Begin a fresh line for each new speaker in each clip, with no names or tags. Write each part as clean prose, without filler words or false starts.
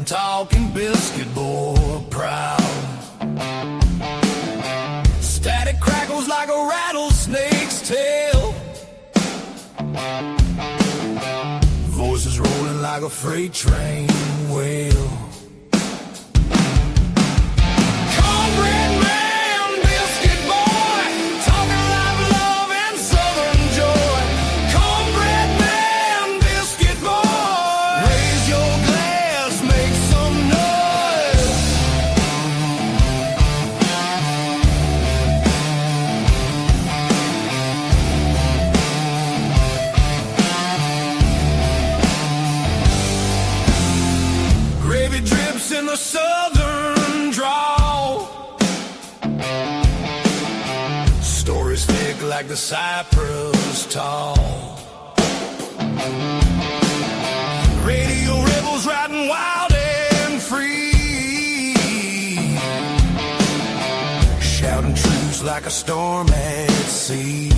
Talking biscuit boy proud. Static crackles like a rattlesnake's tail. Voices rolling like a freight train wheel. Cornbread man, biscuit boy, talking live love and southern joy. Cornbread man, biscuit boy, raise your glass, make some noise. Gravy drips in the southern drawl. Stories thick like the cypress tall. Radio rebels riding wild and free, shouting truths like a storm at sea.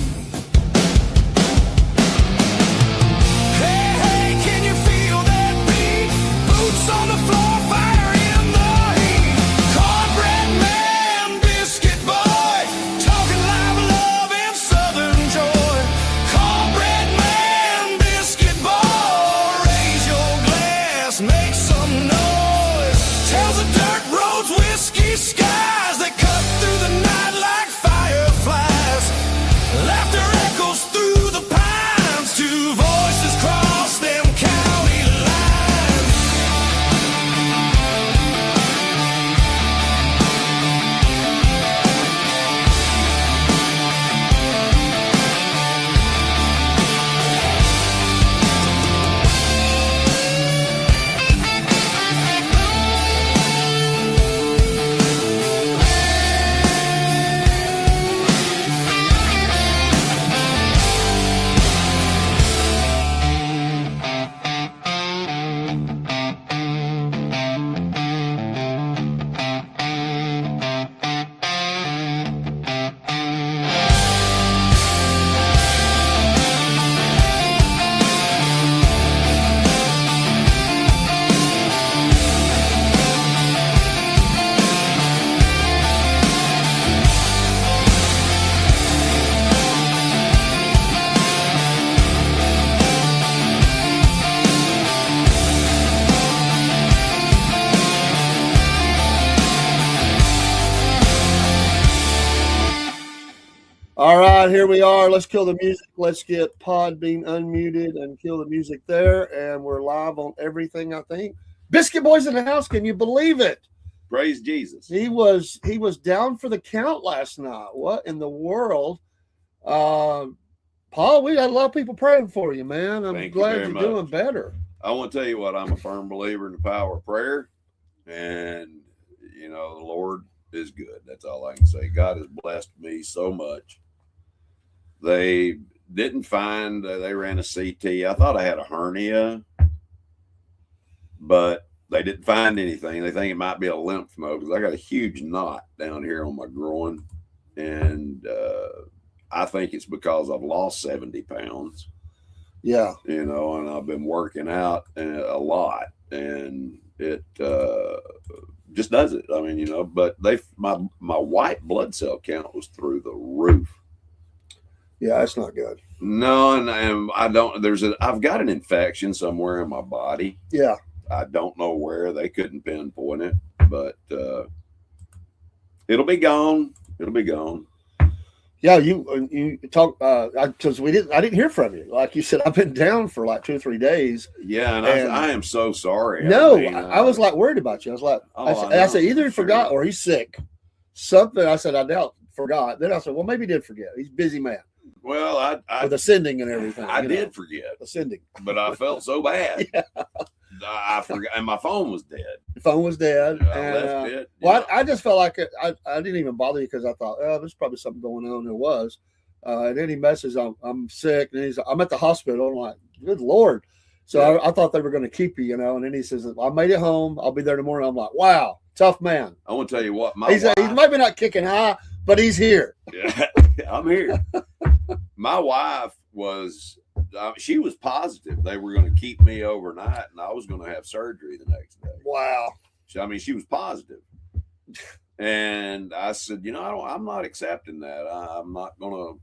Hey, hey, can you feel that beat? Boots on the floor, fire in the heat. Cornbread man, biscuit boy, talking live love and southern joy. Cornbread man, biscuit boy, raise your glass, make some noise. Tales of dirt roads, whiskey skies that cut through the night like fireflies. Laughter echoes through the pines, two voices cross them county lines.
All right, here we are. Let's kill the music. Let's get Podbean unmuted and kill the music there. And we're live on everything, I think. Biscuit Boy's in the house. Can you believe it?
Praise Jesus.
He was down for the count last night. What in the world? Paul, we got a lot of people praying for you, man. I'm glad you're doing better.
I want to tell you what, I'm a firm believer in the power of prayer. And, you know, the Lord is good. That's all I can say. God has blessed me so much. They didn't find, they ran a CT. I thought I had a hernia, but they didn't find anything. They think it might be a lymph node because I got a huge knot down here on my groin. And I think it's because I've lost 70 pounds.
Yeah.
You know, and I've been working out a lot, and it just does it. I mean, you know, but my white blood cell count was through the roof.
Yeah, that's not good.
No, and I don't. I've got an infection somewhere in my body.
Yeah,
I don't know where. They couldn't pinpoint it, but it'll be gone. It'll be gone.
Yeah, you talk because I didn't hear from you. Like you said, I've been down for like 2 or 3 days.
Yeah, and I am so sorry.
No, I was like worried about you. I was like, I said either he forgot or he's sick. Something. I said I doubt forgot. Then I said, well, maybe he did forget. He's a busy man.
Well,
with ascending and everything.
I
you
did
know,
forget,
ascending.
but I felt so bad.
Yeah.
I forgot, and my phone was dead.
The phone was dead.
I
and,
left it.
Well, I just felt like I didn't even bother you because I thought, oh, there's probably something going on. There was. And then he messages, I'm sick. And I'm at the hospital. I'm like, good Lord. So I thought they were going to keep you, you know. And then he says, I made it home. I'll be there tomorrow. I'm like, wow, tough man.
I want to tell you what,
He's maybe not kicking high, but he's here.
Yeah, I'm here. My wife was, she was positive they were going to keep me overnight and I was going to have surgery the next day.
Wow.
I mean, she was positive. And I said, you know, I'm not accepting that. I'm not going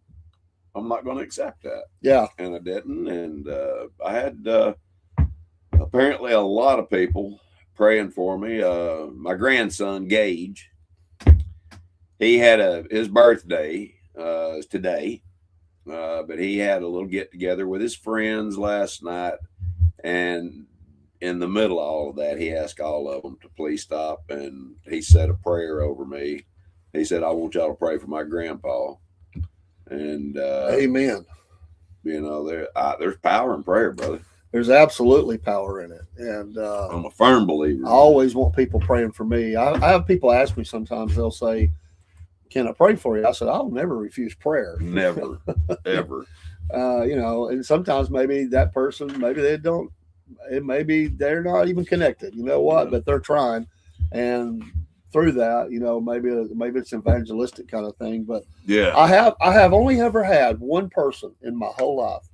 to accept that.
Yeah.
And I didn't. And I had apparently a lot of people praying for me. My grandson, Gage, he had his birthday is today. But he had a little get together with his friends last night, and in the middle of all of that, he asked all of them to please stop, and he said a prayer over me. He said, "I want y'all to pray for my grandpa." And
amen.
You know, there's power in prayer, brother.
There's absolutely power in it, and
I'm a firm believer.
I always want people praying for me. I have people ask me sometimes. They'll say, can I pray for you? I said, I'll never refuse prayer.
Never, ever.
You know, and sometimes maybe that person, maybe they don't, maybe they're not even connected. You know what? But they're trying, and through that, you know, maybe it's evangelistic kind of thing. But
yeah,
I have only ever had one person in my whole life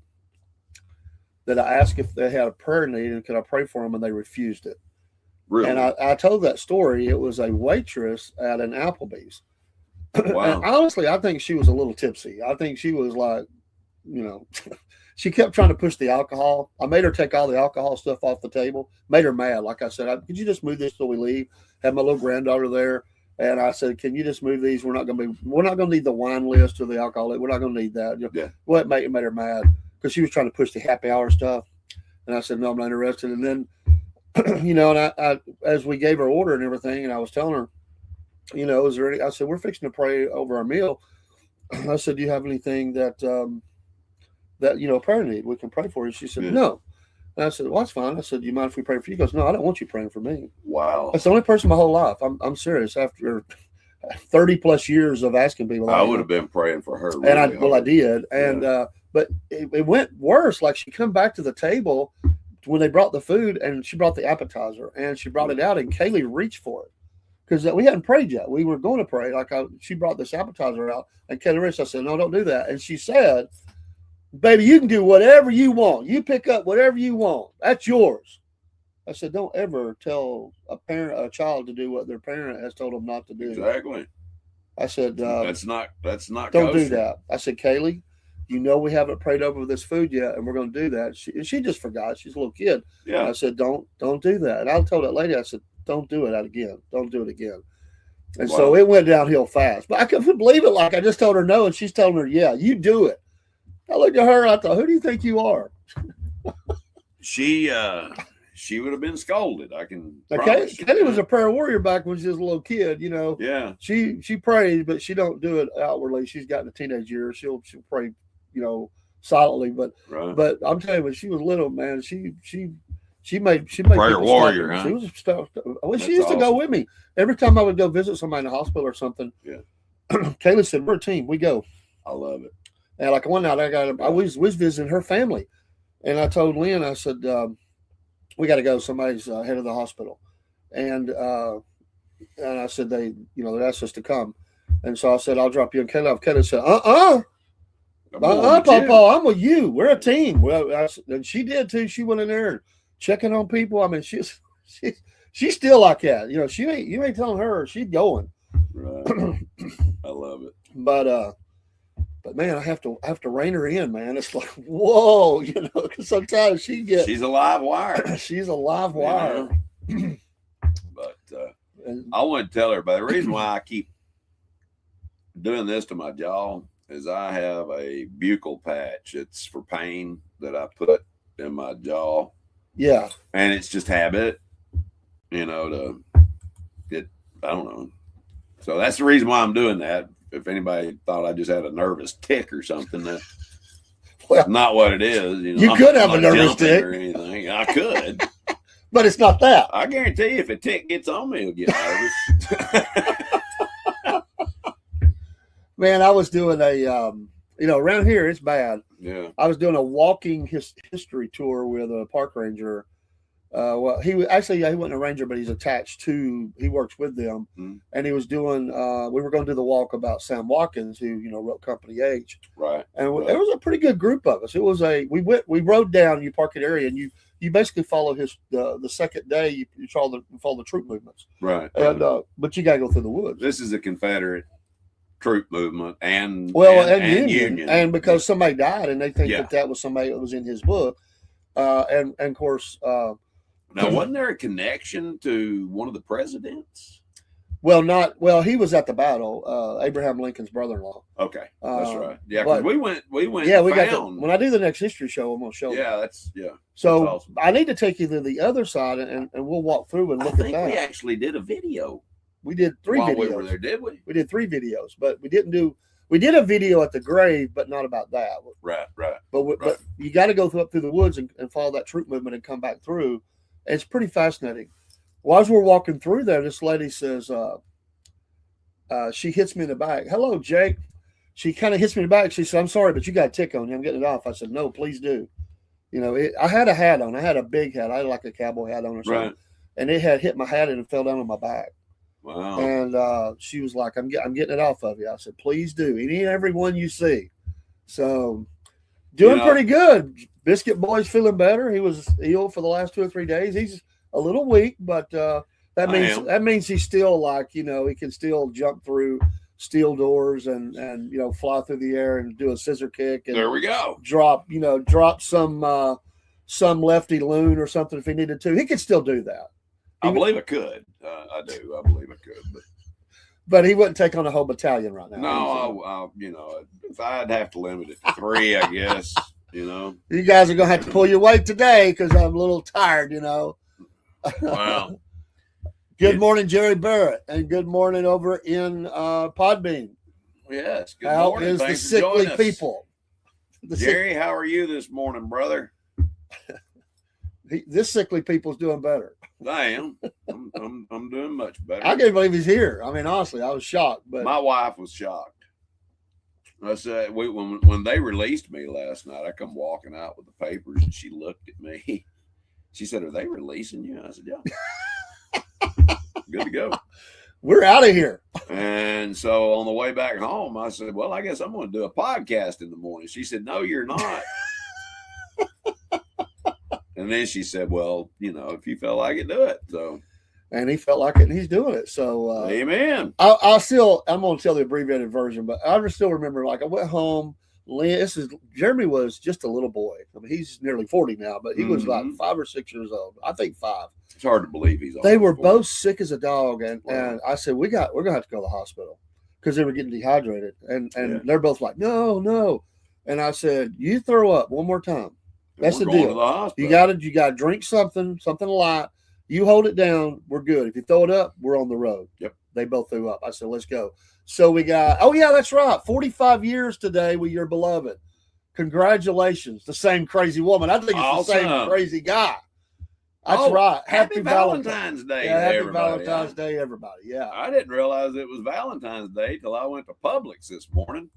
that I asked if they had a prayer need and could I pray for them, and they refused it.
Really?
And I told that story. It was a waitress at an Applebee's.
Wow.
And honestly, I think she was a little tipsy. I think she was like, you know, she kept trying to push the alcohol. I made her take all the alcohol stuff off the table. Made her mad. Like I said, could you just move this till we leave? Had my little granddaughter there, and I said, can you just move these? We're not gonna need the wine list or the alcohol. We're not gonna need that.
Yeah.
Well, it made her mad because she was trying to push the happy hour stuff, and I said, no, I'm not interested. And then, you know, and I as we gave her order and everything, and I was telling her, you know, is there any? I said, we're fixing to pray over our meal. I said, do you have anything that you know, prayer need? We can pray for you. She said, no. And I said, well, that's fine. I said, do you mind if we pray for you? He goes, no, I don't want you praying for me.
Wow.
That's the only person in my whole life. I'm serious. After 30 plus years of asking people,
I would have been praying for her. Really
and I did. And but it went worse. Like she come back to the table when they brought the food, and she brought the appetizer, and she brought it out, and Kaylee reached for it. Because we hadn't prayed yet. We were going to pray. She brought this appetizer out, and Kelly Rich, I said, no, don't do that. And she said, baby, you can do whatever you want. You pick up whatever you want. That's yours. I said, don't ever tell a child to do what their parent has told them not to do.
Exactly.
I said,
that's not
don't
kosher.
do that. I said, Kaylee, you know we haven't prayed over this food yet, and we're going to do that. She just forgot. She's a little kid.
Yeah.
I said, don't do that. And I told that lady, I said, don't do it again. Don't do it again. And so it went downhill fast. But I couldn't believe it. Like I just told her no, and she's telling her, yeah, you do it. I looked at her, I thought, who do you think you are?
She would have been scolded. I can.
Kelly was a prayer warrior back when she was a little kid, you know.
Yeah.
She prays, but she don't do it outwardly. She's got in the teenage years. She'll pray, you know, silently. But I'm telling you, when she was little, man, she made
prayer warrior, huh?
She was she used to go with me every time I would go visit somebody in the hospital or something.
Yeah.
Kayla said, we're a team. We go.
I love it.
And like one night I was visiting her family, and I told Lynn, I said, we got to go. Somebody's head of the hospital. And I said, they asked us to come. And so I said, I'll drop you and Kayla. Kayla said, Papa, I'm with you. We're a team. Well, and she did too. She went in there and checking on people. I mean, she's still like that. You know, you ain't telling her, she's going.
Right. I love it.
But man, I have to rein her in, man. It's like, whoa, you know, because sometimes she's
a live wire.
She's a live wire.
But I want to tell everybody, the reason why I keep doing this to my jaw is I have a buccal patch. It's for pain that I put in my jaw.
Yeah.
And it's just habit, you know, I don't know. So that's the reason why I'm doing that. if anybody thought I just had a nervous tick or something, that's
Well,
not what it is.
You could have a
not
nervous
jumping
tick.
or anything. I could.
but it's not that.
I guarantee you, if a tick gets on me, I'll get nervous.
Man, I was doing a, around here it's bad.
Yeah.
I was doing a walking history tour with a park ranger. Well, he wasn't a ranger, but he's attached to. He works with them, and he was doing. We were going to do the walk about Sam Watkins, who wrote Company H.
Right.
And it was a pretty good group of us. It was we rode down Uparket area, and you basically follow the second day. You follow the troop movements.
Right.
And but you got to go through the woods.
This is a Confederate troop movement and
Union, and because somebody died, and they think
Yeah.
that was somebody that was in his book, and of course.
Now, wasn't there a connection to one of the presidents?
Well, he was at the battle. Abraham Lincoln's brother-in-law.
Okay, that's right. Yeah,
but-
because we went.
Yeah, we
found,
got when I do the next history show, I'm gonna show.
Yeah,
that.
that's
So
that's awesome.
I need to take you to the other side, and we'll walk through and
I
look at
think
that.
we actually did a video
We did three
while
videos.
we were there, did we?
We did 3 videos, but we didn't do. We did a video at the grave, but not about that.
Right.
But you got to go up through the woods and follow that troop movement and come back through. It's pretty fascinating. Well, as we're walking through there, this lady says, she hits me in the back. Hello, Jake. She kind of hits me in the back. She said, I'm sorry, but you got a tick on you. I'm getting it off. I said, no, please do. I had a hat on. I had a big hat. I had like a cowboy hat on or something.
Right.
And it had hit my hat and it fell down on my back.
Wow.
And she was like, I'm getting it off of you. I said, please do. Any and every one you see. So doing pretty good. Biscuit Boy's feeling better. He was ill for the last 2 or 3 days. He's a little weak, but that means he's still he can still jump through steel doors and fly through the air and do a scissor kick and
There we go.
drop some lefty loon or something if he needed to. He could still do that.
I believe I could. I do. I believe I could.
But he wouldn't take on a whole battalion right now.
No, if I'd have to limit it to 3, I guess.
You guys are gonna have to pull your weight today because I'm a little tired.
Wow.
Good morning, Jerry Barrett, and good morning over in Podbean.
Yes. Good
How
morning.
is the
Thanks for
sickly
joining us.
people?
Jerry, how are you this morning, brother?
This sickly people's doing better.
I am. I'm doing much better.
I can't believe he's here. I mean, honestly, I was shocked. But
My wife was shocked. I said when they released me last night, I come walking out with the papers, and she looked at me. She said, "Are they releasing you?" I said, "Yeah." Good to go.
we're out of here.
And so on the way back home, I said, "Well, I guess I'm going to do a podcast in the morning." She said, "No, you're not." And then she said, "Well, if you feel like it, do it." So,
And he felt like it, and he's doing it. So,
amen.
I'm going to tell the abbreviated version, but I still remember, I went home. Jeremy was just a little boy. I mean, he's nearly 40 now, but he was like 5 or 6 years old. I think 5.
It's hard to believe he's.
They were
almost 40.
both sick as a dog, and I said, we're going to have to go to the hospital because they were getting dehydrated, and they're both like, no, and I said, you throw up one more time. That's the
We're going
deal.
to the hospital.
You got to drink something light. You hold it down, we're good. If you throw it up, we're on the road.
Yep.
They both threw up. I said, let's go. So we got, oh yeah, that's right. 45 years today with your beloved. Congratulations. The same crazy woman. I think it's the same crazy guy. That's right.
Happy Valentine's Day.
Yeah, happy
everybody.
Valentine's Day, everybody. Yeah.
I didn't realize it was Valentine's Day till I went to Publix this morning.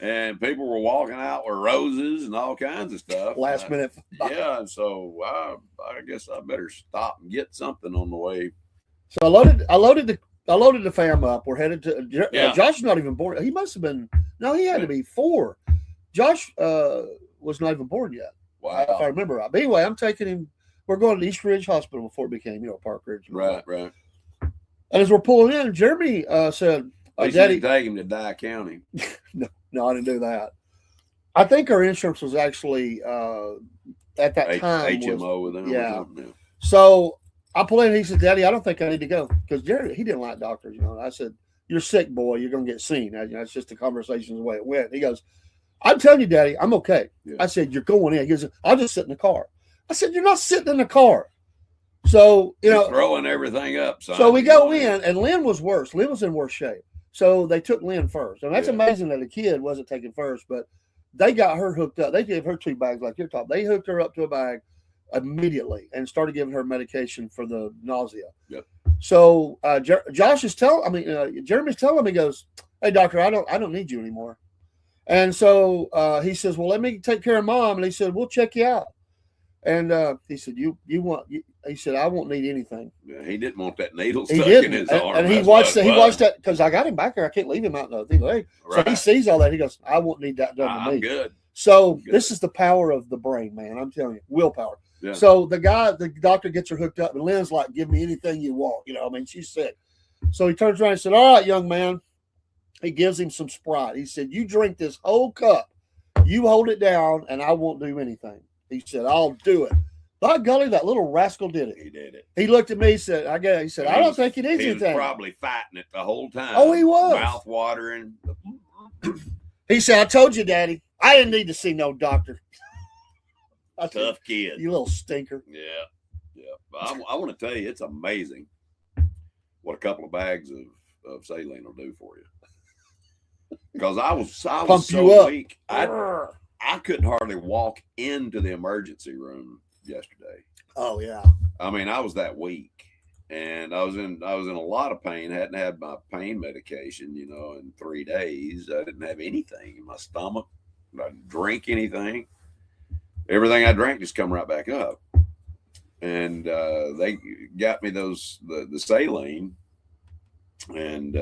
And people were walking out with roses and all kinds of stuff.
Last minute.
Yeah, and so I guess I better stop and get something on the way.
So I loaded the fam up. We're headed to.
Yeah.
Josh's not even born. He must have been. No, he had to be 4. Josh was not even born yet.
Wow.
If I remember right. But anyway, I'm taking him. We're going to East Ridge Hospital before it became, Park Ridge.
Right.
And as we're pulling in, Jeremy said,
Daddy, take him to Dye County.
No, I didn't do that. I think our insurance was actually at that time
HMO with them.
Yeah. So I pull in. And he said, "Daddy, I don't think I need to go because Jerry he didn't like doctors." I said, "You're sick, boy. You're gonna get seen." It's just the conversation the way it went. He goes, "I'm telling you, Daddy, I'm okay."
Yeah.
I said, "You're going in." He goes, "I'll just sit in the car." I said, "You're not sitting in the car." So
You're throwing everything up. Son.
So we go in, and Lynn was worse. Lynn was in worse shape. So they took Lynn first. And that's
Yeah.
amazing that a kid wasn't taken first, but they got her hooked up. They gave her 2 bags like you're talking. They hooked her up to a bag immediately and started giving her medication for the nausea.
Yep.
So Jeremy's telling him, he goes, "Hey doctor, I don't need you anymore." And so he says, "Well, let me take care of mom." And he said, "We'll check you out." And he said, he said, "I won't need anything."
Yeah, he didn't want that needle
He
stuck
didn't.
in his arm.
And he
That's
watched
what
that.
it
He watched
was.
that because I got him back there. I can't leave him out in the leg. So he
Right.
sees all that. He goes, "I won't need that done to
I'm
me."
good.
So
Good.
this is the power of the brain, man. I'm telling you, willpower.
Yeah.
So the doctor gets her hooked up, and Lynn's like, "Give me anything you want." I mean, she's sick. So he turns around and said, "All right, young man." He gives him some Sprite. He said, "You drink this whole cup. You hold it down, and I won't do anything." He said, "I'll do it." By golly, that little rascal did it.
He did it.
He looked at me. He said, "I don't think he needs
He was
anything."
probably fighting it the whole time.
Oh, he was.
Mouth watering.
He said, "I told you, Daddy. I didn't need to see no doctor." I said,
Tough kid.
"You little stinker."
Yeah. Yeah. But I want to tell you, it's amazing what a couple of bags of saline will do for you. Because I was
Pump
so
you up.
weak. I couldn't hardly walk into the emergency room yesterday.
Oh yeah.
I mean, I was that weak. And I was in a lot of pain. Hadn't had my pain medication, in 3 days. I didn't have anything in my stomach. I didn't drink anything. Everything I drank just come right back up. And they got me the saline, and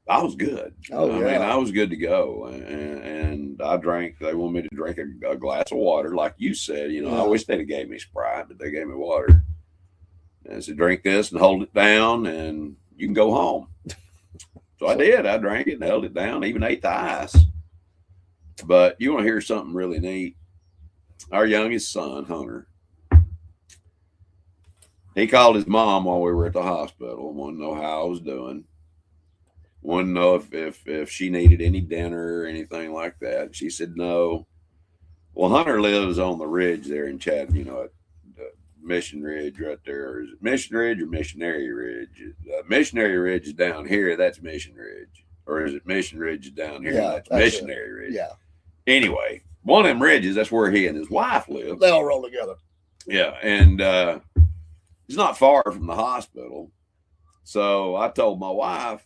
I was good.
Oh,
I
yeah.
mean, I was good to go. And I drank. They wanted me to drink a glass of water, like you said.
Yeah.
I wish they'd have gave me Sprite, but they gave me water. And I said, "Drink this and hold it down, and you can go home." So I did. I drank it and held it down, even ate the ice. But you want to hear something really neat? Our youngest son, Hunter, he called his mom while we were at the hospital and wanted to know how I was doing. Wanted to know if she needed any dinner or anything like that. She said no. Well, Hunter lives on the ridge there in Chad, at Mission Ridge right there. Is it Mission Ridge or Missionary Ridge? Missionary Ridge is down here. That's Mission Ridge. Or is it Mission Ridge is down here?
Yeah,
That's
that's
Missionary Ridge.
Yeah.
Anyway, one of them ridges, that's where he and his wife live.
They all roll together.
Yeah. And it's not far from the hospital. So I told my wife,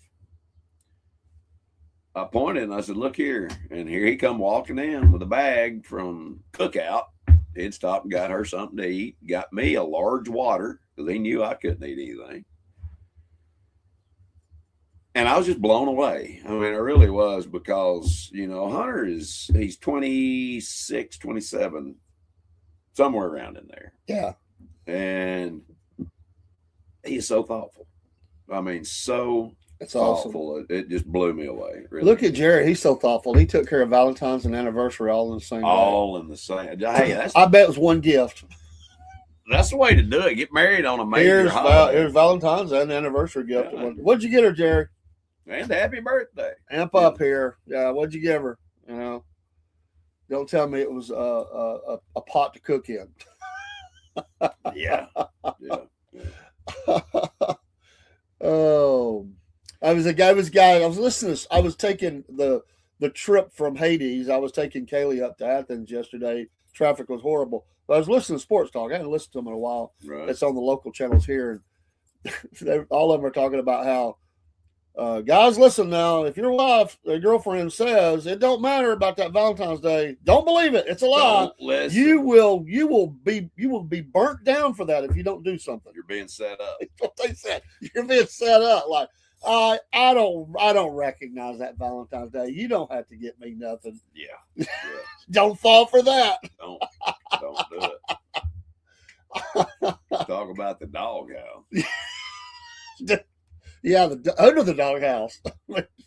I pointed and I said, "Look here." And here he come walking in with a bag from Cookout. He'd stopped and got her something to eat, got me a large water because he knew I couldn't eat anything. And I was just blown away. I mean, I really was, because, Hunter he's 26, 27, somewhere around in there.
Yeah.
And he is so thoughtful. I mean, so
It's awesome.
thoughtful. It just blew me away. Really.
Look at Jerry. He's so thoughtful. He took care of Valentine's and anniversary all in the same day.
all in the same. Hey,
I bet it was one gift.
that's the way to do it. Get married on a major holiday.
Here's Valentine's and anniversary gift.
Yeah.
What'd you get her, Jerry?
And happy birthday.
Amp up here. Yeah. What'd you give her? Don't tell me it was a pot to cook in.
Yeah.
Oh, I was listening. I was taking the trip from Hades. I was taking Kaylee up to Athens yesterday. Traffic was horrible. But I was listening to Sports Talk. I hadn't listened to them in a while.
Right.
It's on the local channels here. And all of them are talking about how, guys, listen now. If your wife or girlfriend says it don't matter about that Valentine's Day, don't believe it. It's a lie.
Don't listen.
You will be burnt down for that if you don't do something.
You're being set up.
That's what they said. You're being set up. Like, I don't recognize that Valentine's Day. You don't have to get me nothing.
Yeah.
Don't fall for that.
Don't do it. Talk about the doghouse.
Yeah, under the doghouse.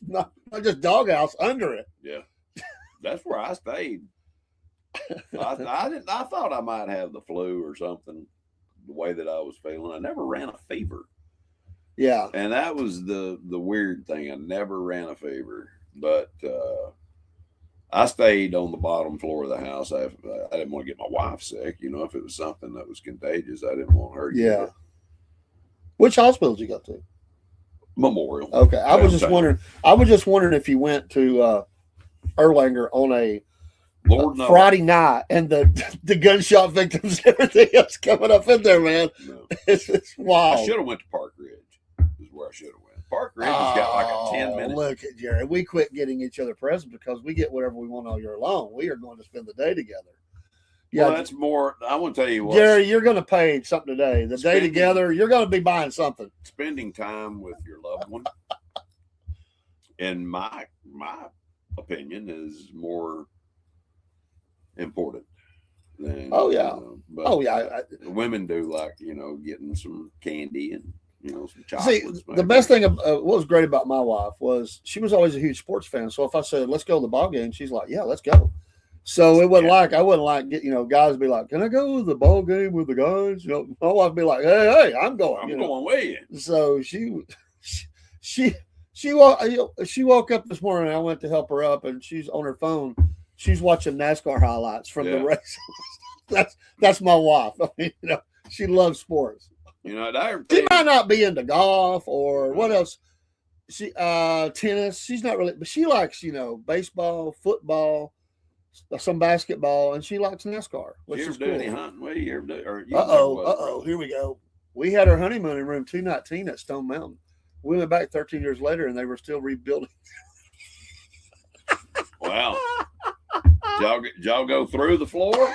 not just doghouse, under it.
Yeah. That's where I stayed. I thought I might have the flu or something, the way that I was feeling. I never ran a fever.
Yeah.
And that was the weird thing. I never ran a fever. But I stayed on the bottom floor of the house. I didn't want to get my wife sick. If it was something that was contagious, I didn't want her to get it.
Which hospital did you go to?
Memorial.
Okay, I was just
Downtown.
wondering if you went to Erlanger on a
Lord knows.
Friday night and the gunshot victims and everything else coming up in there, man.
No.
It's wild.
I should have went to Park Ridge. Is where I should have went. Park Ridge has got like a 10-minute.
Look at Jerry. We quit getting each other presents because we get whatever we want all year long. We are going to spend the day together. Yeah,
Well, that's more. I want to tell you what,
Jerry, you're going to pay something today. The day
Spending-
together, you're going to be buying something.
spending time with your loved one, in my opinion, is more important than.
Oh, yeah.
But
Oh yeah.
women do like getting some candy and some
See,
chocolates.
the
maybe.
best thing, what was great about my wife was she was always a huge sports fan. So if I said, let's go to the ball game, she's like, yeah, let's go. So it wasn't like, I wouldn't like, guys be like, can I go to the ball game with the guys? My wife would be like, hey, I'm going.
I'm going with you.
So she woke up this morning. I went to help her up, and she's on her phone. She's watching NASCAR highlights from the race. That's my wife. I mean, she loves sports. She might not be into golf or what else. She tennis. She's not really, but she likes baseball, football, some basketball, and she likes NASCAR.
You ever do any hunting? What do you ever do?
Here we go. We had our honeymoon in room 219 at Stone Mountain. We went back 13 years later, and they were still rebuilding.
Wow. Did y'all go through the floor?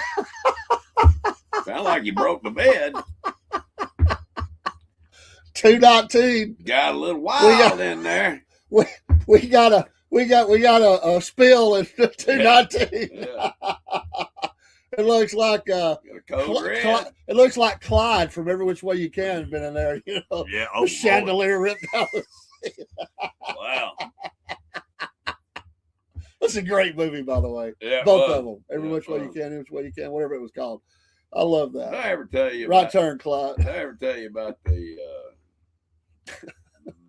Sound like you broke the bed.
219.
Got a little wild in there.
We got a spill in 219.
Yeah.
It looks like
Got a code red.
it looks like Clyde from Every Which Way You Can has been in there.
Yeah.
The chandelier ripped out.
Wow.
It's a great movie, by the way.
Yeah,
Both of them. Every
Yeah,
Which Way You Can, Every Which Way You Can, whatever it was called. I love that.
Did I ever tell you?
Right turn, Clyde.
Did I ever tell you about the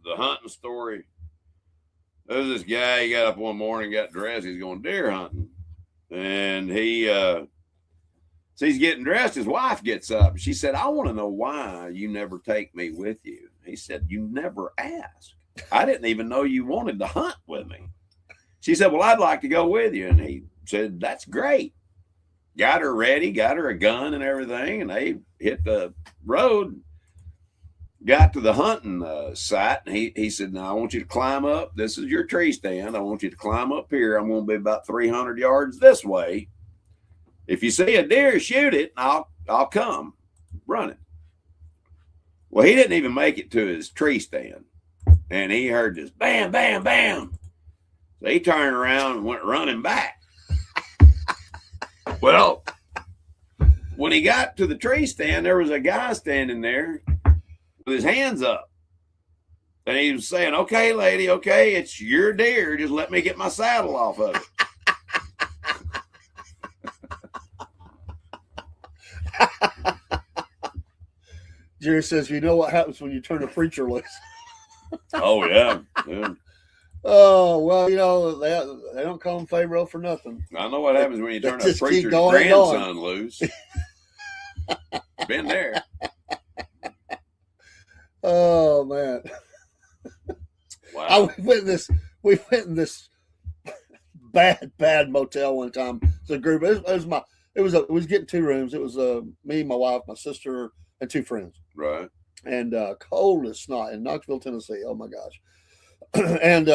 hunting story? There was this guy. He got up one morning, got dressed. He's going deer hunting, and so he's getting dressed. His wife gets up. She said, "I want to know why you never take me with you." He said, "You never asked. I didn't even know you wanted to hunt with me." She said, "Well, I'd like to go with you." And he said, "That's great." Got her ready, got her a gun and everything, and they hit the road. Got to the hunting site, and he said, "Now I want you to climb up. This is your tree stand. I want you to climb up here. I'm going to be about 300 yards this way. If you see a deer, shoot it, and I'll come running." Well, he didn't even make it to his tree stand, and he heard this bam, bam, bam. So he turned around and went running back. Well, when he got to the tree stand, there was a guy standing there with his hands up. And he was saying, "Okay, lady, okay, it's your deer. Just let me get my saddle off of it."
Jerry says, "You know what happens when you turn a preacher loose?"
Oh, yeah. Yeah.
Oh, well, they don't call him Pharaoh for nothing.
I know what happens when you turn a
Just keep
preacher's
going and going.
grandson loose. Been there.
Oh, man.
Wow.
We went in this bad motel one time. It's a group. It was getting 2 rooms. It was me, my wife, my sister, and 2 friends.
Right.
And cold as snot in Knoxville, Tennessee. Oh my gosh. And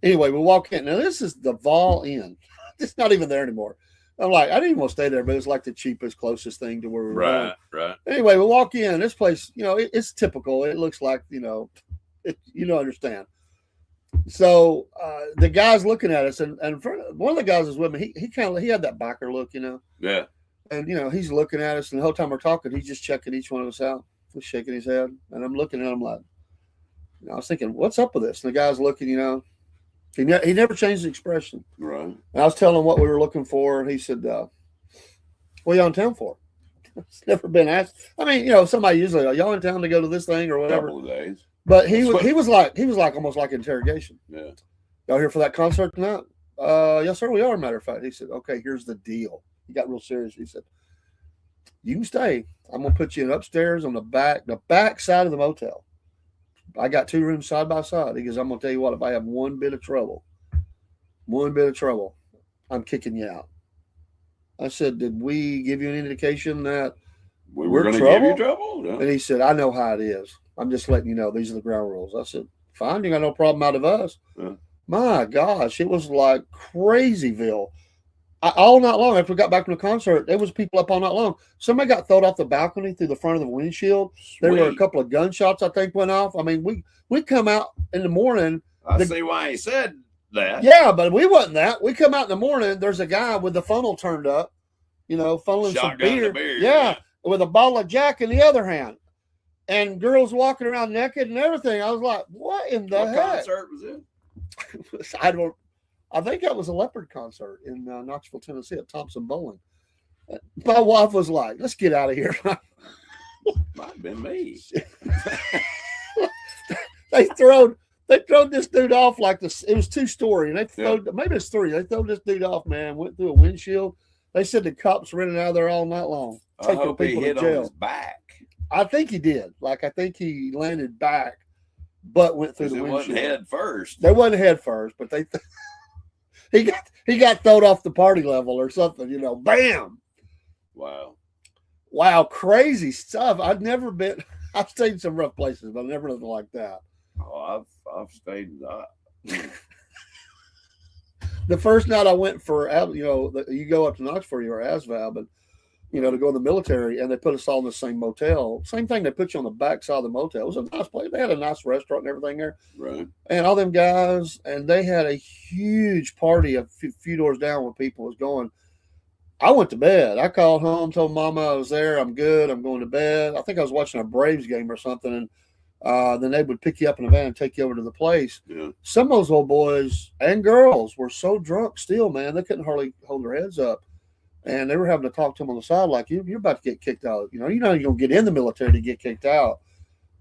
anyway, we walk in. Now this is the Vol Inn. It's not even there anymore. I'm like, I didn't even want to stay there, but it's like the cheapest, closest thing to where we were going.
Right.
Anyway, we walk in. This place, it's typical. It looks like, understand. So the guy's looking at us, and one of the guys was with me. He had that biker look,
Yeah.
And he's looking at us, and the whole time we're talking, he's just checking each one of us out. He's shaking his head, and I'm looking at him like, I was thinking, what's up with this? And the guy's looking, he never changed the expression.
Right.
And I was telling him what we were looking for, and he said, "What are you in town for?" It's never been asked. I mean, somebody usually, "Are y'all in town to go to this thing or whatever?"
Couple of days.
But he was like almost like interrogation.
Yeah.
"Y'all here for that concert tonight?" Yes, sir, we are. Matter of fact, he said, "Okay, here's the deal." He got real serious. He said, "You can stay. I'm gonna put you in upstairs on the back side of the motel. I got 2 rooms side by side. He goes, I'm gonna tell you what, if I have one bit of trouble, I'm kicking you out. I said, did we give you an indication that
We were going to
trouble?
give you trouble? No.
And he said, I know how it is. I'm just letting you know these are the ground rules. I said, fine, you got no problem out of us.
Yeah.
My gosh, it was like crazyville. All night long, after we got back from the concert, there was people up all night long. Somebody got thrown off the balcony through the front of the windshield. There were a
Sweet.
couple of gunshots, I think, went off. I mean, we come out in the morning.
I see why he said that.
Yeah, but we wasn't that. We come out in the morning. There's a guy with the funnel turned up, funneling some
Shotgun
beer.
to beer.
Yeah, with a bottle of Jack in the other hand, and girls walking around naked and everything. I was like, what in the
What
heck?
concert was it?
I think that was a Leopard concert in Knoxville, Tennessee at Thompson Bowling. My wife was like, let's get out of here.
Might have been me.
They thrown this dude off like this. It was 2-story, and maybe it's 3. They throw this dude off, man. Went through a windshield. They said the cops ran out of there all night long,
I
taking
hope he
people
hit
to
on
jail.
his back.
I think he did. Like, I think he landed back, but went through the
It
windshield.
wasn't head first.
They wasn't head first, but he got thrown off the party level or something. Bam!
Wow.
Crazy stuff. I've never been. I've stayed in some rough places, but never nothing like that.
Oh, I've stayed in that.
The first night I went for, you go up to Knoxville or ASVAB, and to go in the military, and they put us all in the same motel. Same thing. They put you on the back side of the motel. It was a nice place. They had a nice restaurant and everything there.
Right.
And all them guys, and they had a huge party a few doors down where people was going. I went to bed. I called home, told Mama I was there. I'm good. I'm going to bed. I think I was watching a Braves game or something, and then they would pick you up in a van and take you over to the place.
Yeah.
Some of those old boys and girls were so drunk still, man, they couldn't hardly hold their heads up. And they were having to talk to them on the side like, you're about to get kicked out. You're going to get in the military to get kicked out.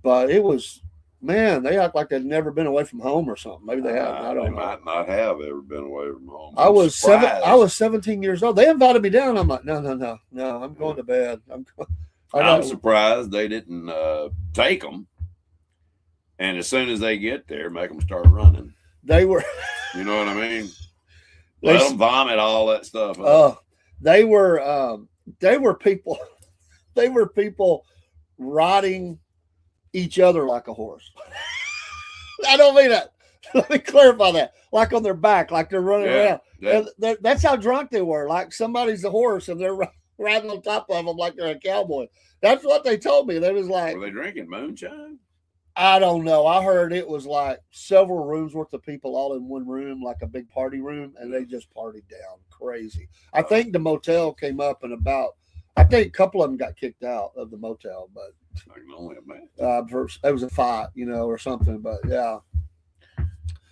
But it was, man, they act like they'd never been away from home or something. Maybe they haven't. I don't know.
They might not have ever been away from home.
I was
surprised.
17 years old. They invited me down. I'm like, no. I'm going to bed.
I'm surprised they didn't take them. And as soon as they get there, make them start running.
They were.
You know what I mean? Let them vomit all that stuff.
They were people. They were people riding each other like a horse. I don't mean that. Let me clarify that. Like on their back, like they're running around.
Yeah.
And that's how drunk they were. Like somebody's a horse and they're riding on top of them like they're a cowboy. That's what they told me. They was like,
Were they drinking moonshine?
I don't know. I heard it was like several rooms worth of people all in one room, like a big party room, and they just partied down crazy. I think the motel came up in I think a couple of them got kicked out of the motel, but
I can only imagine.
it was a fight, or something. But yeah.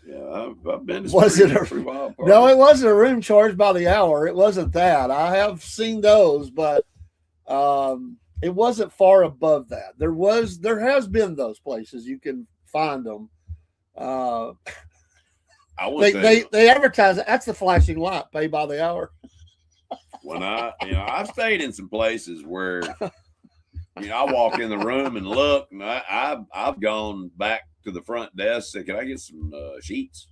Yeah, I've been to
Was it
pretty wild parties.
No, it wasn't a room charged by the hour. It wasn't that. I have seen those, but it wasn't far above that. There has been those places you can find them. They advertise it. That's the flashing light, pay by the hour.
When I've stayed in some places where I walk in the room and look, and I've gone back to the front desk, said, "Can I get some sheets?"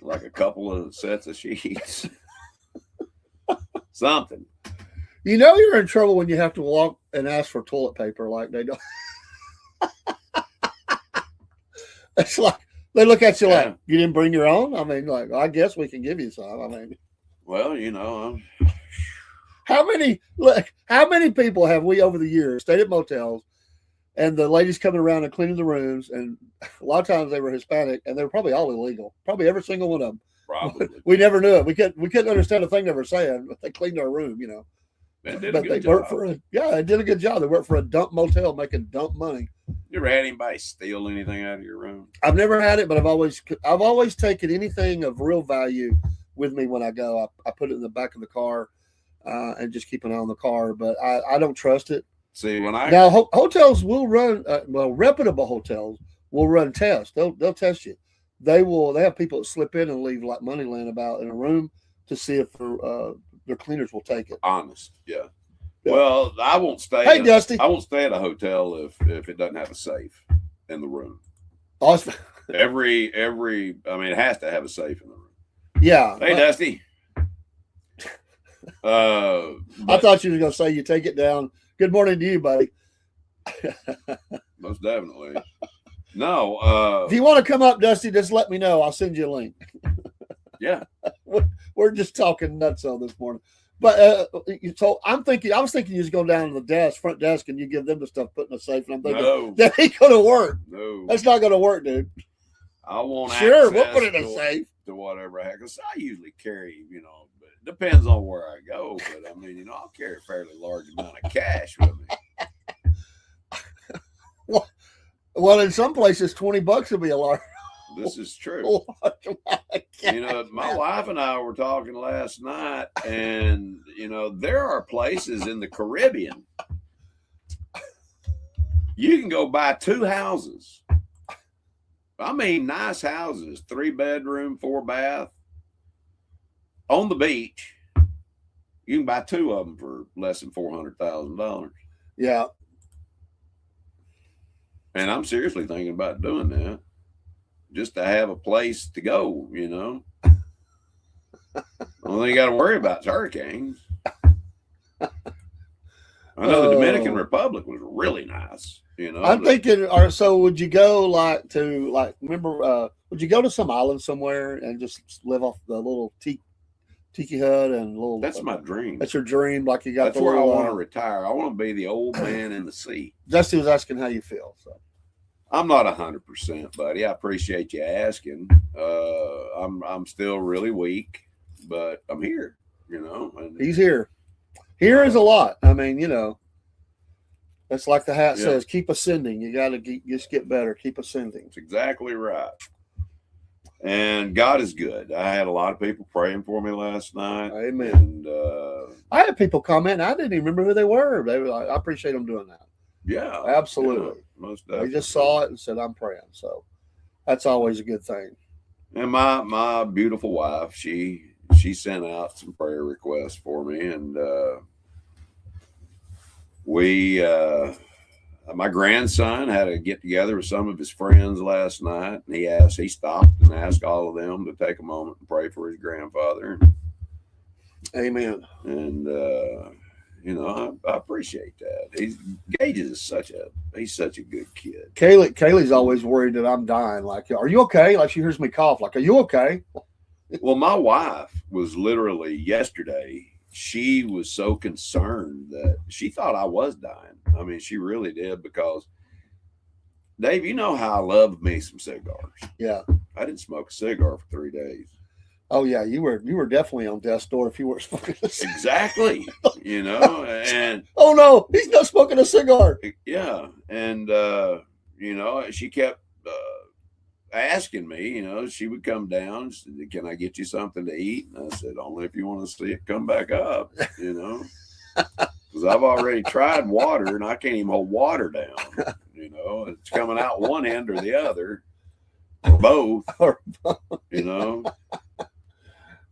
Like a couple of sets of sheets. Something.
You're in trouble when you have to walk and ask for toilet paper like they don't. It's like they look at you like, you didn't bring your own? I mean, like, I guess we can give you some. I mean,
well,
how many people have we over the years stayed at motels and the ladies coming around and cleaning the rooms, and a lot of times they were Hispanic and they were probably all illegal. Probably every single one of them.
Probably.
We never knew it. We couldn't understand a thing they were saying, but they cleaned our room,
They did a
But
good
they
job.
worked they did a good job. They worked for a dump motel making dump money.
You ever had anybody steal anything out of your room?
I've never had it, but I've always taken anything of real value with me when I go. I put it in the back of the car and just keep an eye on the car, but I don't trust it.
See,
Now hotels will run, reputable hotels will run tests. They'll test you. They have people that slip in and leave like money laying about in a room to see if their cleaners will take it.
honest, yeah. Well, I won't stay.
Hey, Dusty.
I won't stay at a hotel if it doesn't have a safe in the room.
Awesome.
Every I mean, it has to have a safe in the room.
Yeah.
Hey, Dusty.
I thought you were going to say you take it down. Good morning to you, buddy.
Most definitely. No.
If you want to come up, Dusty, just let me know. I'll send you a link.
Yeah.
We're just talking nuts on this morning. But so I was thinking you just go down to the front desk, and you give them the stuff put in the safe. And I'm thinking
No.
that ain't going to work.
No.
That's not going to work, dude.
I want
Sure, we'll put it in a safe.
To whatever I have, because I usually carry, but it depends on where I go. But I mean, I'll carry a fairly large amount of cash with me.
Well, in some places, $20 will be a large.
This is true.
Large
My wife and I were talking last night, and there are places in the Caribbean you can go buy 2 houses. I mean, nice houses, 3-bedroom, 4-bath on the beach. You can buy 2 of them for less than $400,000.
Yeah.
And I'm seriously thinking about doing that, just to have a place to go. Only thing you got to worry about is hurricanes. I know the Dominican Republic was really nice.
I'm thinking, or so would you go remember, would you go to some island somewhere and just live off the little tiki hut and little?
That's my dream.
That's your dream. Like you got.
That's where I want to retire. I want to be the old man in the sea.
Dusty was asking how you feel. So
I'm not 100%, buddy. I appreciate you asking. I'm still really weak, but I'm here. And
he's here. Here is a lot. I mean, that's like the hat says, keep ascending. You got to just get better. Keep ascending.
That's exactly right. And God is good. I had a lot of people praying for me last night.
Amen.
And
I had people comment. I didn't even remember who they were. I appreciate them doing that.
Yeah.
Absolutely.
Yeah, most definitely.
They just saw it and said, I'm praying. So that's always a good thing.
And my beautiful wife, she sent out some prayer requests for me, and my grandson had a get together with some of his friends last night, and he stopped and asked all of them to take a moment and pray for his grandfather.
Amen.
And I appreciate that. Gage is such a good kid.
Kaylee's always worried that I'm dying. Like, are you okay? Like, she hears me cough. Like, are you okay?
Well, my wife was literally yesterday. She was so concerned that she thought I was dying. I mean, she really did, because Dave, you know how I love me some cigars.
Yeah.
I didn't smoke a cigar for 3 days.
Oh yeah, you were definitely on death's door if you weren't smoking a cigar.
Exactly. And
oh no, he's not smoking a cigar.
Yeah. And she kept asking me, she would come down and said, can I get you something to eat? And I said, only if you want to see it come back up, because I've already tried water and I can't even hold water down. It's coming out one end or the other, or both.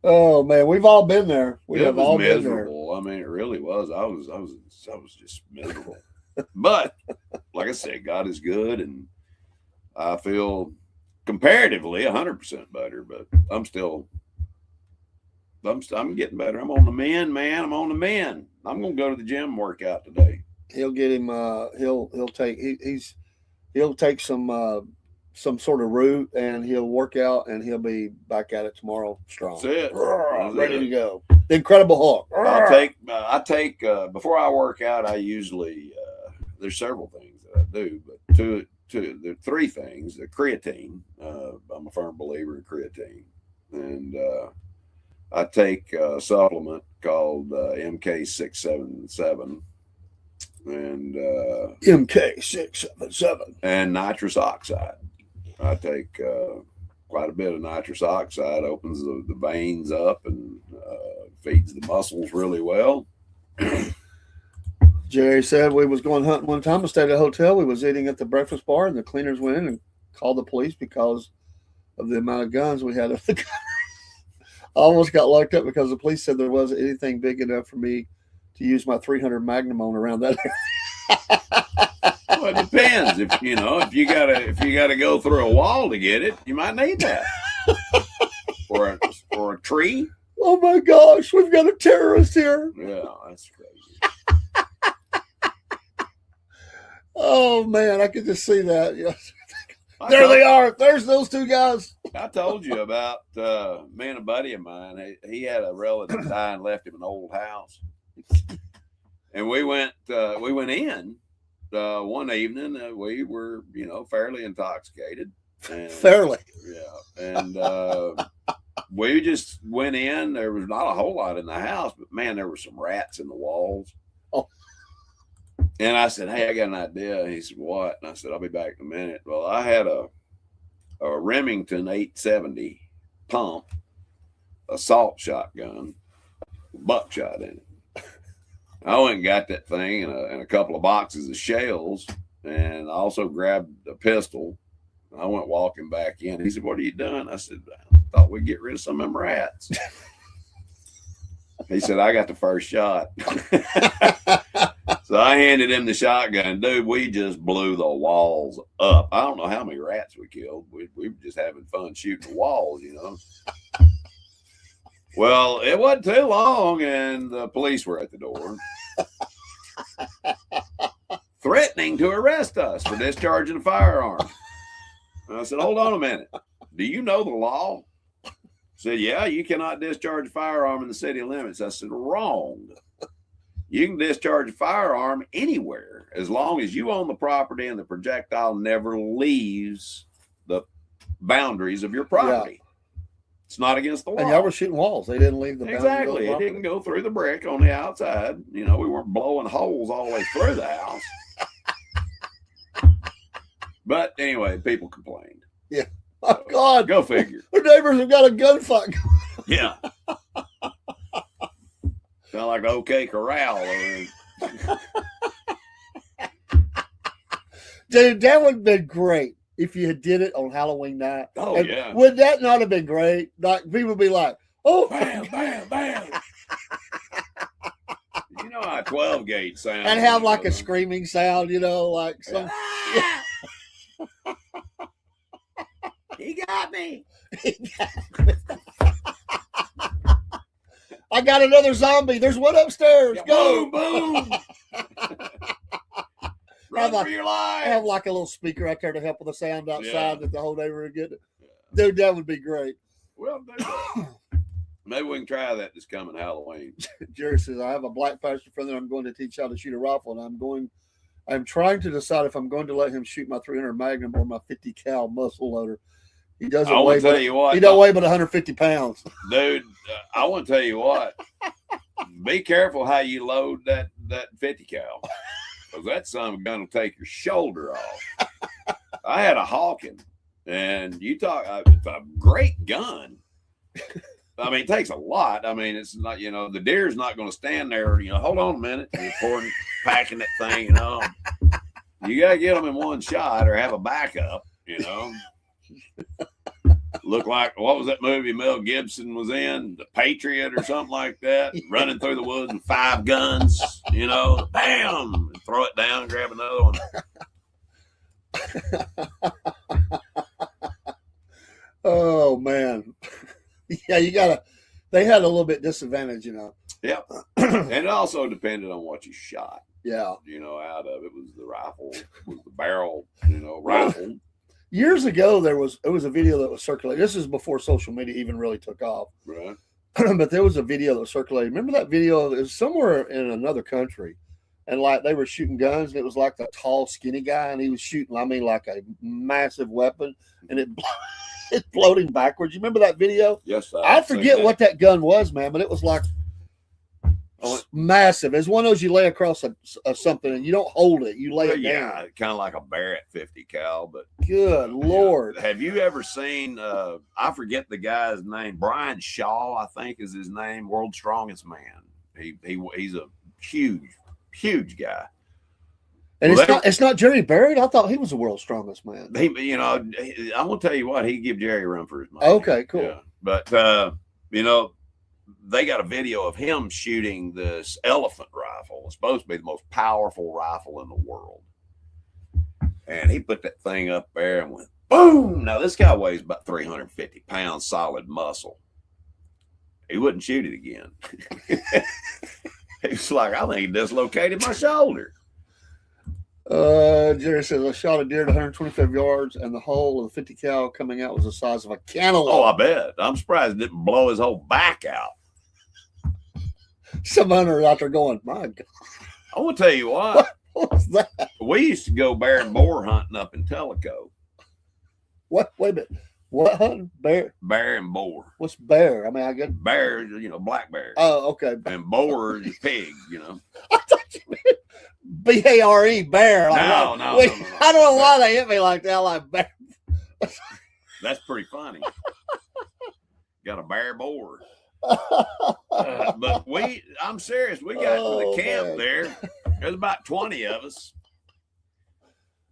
Oh man, we've all been there. We
it
have
was
all
miserable.
been there.
I mean, it really was. I was just miserable. But like I said, God is good, and I feel comparatively 100% better. But I'm getting better. I'm on the mend, man. I'm on the mend. I'm gonna go to the gym and work out today.
He'll get him. He'll take some sort of route, and he'll work out, and he'll be back at it tomorrow strong.
That's it.
Ready to go. The Incredible Hulk.
I take before I work out, I usually there's several things that I do, but there are 3 things. The creatine. I'm a firm believer in creatine, and I take a supplement called MK677, and
MK677
and nitrous oxide. I take quite a bit of nitrous oxide. Opens the veins up and feeds the muscles really well.
Jerry said we was going hunting one time. I stayed at a hotel. We was eating at the breakfast bar, and the cleaners went in and called the police because of the amount of guns we had. I almost got locked up because the police said there wasn't anything big enough for me to use my 300 Magnum on around that.
Well, it depends. If you gotta go through a wall to get it, you might need that. or a tree.
Oh my gosh, we've got a terrorist here.
Yeah, that's crazy.
Oh man, I could just see that. Yes. There they are. There's those two guys.
I told you about me and a buddy of mine. He had a relative die and left him an old house, and we went in one evening. We were fairly intoxicated. And,
Fairly.
Yeah, and we just went in. There was not a whole lot in the house, but man, there were some rats in the walls.
Oh.
And I said, "Hey, I got an idea." And he said, "What?" And I said, "I'll be back in a minute." Well, I had a Remington 870 pump, assault shotgun, buckshot in it. I went and got that thing and a couple of boxes of shells, and I also grabbed a pistol. I went walking back in. He said, "What are you doing?" I said, "I thought we'd get rid of some of them rats." He said, "I got the first shot." So I handed him the shotgun. Dude, we just blew the walls up. I don't know how many rats we killed. We were just having fun shooting the walls, Well, it wasn't too long, and the police were at the door threatening to arrest us for discharging a firearm. And I said, "Hold on a minute. Do you know the law?" He said, "Yeah, you cannot discharge a firearm in the city limits." I said, "Wrong. You can discharge a firearm anywhere as long as you own the property and the projectile never leaves the boundaries of your property. Yeah. It's not against the law."
And y'all were shooting walls. They didn't leave the boundaries.
Exactly. It didn't go through the brick on the outside. We weren't blowing holes all the way through the house. But anyway, people complained.
Yeah. Oh, God.
Go figure.
Our neighbors have got a gunfight.
Yeah. Sound like the OK Corral.
Dude, that would have been great if you had did it on Halloween night.
Oh,
and
yeah.
Would that not have been great? Like, people would be like, "Oh,
bam, bam, bam." You know how a 12 gauge sounds.
And have like a screaming sound, like some.
Yeah. He got me.
I got another zombie. There's one upstairs.
Yeah,
go.
boom, boom. Run for your life.
I have like a little speaker out there to help with the sound outside that the whole neighborhood get it.
Yeah.
Dude, that would be great.
Well, maybe we can try that this coming Halloween.
Jerry says, "I have a black pastor friend that I'm going to teach how to shoot a rifle, and I'm trying to decide if I'm going to let him shoot my 300 Magnum or my 50 cal muzzle loader. He doesn't
I
weigh,
tell you what,
he don't weigh but 150 pounds.
Dude, I want to tell you what. Be careful how you load that 50 cal, because that son of a gun will take your shoulder off. I had a Hawken, and you talk, it's a great gun. I mean, it takes a lot. I mean, it's not, the deer's not going to stand there, hold on a minute. You're packing that thing, You got to get them in one shot or have a backup, Look like, what was that movie Mel Gibson was in? The Patriot or something like that? Running through the woods with 5 guns, bam, and throw it down, grab another one.
Oh, man. Yeah, they had a little bit disadvantage,
Yep. And it also depended on what you shot.
Yeah.
Out of it was the rifle, was the barrel, rifle.
Years ago, it was a video that was circulating. This is before social media even really took off.
Right.
But there was a video that was circulating. Remember that video? It was somewhere in another country. And like they were shooting guns, and it was like the tall, skinny guy, and he was shooting, like a massive weapon, and it's floating backwards. You remember that video?
Yes,
I forget what that gun was, man, but it was like massive. It's one of those you lay across something and you don't hold it, you lay it down.
Yeah, kind of like a Barrett 50 cal, but
good Lord.
Have you ever seen I forget the guy's name, Brian Shaw, I think is his name, World's Strongest Man. He's a huge guy.
And it's not Jerry Barrett. I thought he was the world's strongest man.
I'm gonna tell you what, he give Jerry a run for his money.
Okay, cool.
Yeah. But they got a video of him shooting this elephant rifle. It's supposed to be the most powerful rifle in the world. And he put that thing up there and went, boom. Now, this guy weighs about 350 pounds, solid muscle. He wouldn't shoot it again. He was like, I think he dislocated my shoulder.
Jerry says, I shot a deer at 125 yards, and the hole of the 50 cal coming out was the size of a cantaloupe.
Oh, I bet. I'm surprised it didn't blow his whole back out.
Some hunter out there going, my God.
I want to tell you what.
What was that?
We used to go bear and boar hunting up in Tellico.
What? Wait a minute. What hunting? Bear?
Bear and boar.
What's bear? I mean, I get
Bear, you know, black bear.
Oh, okay.
And boar is pig, you know.
I thought you meant B-A-R-E, bear. Like,
No.
I don't know why they hit me like that, like bear.
That's pretty funny. Got a bear boar. But I'm serious. We got to the camp there. There's about 20 of us.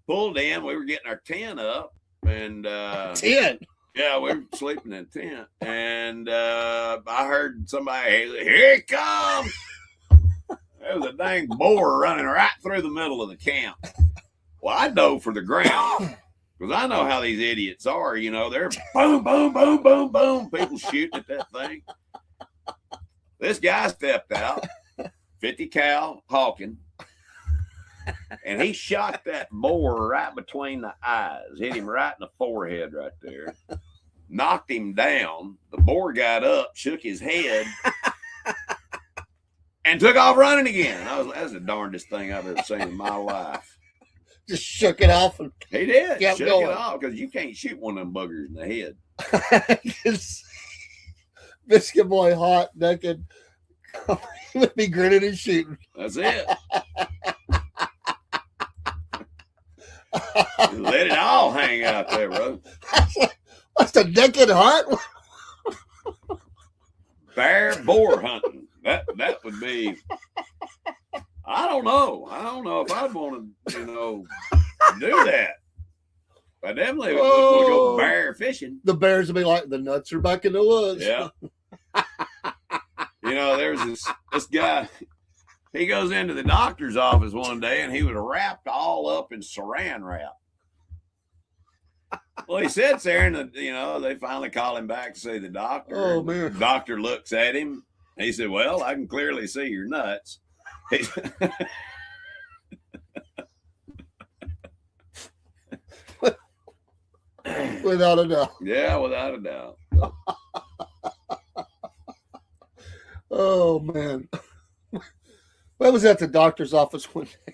Pulled in. We were getting our tent up. And
10.
Yeah, we were sleeping in a tent. And I heard somebody, here it comes. There was a dang boar running right through the middle of the camp. Well, I dove for the ground. Because I know how these idiots are. You know, they're boom, boom, boom, boom, boom. People shooting at that thing. This guy stepped out, 50 cal hawking, and he shot that boar right between the eyes, hit him right in the forehead right there, knocked him down. The boar got up, shook his head, and took off running again. That's the darndest thing I've ever seen in my life.
Just shook it off. And
he did.
kept
Shook
going.
it off because you can't shoot one of them buggers in the head.
Biscuit boy, hot, naked. He would be grinning and shooting.
That's it. Let it all hang out there, bro.
That's the naked hunt.
Bear boar hunting. That would be. I don't know. I don't know if I'd want to, do that. I definitely would want to go bear fishing.
The bears would be like, the nuts are back in the woods.
Yeah. There's this guy. He goes into the doctor's office one day and he was wrapped all up in saran wrap. Well, he sits there and they finally call him back to see the doctor.
Oh, man.
The doctor looks at him. He said, well, I can clearly see your nuts.
Without a doubt.
Yeah, without a doubt.
Oh, man. I was at the doctor's office one day.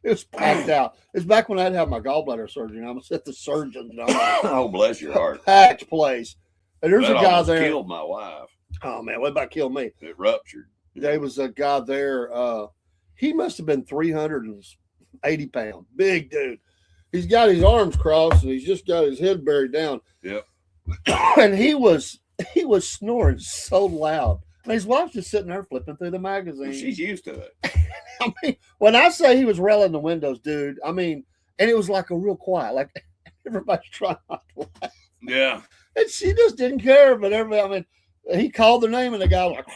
It was packed out. It's back when I'd have my gallbladder surgery. I was at the surgeon's.
Oh, bless your heart.
Packed place. And there's
That
a guy
almost
there.
killed my wife.
Oh, man. What about kill me?
It ruptured.
There was a guy there. He must have been 380 pounds. Big dude. He's got his arms crossed and he's just got his head buried down.
Yep.
And he was snoring so loud. And his wife's just sitting there flipping through the magazine.
She's used to it.
I mean, when I say he was rolling the windows, dude, I mean, and it was like a real quiet, like everybody's trying not to laugh.
Yeah.
And she just didn't care, but everybody, I mean, he called the name and the guy was like,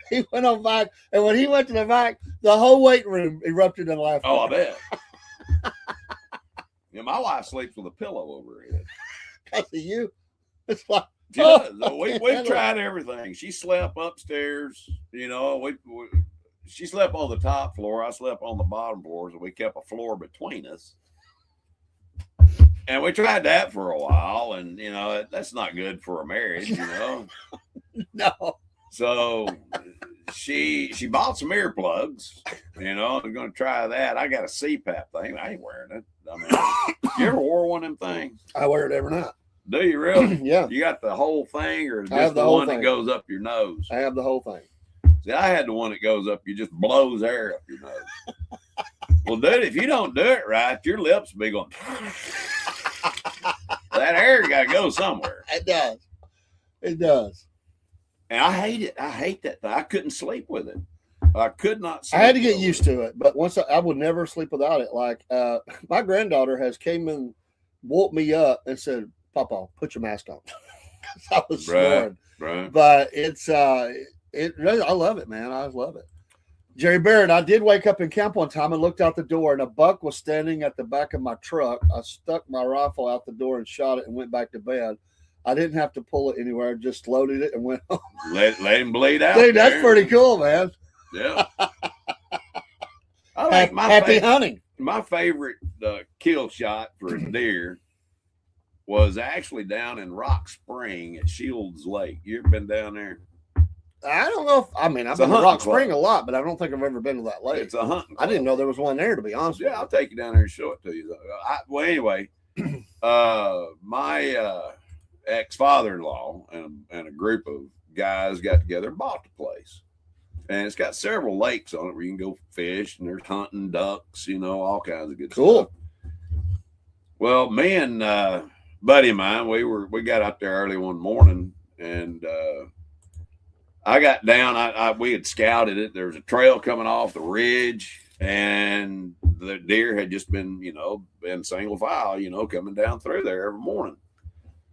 he went on back. And when he went to the back, the whole waiting room erupted in laughter.
Oh, I bet. My wife sleeps with a pillow over her head.
Because of you. It's like,
She does. We've tried everything. She slept upstairs. She slept on the top floor. I slept on the bottom floor, so we kept a floor between us. And we tried that for a while, and that's not good for a marriage,
No.
So she bought some earplugs. I'm going to try that. I got a CPAP thing. I ain't wearing it. I mean, you ever wore one of them things?
I wear it every night.
Do you really?
Yeah.
You got the whole thing, or
I have
just
the
the
whole
one
thing.
that goes up your nose?
I have the whole thing.
See, I had the one that goes up. You just blows air up your nose. Well, dude, if you don't do it right, your lips will be going. That air got to go somewhere.
It does. It does.
And I hate it. I hate that thing. I couldn't sleep with it. I could not sleep.
I had to get
with
used
it.
to it, but once I would never sleep without it. Like my granddaughter has came and woke me up and said, "Papa, put your mask on." I was snoring.
Right.
But it's I love it, man. I love it. Jerry Barrett, I did wake up in camp one time and looked out the door, and a buck was standing at the back of my truck. I stuck my rifle out the door and shot it and went back to bed. I didn't have to pull it anywhere. Just loaded it and went home.
Let him bleed out.
Dude, that's
there.
pretty cool, man.
Yeah. I like
Happy hunting.
My favorite kill shot for a deer was actually down in Rock Spring at Shields Lake. You ever been down there?
I don't know. I've been to Rock Spring a lot, but I don't think I've ever been to that lake.
It's a hunting club.
I didn't know there was one there, to be honest with you.
I'll take you down there and show it to you. Well, anyway, my ex-father-in-law and a group of guys got together and bought the place. And it's got several lakes on it where you can go fish, and there's hunting ducks, all kinds of good stuff. Well, me and buddy of mine, we got out there early one morning, and I got down. We had scouted it. There was a trail coming off the ridge, and the deer had just been, been single file, coming down through there every morning.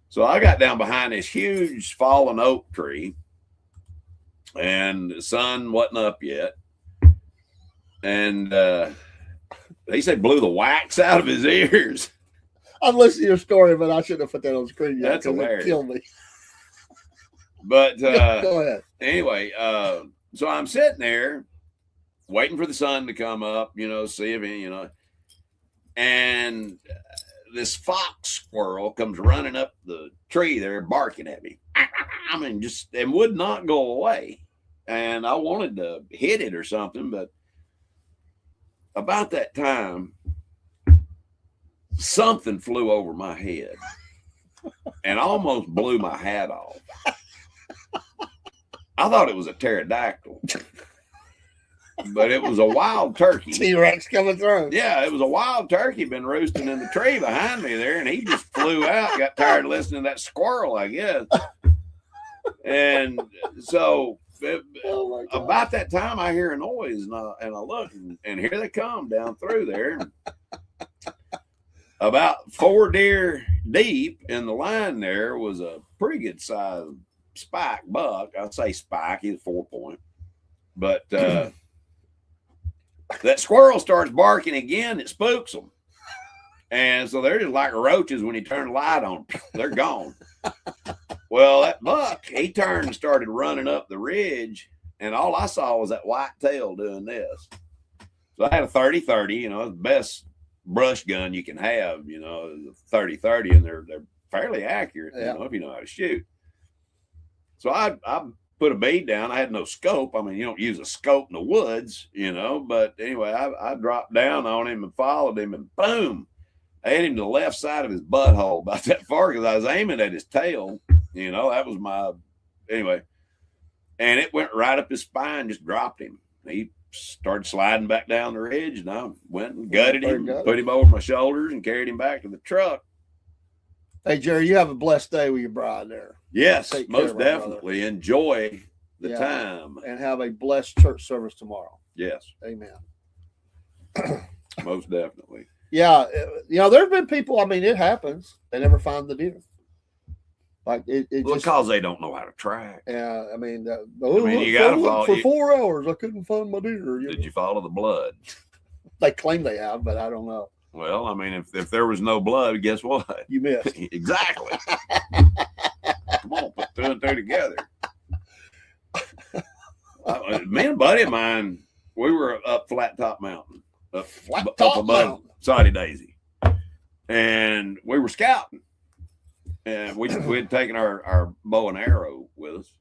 So I got down behind this huge fallen oak tree, and the sun wasn't up yet. And he said blew the wax out of his ears.
I've listened to your story, but I shouldn't have put that on the screen yet.
That's hilarious.
It killed me.
But
go ahead.
Anyway, so I'm sitting there waiting for the sun to come up, see if any, and this fox squirrel comes running up the tree there barking at me. I mean, and would not go away. And I wanted to hit it or something, but about that time, something flew over my head and almost blew my hat off. I thought it was a pterodactyl, but it was a wild turkey.
T-Rex coming through.
Yeah, it was a wild turkey been roosting in the tree behind me there, and he just flew out, got tired of listening to that squirrel, I guess. And so about that time, I hear a noise, and I look, and here they come down through there. About 4 deer deep in the line there was a pretty good sized spike buck. I'd say spike, he's 4-point. But that squirrel starts barking again, it spooks them. And so they're just like roaches when you turn the light on. They're gone. Well, that buck, he turned and started running up the ridge, and all I saw was that white tail doing this. So I had a 30-30, the best brush gun you can have, 30-30, and they're fairly accurate, if you know how to shoot. So I put a bead down. I had no scope. I mean, you don't use a scope in the woods, but anyway, I dropped down on him and followed him, and boom, I hit him to the left side of his butthole about that far because I was aiming at his tail. That was anyway. And it went right up his spine, just dropped him. He started sliding back down the ridge, and I went and gutted him, put him over my shoulders, and carried him back to the truck.
Hey, Jerry, you have a blessed day with your bride there.
Yes, most definitely. Brother. Enjoy the time.
And have a blessed church service tomorrow.
Yes.
Amen.
Most definitely.
Yeah. There have been people, it happens. They never find the deer. Like
because they don't know how to track.
Yeah,
you got to follow
for 4 hours. I couldn't find my deer.
Did you follow the blood?
They claim they have, but I don't know.
Well, if there was no blood, guess what?
You missed.
Exactly. Come on, put 2 and 2 together. Me and a buddy of mine, we were up Flat Top Mountain, up above Soddy Daisy, and we were scouting. And we had taken our bow and arrow with us.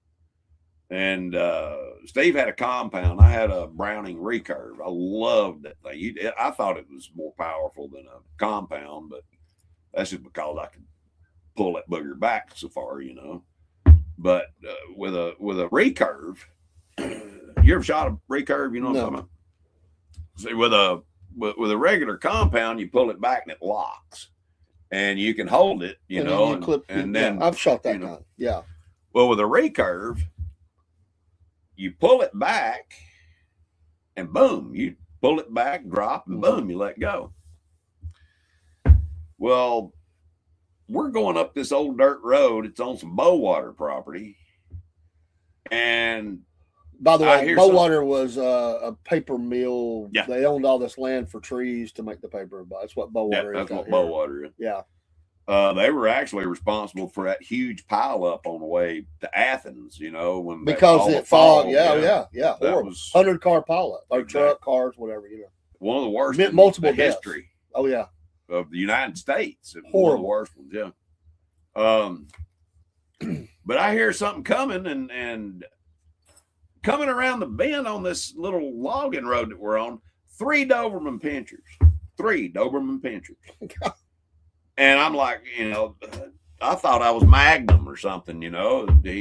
And Steve had a compound. I had a Browning recurve. I loved that thing. I thought it was more powerful than a compound, but that's just because I could pull that booger back so far, But with a recurve, you ever shot a recurve? You know what I'm talking about? See, with a regular compound, you pull it back and it locks. And you can hold it, and then
I've shot that gun. Yeah.
Well, with a recurve, you pull it back, and boom, you pull it back, drop, and boom, you let go. Well, we're going up this old dirt road. It's on some Bowater property, and
By the
I
way,
hear
Bowater was a paper mill.
Yeah.
They owned all this land for trees to make the paper. But that's what
Yeah,
Bowater
that's
is.
what
out here.
Bowater is.
Yeah.
They were actually responsible for that huge pileup on the way to Athens. You know, when
Because it fog. Yeah.
That
Horrible.
was
100-car pileup or
Exactly.
truck, cars, whatever.
one of the worst
Meant
in
multiple
the
deaths.
history
Oh yeah.
of the United States. It was
Horrible.
one of the worst ones. Yeah. But I hear something coming and coming around the bend on this little logging road that we're on. 3 Doberman pinchers. 3 Doberman pinchers. And I'm like, I thought I was Magnum or something, He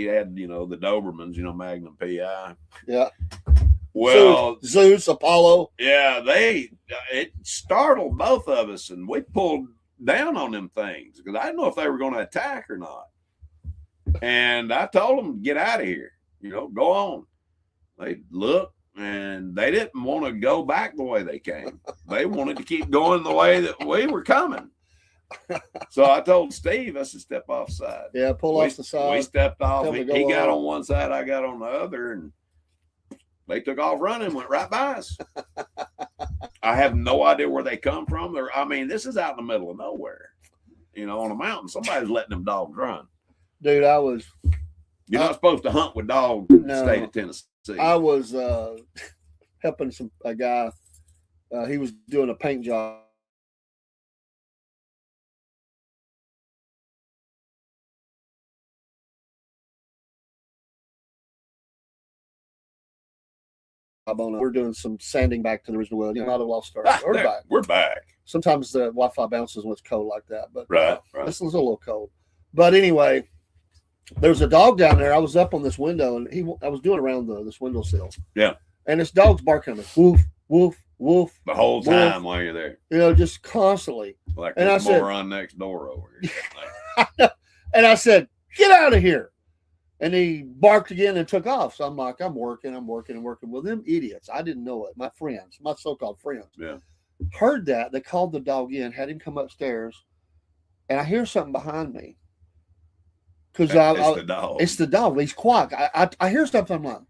had, the Dobermans, Magnum PI.
Yeah.
Well,
Zeus, Apollo.
yeah, it startled both of us, and we pulled down on them things because I didn't know if they were going to attack or not. And I told them, get out of here, go on. They looked, and they didn't want to go back the way they came. They wanted to keep going the way that we were coming. So I told Steve, I said, step off side.
Yeah, pull off the side.
We stepped off.
Tell
He
them to go
got
on.
on one side, I got on the other, and they took off running, went right by us. I have no idea where they come from. This is out in the middle of nowhere, on a mountain. Somebody's letting them dogs run.
Dude,
You're not supposed to hunt with dogs in the
No.
state of Tennessee.
I was helping a guy. He was doing a paint job. We're doing some sanding back to the original wood. Not a lost start. We're
There,
back.
We're back.
Sometimes the Wi-Fi bounces when it's cold like that, but
Right.
this was a little cold. But anyway, there was a dog down there. I was up on this window, and I was doing around this windowsill.
Yeah.
And this dog's barking at me, woof, woof, woof.
The whole
Wolf.
time while you're there.
Just constantly.
Like
And
there's
I said-
more on next door over here.
And I said, get out of here. And he barked again and took off. So I'm like, I'm working. Well, them idiots, I didn't know it. My friends, my so-called friends,
Yeah.
heard that. They called the dog in, had him come upstairs, and I hear something behind me. Because
It's the dog.
it's the dog. He's quiet. I hear something. I'm like,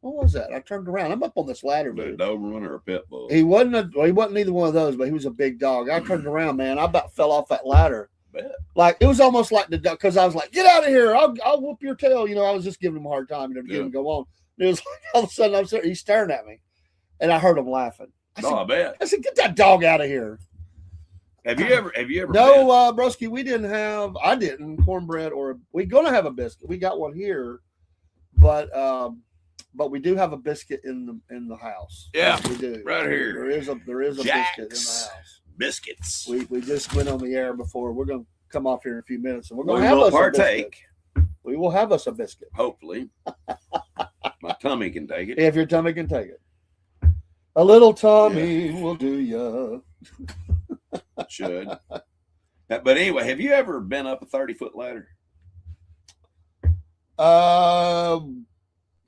what was that? I turned around. I'm up on this ladder,
a
dude.
Doberman or a pit bull.
He wasn't either one of those, but he was a big dog. I turned around, man. I about fell off that ladder.
Bet.
Like it was almost like the dog, because I was like, "Get out of here! I'll whoop your tail." I was just giving him a hard time and giving him go on. And it was like all of a sudden he's staring at me, and I heard him laughing.
I bet.
I said, "Get that dog out of here!"
Have you ever?
No, broski, we didn't have. I didn't cornbread we're gonna have a biscuit. We got one here, but we do have a biscuit in the house.
Yeah,
we do
right here.
There is a
Jack's
biscuit in the house.
Biscuits.
We just went on the air before. We're gonna come off here in a few minutes, and we're
We
gonna have
will
us a biscuit.
partake.
We will have us a biscuit
Hopefully, my tummy can take it.
if your tummy can take it. A little tummy will do ya.
Should. But anyway, have you ever been up a 30-foot ladder?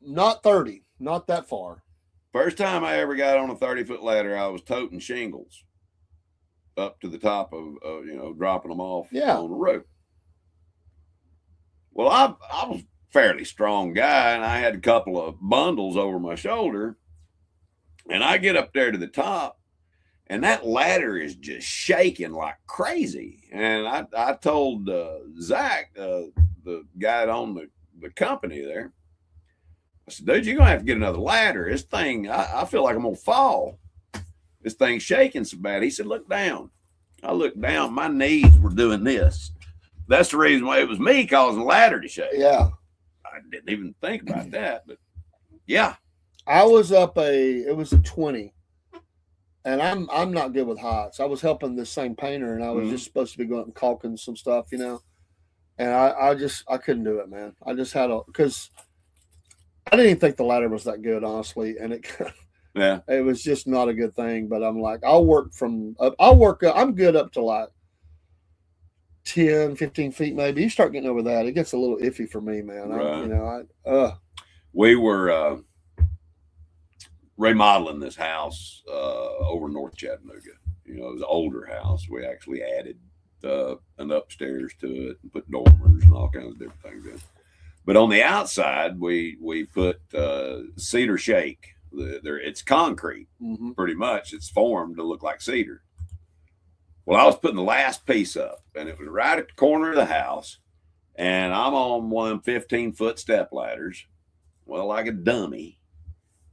Not 30, not that far.
First time I ever got on a 30-foot ladder, I was toting shingles up to the top of, dropping them off on the roof. Well, I was a fairly strong guy, and I had a couple of bundles over my shoulder, and I get up there to the top, and that ladder is just shaking like crazy. And I told Zach, the guy that owned the company there, I said, dude, you're going to have to get another ladder. This thing, I feel like I'm going to fall. This thing's shaking so bad. He said, look down. I looked down. My knees were doing this. That's the reason why it was me causing the ladder to shake.
Yeah.
I didn't even think about that, but yeah.
I was it was a 20. And I'm not good with heights. I was helping this same painter, and I was just supposed to be going up and caulking some stuff, And I couldn't do it, man. I just had because I didn't even think the ladder was that good, honestly. And it was just not a good thing. But I'm like, I'm good up to like 10, 15 feet, maybe. You start getting over that, it gets a little iffy for me, man.
Right. We were remodeling this house over North Chattanooga. It was an older house. We actually added an upstairs to it and put dormers and all kinds of different things in. But on the outside, we put cedar shake. It's concrete, pretty much. It's formed to look like cedar. Well, I was putting the last piece up, and it was right at the corner of the house, and I'm on one of them 15-foot step ladders. Well, like a dummy,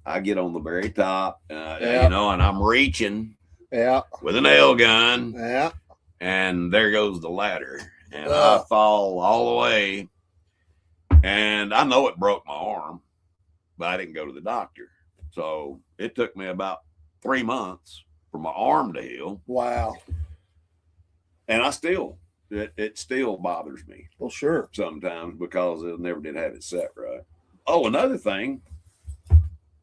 I get on the very top, you know, and I'm reaching with a nail gun, and there goes the ladder, and I fall all the way, and I know it broke my arm, but I didn't go to the doctor. So it took me about 3 months for my arm to heal.
Wow.
And it still bothers me.
Well, sure.
Sometimes because it never did have it set right. Oh, another thing,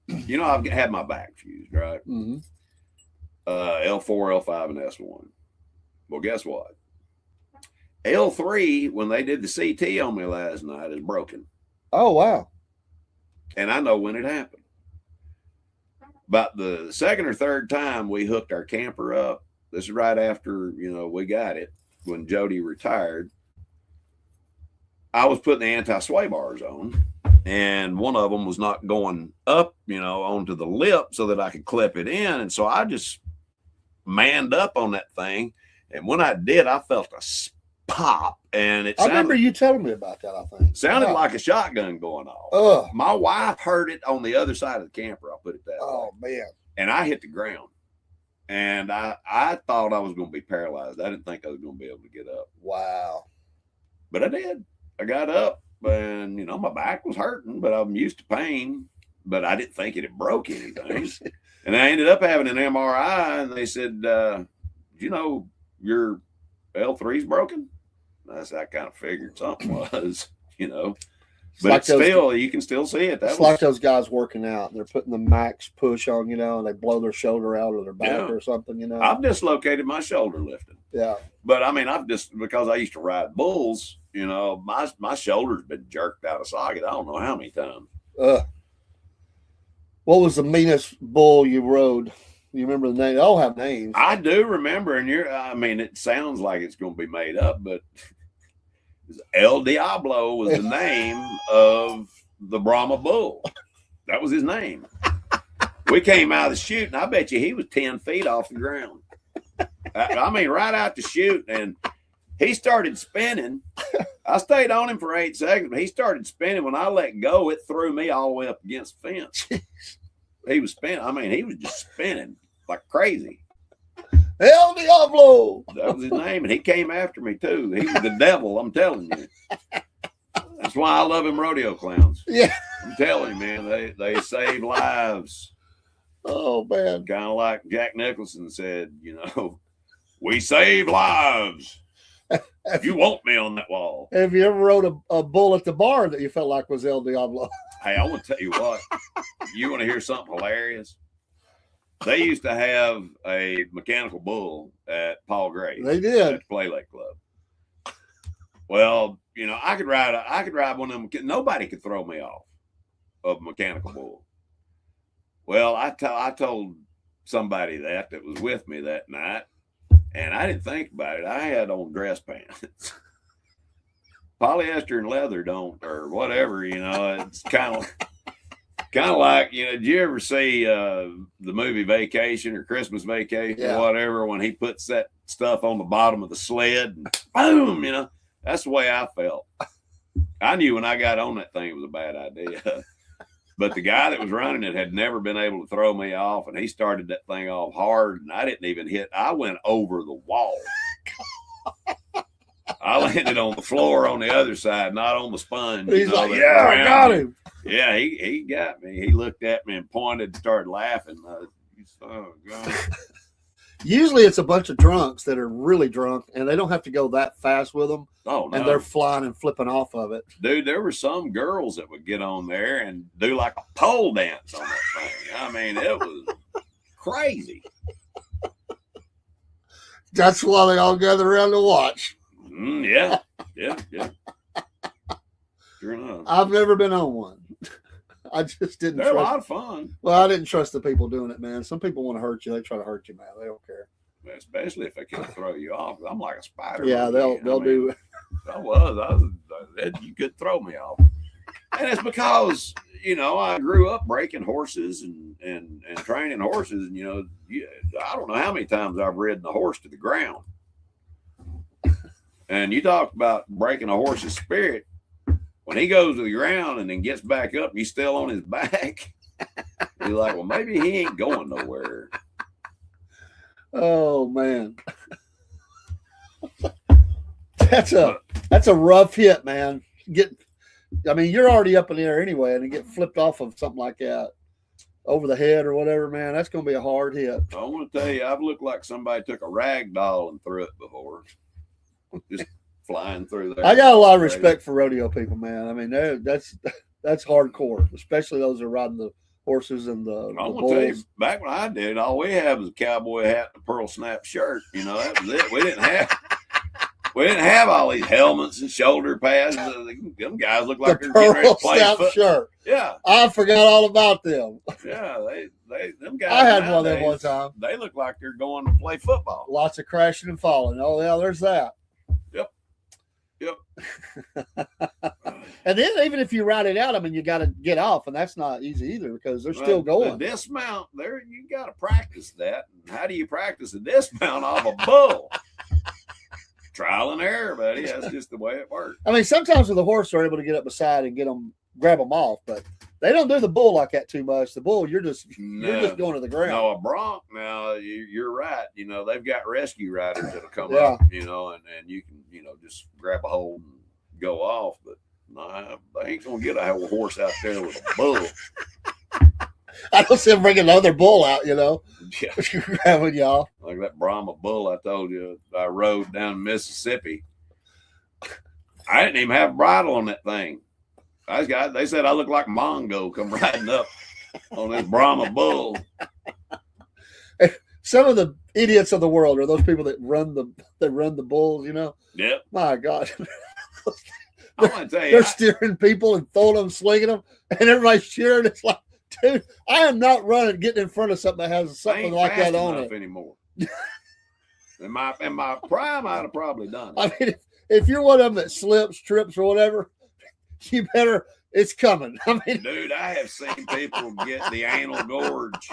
you know, I've had my back fused, right? L4, L5, and S1. Well, guess what? L3, when they did the CT on me last night, is broken.
Oh, wow.
And I know when it happened. About the second or third time we hooked our camper up, this is right after, you know, we got it, when Jody retired, I was putting the anti-sway bars on, and one of them was not going up, you know, onto the lip so that I could clip it in. And so I just manned up on that thing. And when I did, I felt a pop. And I
remember you telling me about that, I think.
Sounded like a shotgun going off. My wife heard it on the other side of the camper. I'll put it that way.
Oh, man.
And I hit the ground. And I thought I was going to be paralyzed. I didn't think I was going to be able to get up.
Wow.
But I did. I got up, and, you know, my back was hurting, but I'm used to pain. But I didn't think it had broke anything. And I ended up having an MRI, and they said, you know, your L3's broken? I said, I kind of figured something was, you know. But like you can still see it.
It's like those guys working out. They're putting the max push on, you know, and they blow their shoulder out of their back or something, you know.
I've dislocated my shoulder lifting.
Yeah.
But, I mean, because I used to ride bulls, you know, my shoulder's been jerked out of socket. I don't know how many times.
What was the meanest bull you rode? You remember the name? They all have names.
I do remember, and I mean, it sounds like it's going to be made up, but El Diablo was the name of the Brahma bull. That was his name. We came out of the chute, and I bet you he was 10 feet off the ground. I mean, right out the chute, and he started spinning. I stayed on him for 8 seconds, but he started spinning. When I let go, it threw me all the way up against the fence. He was spinning. I mean, he was just spinning like crazy.
El Diablo.
That was his name, and he came after me too. He was the devil, I'm telling you. That's why I love him rodeo clowns.
Yeah.
I'm telling you, man, they save lives.
Oh, man.
Kind of like Jack Nicholson said, you know, we save lives. You want me on that wall.
Have you ever rode a bull at the bar that you felt like was El Diablo?
Hey, I want to tell you what. You want to hear something hilarious? They used to have a mechanical bull at Paul Gray's.
They did.
At the Play Lake Club. Well, you know, I could ride one of them. Nobody could throw me off of a mechanical bull. Well, I told somebody that was with me that night, and I didn't think about it. I had on dress pants. Polyester and leather don't, or whatever, you know, it's kind of like, you know, did you ever see the movie Vacation or Christmas Vacation or whatever, when he puts that stuff on the bottom of the sled and boom, you know, that's the way I felt. I knew when I got on that thing it was a bad idea. But the guy that was running it had never been able to throw me off, and he started that thing off hard, and I didn't even hit. I went over the wall. I landed on the floor on the other side, not on the sponge.
He's like, yeah, I got him.
Yeah, he got me. He looked at me and pointed and started laughing. Oh, God.
Usually it's a bunch of drunks that are really drunk, and they don't have to go that fast with them.
Oh, no.
And they're flying and flipping off of it.
Dude, there were some girls that would get on there and do like a pole dance on that thing. I mean, it was crazy.
That's why they all gather around to watch.
Yeah. Sure enough.
I've never been on one. I just didn't.
They're a lot of fun.
Well, I didn't trust the people doing it, man. Some people want to hurt you. They try to hurt you, man. They don't care.
Especially if they can throw you off. I'm like a spider.
Yeah, they'll do.
You could throw me off. And it's because, I grew up breaking horses and training horses. And, I don't know how many times I've ridden a horse to the ground. And you talk about breaking a horse's spirit. When he goes to the ground and then gets back up, and he's still on his back. You're like, well, maybe he ain't going nowhere.
Oh man, that's a rough hit, man. You're already up in the air anyway, and to get flipped off of something like that over the head or whatever, man, that's going to be a hard hit.
I want to tell you, I've looked like somebody took a rag doll and threw it before, just flying through there.
I got a lot of respect for rodeo people, man. I mean, that's hardcore, especially those that are riding the horses and the bulls.
Tell you, back when I did, all we had was a cowboy hat and a pearl snap shirt. That was it. We didn't have all these helmets and shoulder pads. Them guys look like they're getting ready to play football.
Shirt.
Yeah,
I forgot all about them.
Yeah, them guys.
I had one of them one time.
They look like they're going to play football.
Lots of crashing and falling. Oh yeah, there's that.
Yep.
And then even if you ride it out, I mean, you got to get off, and that's not easy either because they're still going.
The dismount there, you got to practice that. And how do you practice a dismount off a bull? Trial and error, buddy. That's just the way it works.
I mean, sometimes with the horse, they're able to get up beside and grab them off, but they don't do the bull like that too much. The bull, you're just going to the ground.
No, a bronc. Now you're right. They've got rescue riders that'll come up. And you can just grab a hold and go off. But no, they ain't gonna get a whole horse out there with a bull.
I don't see them bringing another bull out.
Yeah,
grabbing y'all
like that Brahma bull I told you I rode down Mississippi. I didn't even have a bridle on that thing. They said I look like Mongo come riding up on this Brahma bull.
Some of the idiots of the world are those people that run the bulls,
Yep.
My God.
I want to tell you,
they're steering people and throwing them, slinging them, and everybody's cheering. It's like, dude, I am not getting in front of something that has something like that on it
anymore. in my prime, I'd have probably done it.
I mean, if you're one of them that slips, trips, or whatever, you better. It's coming. I mean,
dude, I have seen people get the anal gorge.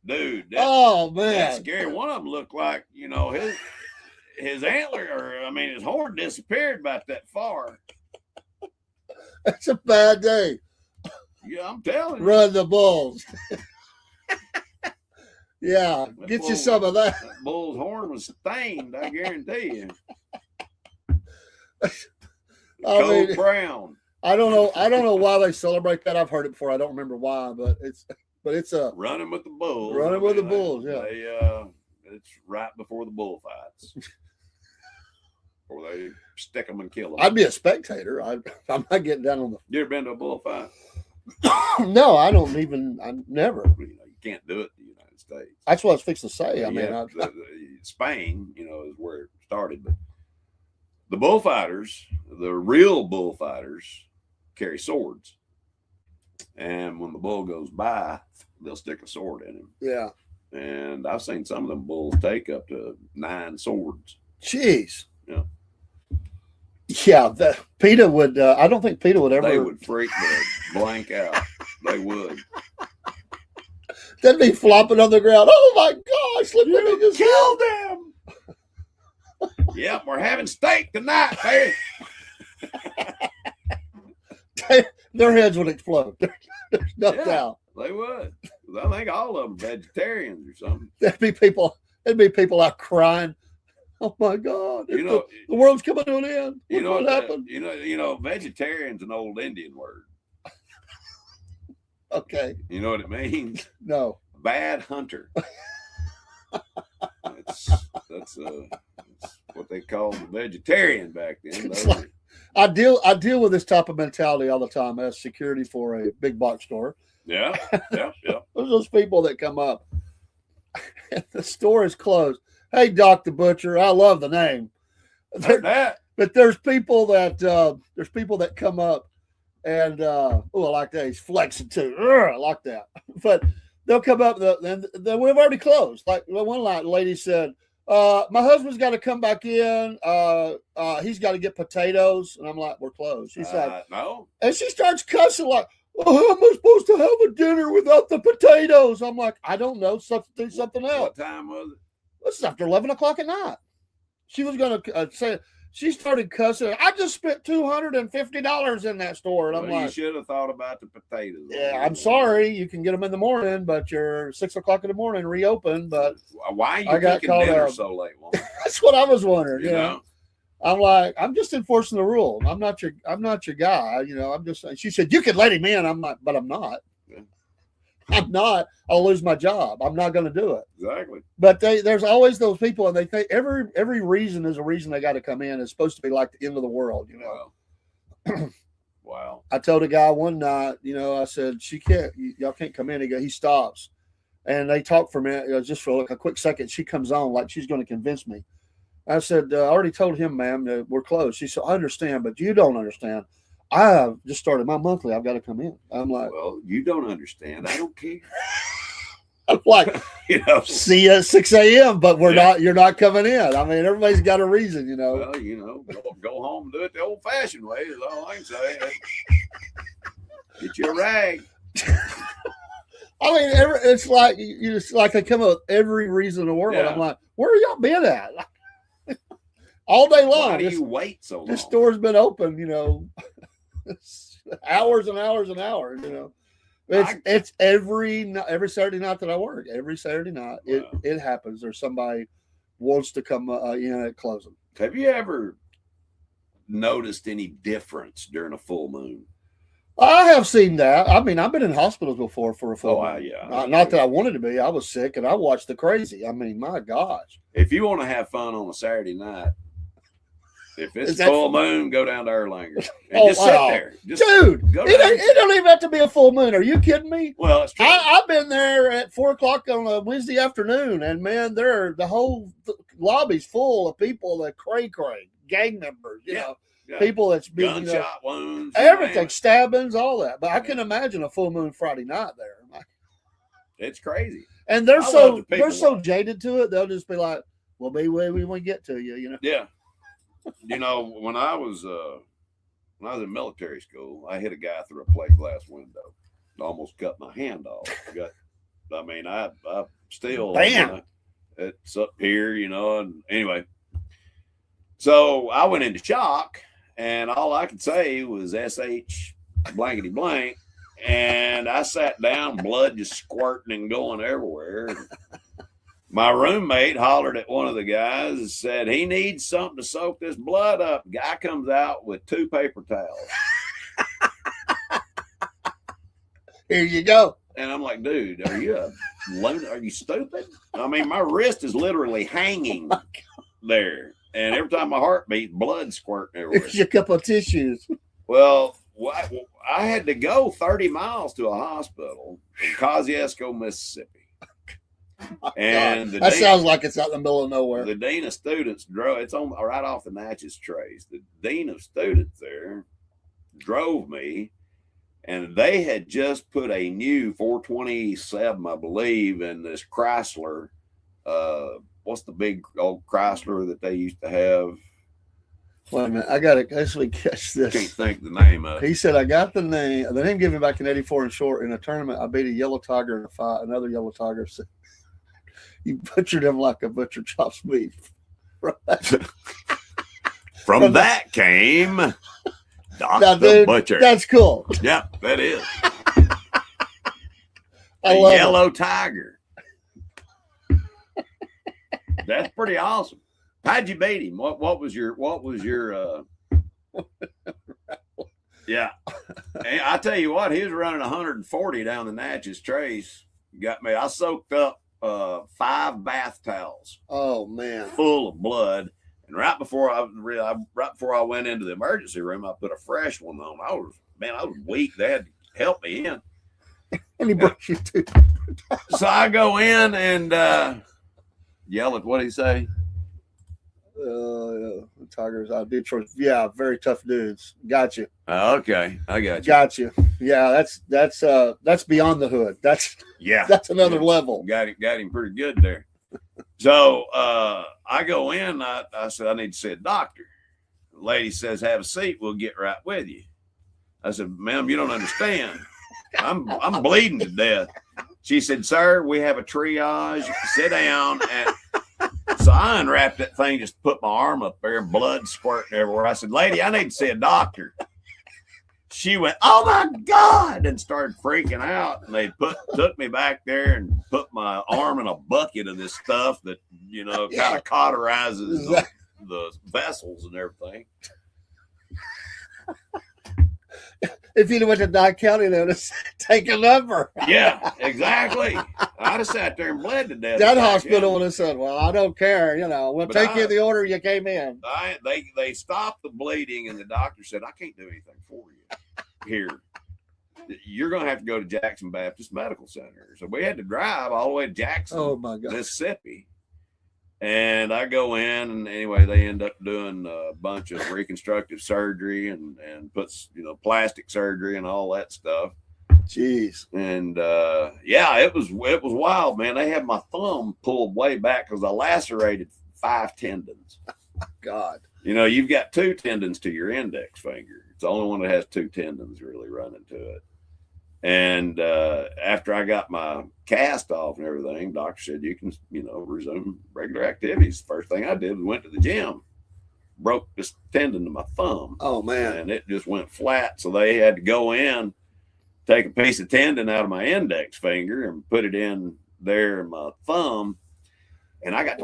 Dude,
oh man,
that's scary. One of them looked like his antler, his horn disappeared about that far.
That's a bad day.
Yeah, I'm telling you.
Run the bulls. Yeah, get you some of that.
That bull's horn was stained, I guarantee you. Cold brown.
I don't know why they celebrate that. I've heard it before. I don't remember why, but it's a
running with the bulls.
Running with the bulls, yeah.
It's right before the bullfights. Or they stick them and kill them.
I'd be a spectator. I'm not getting down on the.
You ever been to a bullfight?
No, I don't even. I never.
You can't do it in the United States.
That's what I was fixing to say. I mean,
Spain, is where it started, but the bullfighters, the real bullfighters, carry swords, and when the bull goes by, they'll stick a sword in him.
Yeah,
and I've seen some of them bulls take up to 9 swords.
Jeez.
Yeah.
Yeah, PETA would. I don't think PETA would ever.
They would freak the blank out. They would.
They'd be flopping on the ground. Oh my gosh! Look what they just
killed them. Yep, we're having steak tonight, baby.
Their heads would explode. There's no doubt.
They would. I think all of them vegetarians or something.
There'd be people out crying. Oh my God! The world's coming to an end. What happened?
Vegetarian's an old Indian word.
Okay.
You know what it means?
No.
Bad hunter. That's what they called the vegetarian back then.
I deal with this type of mentality all the time as security for a big box store.
Yeah. There's
those people that come up. The store is closed. Hey, Doc the Butcher, I love the name. But there's people that come up and I like that. He's flexing too. I like that. But they'll come up and we've already closed. Like one lady said, My husband's got to come back in. He's got to get potatoes. And I'm like, we're closed. She's like,
no.
And she starts cussing like, oh, how am I supposed to have a dinner without the potatoes? I'm like, I don't know. Substitute something else.
What time was it?
This is after 11 o'clock at night. She was going to say, she started cussing. I just spent $250 in that store. And I'm like,
you should have thought about the potatoes.
Yeah, I'm sorry. You can get them in the morning, but you're 6 o'clock in the morning, reopen. But
why are you cooking dinner so late, woman?
That's what I was wondering.
You know?
I'm like, I'm just enforcing the rule. I'm not your guy. I'm just. She said you could let him in. I'm like, but I'm not.
Yeah.
I'm not. I'll lose my job. I'm not going to do it.
Exactly.
But there's always those people, and they think every reason is a reason they got to come in. It's supposed to be like the end of the world.
Wow. Wow.
I told a guy one night, I said, y'all can't come in. He stops, and they talk for a minute, just for like a quick second. She comes on like she's going to convince me. I said, I already told him, ma'am, that we're closed. She said, I understand, but you don't understand. I just started my monthly. I've got to come in. I'm like,
well, you don't understand. I don't care.
I'm like, see you at 6 a.m., but you're not coming in. I mean, everybody's got a reason,
Well, go home and do it the old fashioned way is all I can say. Get you a rag.
I mean, it's like they come up with every reason in the world.
Yeah.
I'm like, where are y'all been at? All day long.
Why do you wait so long?
This store's been open, hours and hours and hours, It's every Saturday night that I work. Every Saturday night, it happens. Or somebody wants to come at closing.
Have you ever noticed any difference during a full moon?
I have seen that. I mean, I've been in hospitals before for a full moon.
Yeah.
Not that I wanted to be. I was sick, and I watched the crazy. I mean, my gosh.
If you want to have fun on a Saturday night, if it's full moon, go down to Erlanger and just sit there.
Dude, it don't even have to be a full moon. Are you kidding me?
Well, it's true.
I've been there at 4 o'clock on a Wednesday afternoon, and man, the whole lobby's full of people that cray, gang members, people that's been
gunshot wounds,
everything, stabbings, all that. But I can imagine a full moon Friday night there.
It's crazy,
and they're so jaded to it. They'll just be like, "Well, be where we want to get to you,"
Yeah. When I was in military school, I hit a guy through a plate glass window. Almost cut my hand off. I still.
Bam.
It's up here, and anyway. So I went into shock, and all I could say was SH blankety blank, and I sat down, blood just squirting and going everywhere. My roommate hollered at one of the guys and said, he needs something to soak this blood up. Guy comes out with 2 paper towels.
Here you go.
And I'm like, dude, are you stupid? I mean, my wrist is literally hanging there. And every time my heart beats, blood squirting everywhere.
It's a couple of tissues.
Well, I had to go 30 miles to a hospital in Kosciuszko, Mississippi. And
that sounds like it's out in the middle of nowhere.
The dean of students drove. It's on right off the Natchez Trace. The dean of students there drove me, and they had just put a new 427, I believe, in this Chrysler. What's the big old Chrysler that they used to have?
Wait a minute, I got to actually catch this.
Can't think the name of it.
He said, I got the name. The name given back in '84 in short. In a tournament, I beat a yellow tiger in a fight. Another yellow tiger said, you butchered him like a butcher chops meat.
From that came Dr. Butcher.
That's cool.
Yeah, that is.
I love
yellow tiger. That's pretty awesome. How'd you beat him? What was your yeah. And I tell you what, he was running 140 down the Natchez Trace. Got me. I soaked up 5 bath towels.
Oh man,
full of blood. And right before I went into the emergency room, I put a fresh one on. I was weak. They had to help me in.
And he broke you too.
So I go in and yell at what did he say?
Tigers out of Detroit. Yeah, very tough dudes. Got you.
Okay, I got you.
Got you. Yeah, that's beyond the hood. That's another level.
Got him pretty good there. So I go in. I said, I need to see a doctor. The lady says, have a seat. We'll get right with you. I said, ma'am, you don't understand. I'm bleeding to death. She said, sir, we have a triage. Sit down. And so I unwrapped that thing, just put my arm up there, blood squirting everywhere. I said, lady, I need to see a doctor. She went, oh my God, and started freaking out. And they took me back there and put my arm in a bucket of this stuff that, kind of cauterizes the vessels and everything.
If you'd have went to Dock County, they would have taken a number.
Yeah, exactly. I'd have sat there and bled to death.
That hospital would have said, well, I don't care. We'll take you in the order you came in.
They stopped the bleeding, and the doctor said, I can't do anything for you here. You're going to have to go to Jackson Baptist Medical Center. So we had to drive all the way to Jackson,
oh my God,
Mississippi. And I go in, and anyway, they end up doing a bunch of reconstructive surgery and puts, plastic surgery and all that stuff.
Jeez.
And it was wild, man. They had my thumb pulled way back because I lacerated 5 tendons.
God.
You've got 2 tendons to your index finger. It's the only one that has 2 tendons really running to it. And after I got my cast off and everything, doctor said, you can, resume regular activities. First thing I did was went to the gym, broke this tendon to my thumb.
Oh, man.
And it just went flat. So they had to go in, take a piece of tendon out of my index finger and put it in there in my thumb. And I got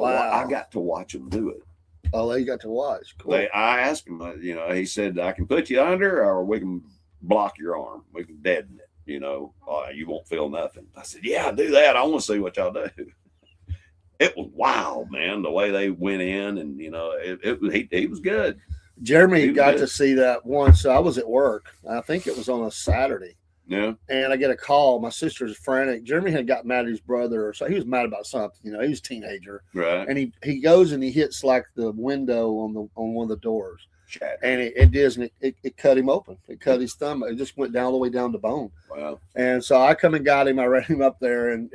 to watch them do it.
Oh, they got to watch. Cool.
I asked him, he said, I can put you under or we can block your arm. We can deaden it. You won't feel nothing. I said, yeah, do that. I want to see what y'all do. It was wild, man, the way they went in, and he was good.
Jeremy got to see that once. I was at work. I think it was on a Saturday.
Yeah.
And I get a call. My sister's frantic. Jeremy had got mad at his brother, so he was mad about something. He was a teenager.
Right.
And he goes and he hits like the window on one of the doors.
Shattered.
And it cut him open. It cut his thumb. It just went all the way down to bone.
Wow.
And so I come and got him. I ran him up there, and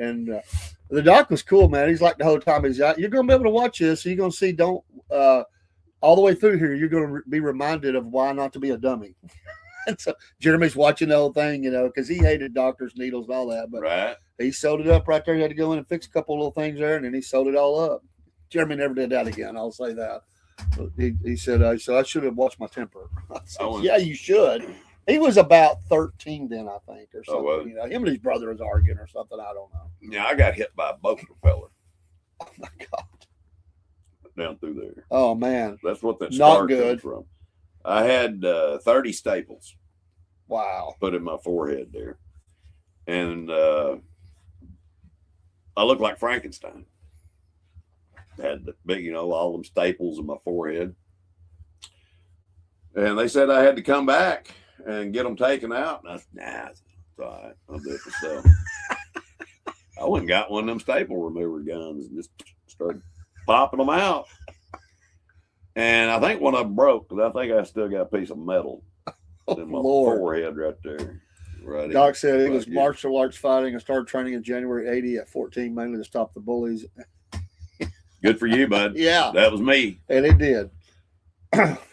the doc was cool, man. He's like the whole time he's out. You're going to be able to watch this. So you're going to see. All the way through here, you're going to be reminded of why not to be a dummy. And so Jeremy's watching the whole thing, because he hated doctors, needles, and all that. But
right.
He sewed it up right there. He had to go in and fix a couple little things there, and then he sewed it all up. Jeremy never did that again. I'll say that. He said, I should have watched my temper. I said, yeah, you should. He was about 13 then, I think, or something.
Oh, well.
Him and his brother was arguing or something. I don't know.
Yeah, I got hit by a boat propeller.
Oh, my God.
Down through there.
Oh, man.
That's what that
Not
scar
good.
came from. I had 30 staples.
Wow.
Put in my forehead there. And I looked like Frankenstein. Had the big, all them staples in my forehead. And they said I had to come back and get them taken out. And I said, nah, it's all right. I'll do it myself. I went and got one of them staple remover guns and just started popping them out. And I think one of them broke, because I think I still got a piece of metal in my forehead right there. Right.
Doc said he was martial arts fighting and started training in January 80 at 14, mainly to stop the bullies.
Good for you, bud.
Yeah.
That was me.
And it did.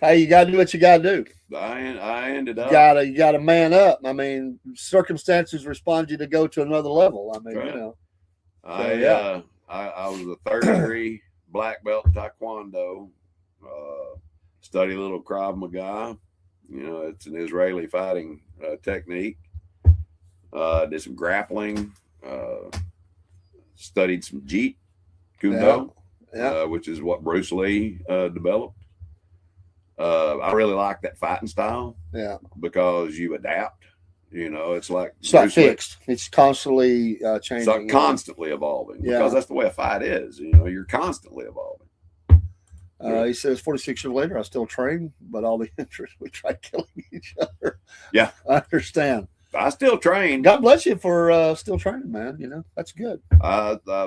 Hey, you got to do what you got to do.
I ended up.
You gotta man up. I mean, circumstances respond you to go to another level. I mean,
right. I was a third degree black belt in Taekwondo. Studied a little Krav Maga. It's an Israeli fighting technique. Did some grappling. Studied some Jeet Kune Do, which is what Bruce Lee developed. I really like that fighting style. Yeah, because you adapt. It's like
it's not fixed. It's constantly changing.
It's constantly evolving. Because that's the way a fight is. You're constantly evolving.
He says 46 years later, I still train, but all the interest we try killing each other.
Yeah,
I understand.
I still train.
God bless you for still training, man. That's good.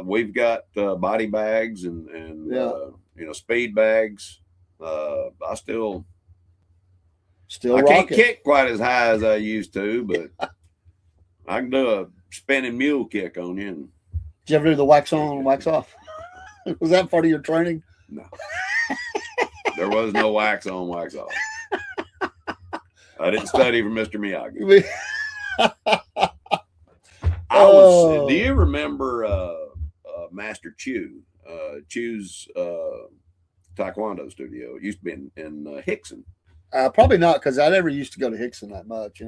We've got body bags and speed bags. I still I can't kick quite as high as I used to, but I can do a spinning mule kick on you.
Did you ever do the wax on, wax off? Was that part of your training?
No. There was no wax on, wax off. I didn't study for Mr. Miyagi. Do you remember Master Chu? Chu's Taekwondo studio. It used to be in Hickson.
Probably not, because I never used to go to Hickson that much,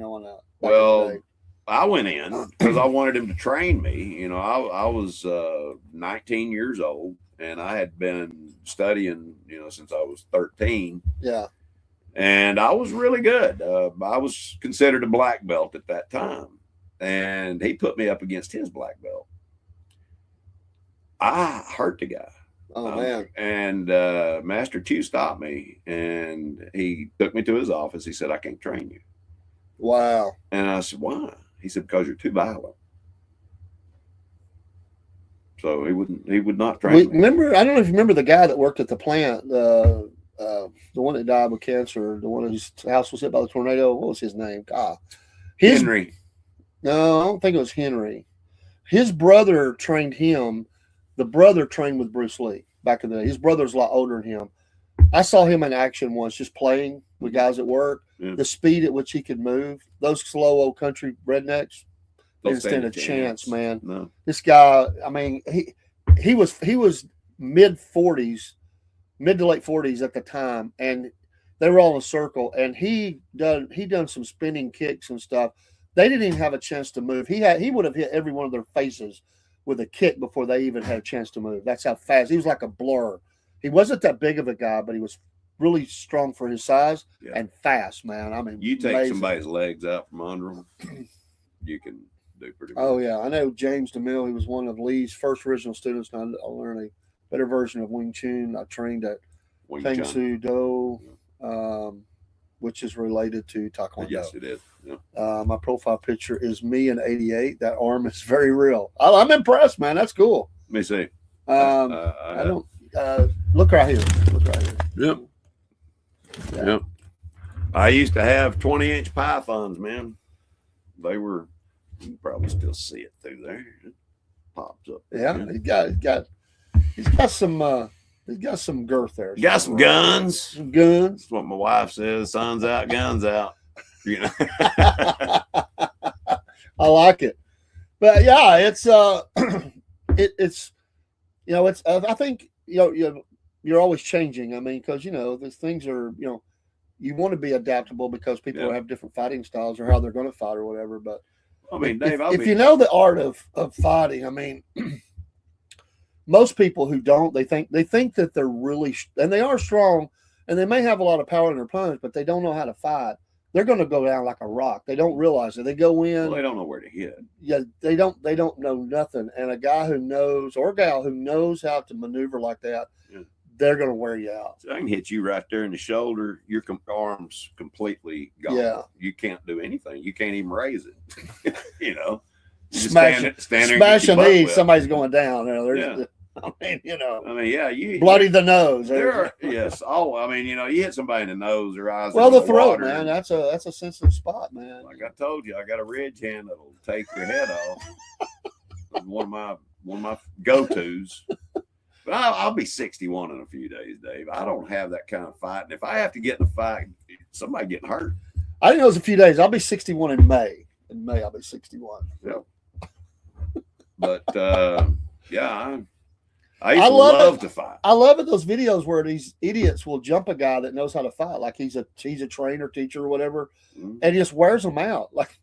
Well, I went in because I wanted him to train me. I was 19 years old, and I had been studying, since I was 13.
Yeah.
And I was really good. I was considered a black belt at that time. And he put me up against his black belt. I hurt the guy.
Oh, man.
And Master Chu stopped me, and he took me to his office. He said, "I can't train you."
Wow.
And I said, "Why?" He said, "Because you're too violent." So he would not train me.
Remember, I don't know if you remember the guy that worked at the plant, the one that died with cancer, the one whose house was hit by the tornado. What was his name?
Henry.
No, I don't think it was Henry. His brother trained him. The brother trained with Bruce Lee back in the day. His brother's a lot older than him. I saw him in action once, just playing with guys at work. Yeah. The speed at which he could move. Those slow old country rednecks, they didn't stand a chance, man.
No.
This guy, I mean, he was mid to late 40s at the time, and they were all in a circle, and he done some spinning kicks and stuff. They didn't even have a chance to move. He would have hit every one of their faces with a kick before they even had a chance to move. That's how fast. He was like a blur. He wasn't that big of a guy, but he was really strong for his size and fast, man. I mean,
you take somebody's legs out from under them, you can do pretty much.
Oh, yeah. I know James DeMille. He was one of Lee's first original students. And I learned a better version of Wing Chun. I trained at Feng Su Do, which is related to Taekwondo.
Yes, it is. Yeah.
My profile picture is me in '88. That arm is very real. I'm impressed, man. That's cool.
Let me see.
I don't look right here. Look right here.
Yep. Yeah. Yep. I used to have 20-inch pythons, man. They were. You can probably still see it through there. It pops up.
Yeah, he's got some girth there.
He got some guns.
Some guns.
That's what my wife says. Sun's out, guns out.
I like it, but yeah, it's it's I think you're always changing. I mean, because these things are you want to be adaptable because people have different fighting styles or how they're going to fight or whatever. But
I mean, Dave,
if you know the art of fighting, I mean, most people who don't, they think that they're really and they are strong and they may have a lot of power in their punch, but they don't know how to fight. They're going to go down like a rock. They don't realize it. They go in.
Well, they don't know where to hit.
Yeah, they don't know nothing. And a guy who knows or a gal who knows how to maneuver like that, they're going to wear you out.
So I can hit you right there in the shoulder. Your arm's completely gone. Yeah. You can't do anything. You can't even raise it.
Stand smash a knee. Somebody's going down. I mean,
you
bloody the nose.
Yes. Oh, I mean, you hit somebody in the nose or eyes.
Well, the throat, man. That's a sensitive spot, man.
Like I told you, I got a ridge hand that'll take your head off. one of my go-tos. But I'll be 61 in a few days, Dave. I don't have that kind of fight, and if I have to get in a fight, somebody getting hurt.
I think it was a few days. I'll be 61 in May. In May, I'll be 61.
Yeah. But I love to fight.
I love it. Those videos where these idiots will jump a guy that knows how to fight, like he's a trainer, teacher, or whatever, and he just wears them out. Like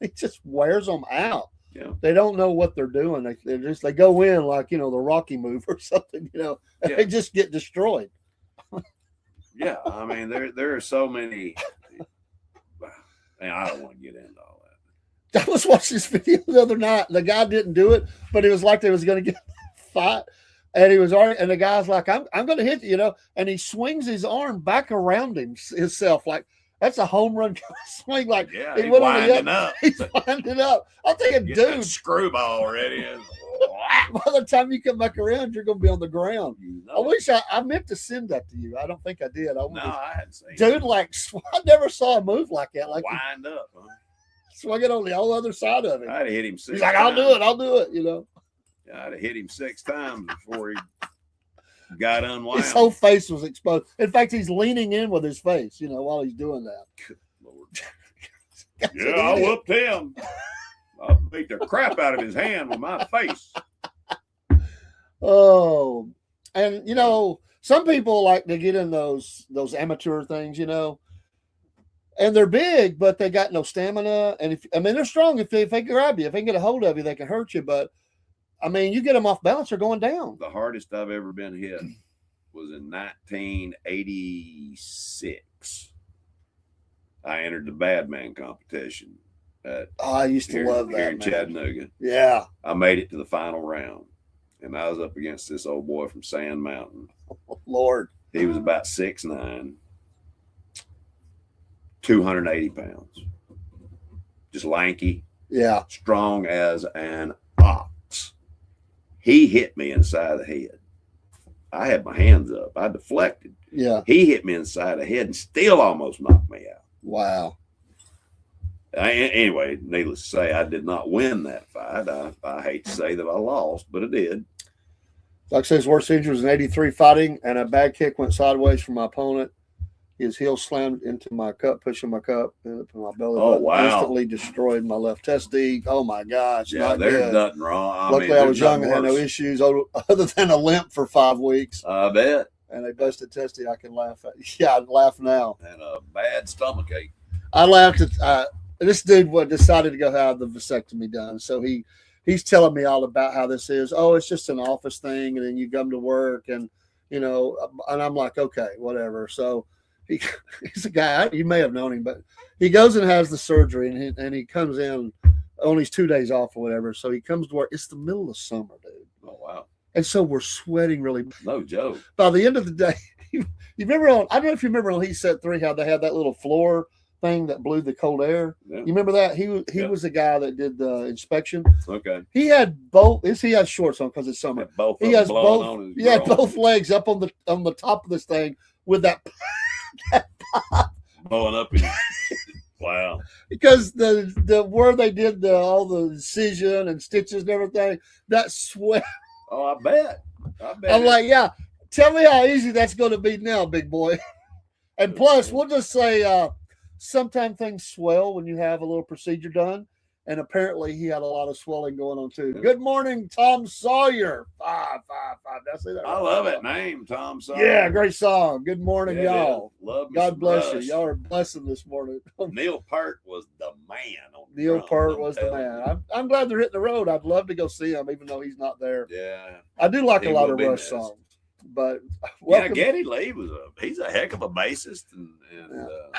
he just wears them out.
Yeah.
They don't know what they're doing. They go in like the Rocky move or something. And they just get destroyed.
Yeah, I mean there are so many. I don't want to get into all that.
I was watching this video the other night. The guy didn't do it, but it was like they was going to get a fight. And he was already, and the guy's like, I'm going to hit you, and he swings his arm back around himself like that's a home run swing. Like
he's winding up.
He's winding up. I'm thinking, dude,
screwball already.
By the time you come back around, you're going to be on the ground. I wish I meant to send that to you. I don't think I did.
I hadn't seen
dude, I never saw a move like that. Like
wind up, huh?
Swung it on the whole other side of it.
I'd have hit him 6
He's like,
times.
I'll do it.
I'd have hit him 6 times before he got unwound.
His whole face was exposed. In fact, he's leaning in with his face, while he's doing that.
Good Lord.
That's
Yeah,
an
I
idiot.
whooped him. I beat the crap out of his hand with my face.
Oh, and some people like to get in those amateur things, and they're big, but they got no stamina. And they're strong. If they grab you, if they can get a hold of you, they can hurt you. But you get them off balance, they're going down.
The hardest I've ever been hit was in 1986. I entered the Badman competition
I used to love that,
here in
man.
Chattanooga.
Yeah.
I made it to the final round, and I was up against this old boy from Sand Mountain.
Lord.
He was about 6'9", 280 pounds, just lanky,
Yeah.
strong as an ox. He hit me inside the head. I had my hands up. I deflected.
Yeah.
He hit me inside the head and still almost knocked me out.
Wow.
Anyway, needless to say, I did not win that fight. I hate to say that I lost, but I did.
Like I said, his worst injury was in 83 fighting, and a bad kick went sideways from my opponent. His heel slammed into my cup, pushing my cup into my belly.
Oh, wow.
Instantly destroyed my left testy. Oh, my gosh.
Yeah,
not
there's
good.
nothing wrong.
Luckily, I was
there's
young and
nothing
had no
worse.
issues other than a limp for 5 weeks.
I bet.
And a busted testy I can laugh at. Yeah, I'd laugh now.
And a bad stomach ache.
I laughed at this dude decided to go have the vasectomy done. So he's telling me all about how this is. Oh, it's just an office thing, and then you come to work, and and I'm like, okay, whatever. So he's a guy, you may have known him, but he goes and has the surgery, and he comes in on his 2 days off or whatever. So he comes to work. It's the middle of summer, dude.
Oh, wow.
And so we're sweating really.
No joke.
By the end of the day, you remember I don't know if you remember on Heat Set 3 how they had that little floor thing that blew the cold air.
Yeah.
You remember that? He
Yeah.
was the guy that did the inspection.
Okay.
He had he has shorts on because it's summer.
Both
He
of
has
them blowing
both.
on his
He had
groin.
both legs up on the top of this thing with that
blowing up his wow.
because the where they did all the incision and stitches and everything, that sweat.
Oh, I bet.
I'm like, yeah. Tell me how easy that's going to be now, big boy. And plus, we'll just say sometimes things swell when you have a little procedure done. And apparently he had a lot of swelling going on too. Good morning, Tom Sawyer. 555. Did I say that
I
right?
love that name, Tom Sawyer.
Yeah, great song. Good morning,
Yeah,
y'all.
love me
God
some
bless
Rush.
you. Y'all are blessing this morning.
Neil Peart was the man. On the
Neil
drums,
Peart
I'm
was the
telling
man. I'm glad they're hitting the road. I'd love to go see him, even though he's not there.
you. Yeah.
I do like
He
a lot
will
of
be
Rush
missed.
songs. But
Yeah,
welcome.
Geddy Lee he's a heck of a bassist and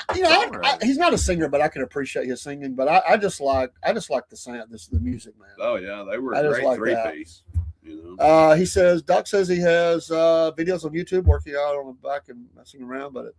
songwriter.
He's not a singer, but I can appreciate his singing. But I just like the sound, the music, man.
Oh yeah, they were
I
a
just
great
like
three
that.
piece. You know.
He says Doc says he has videos on YouTube working out on the back and messing around, but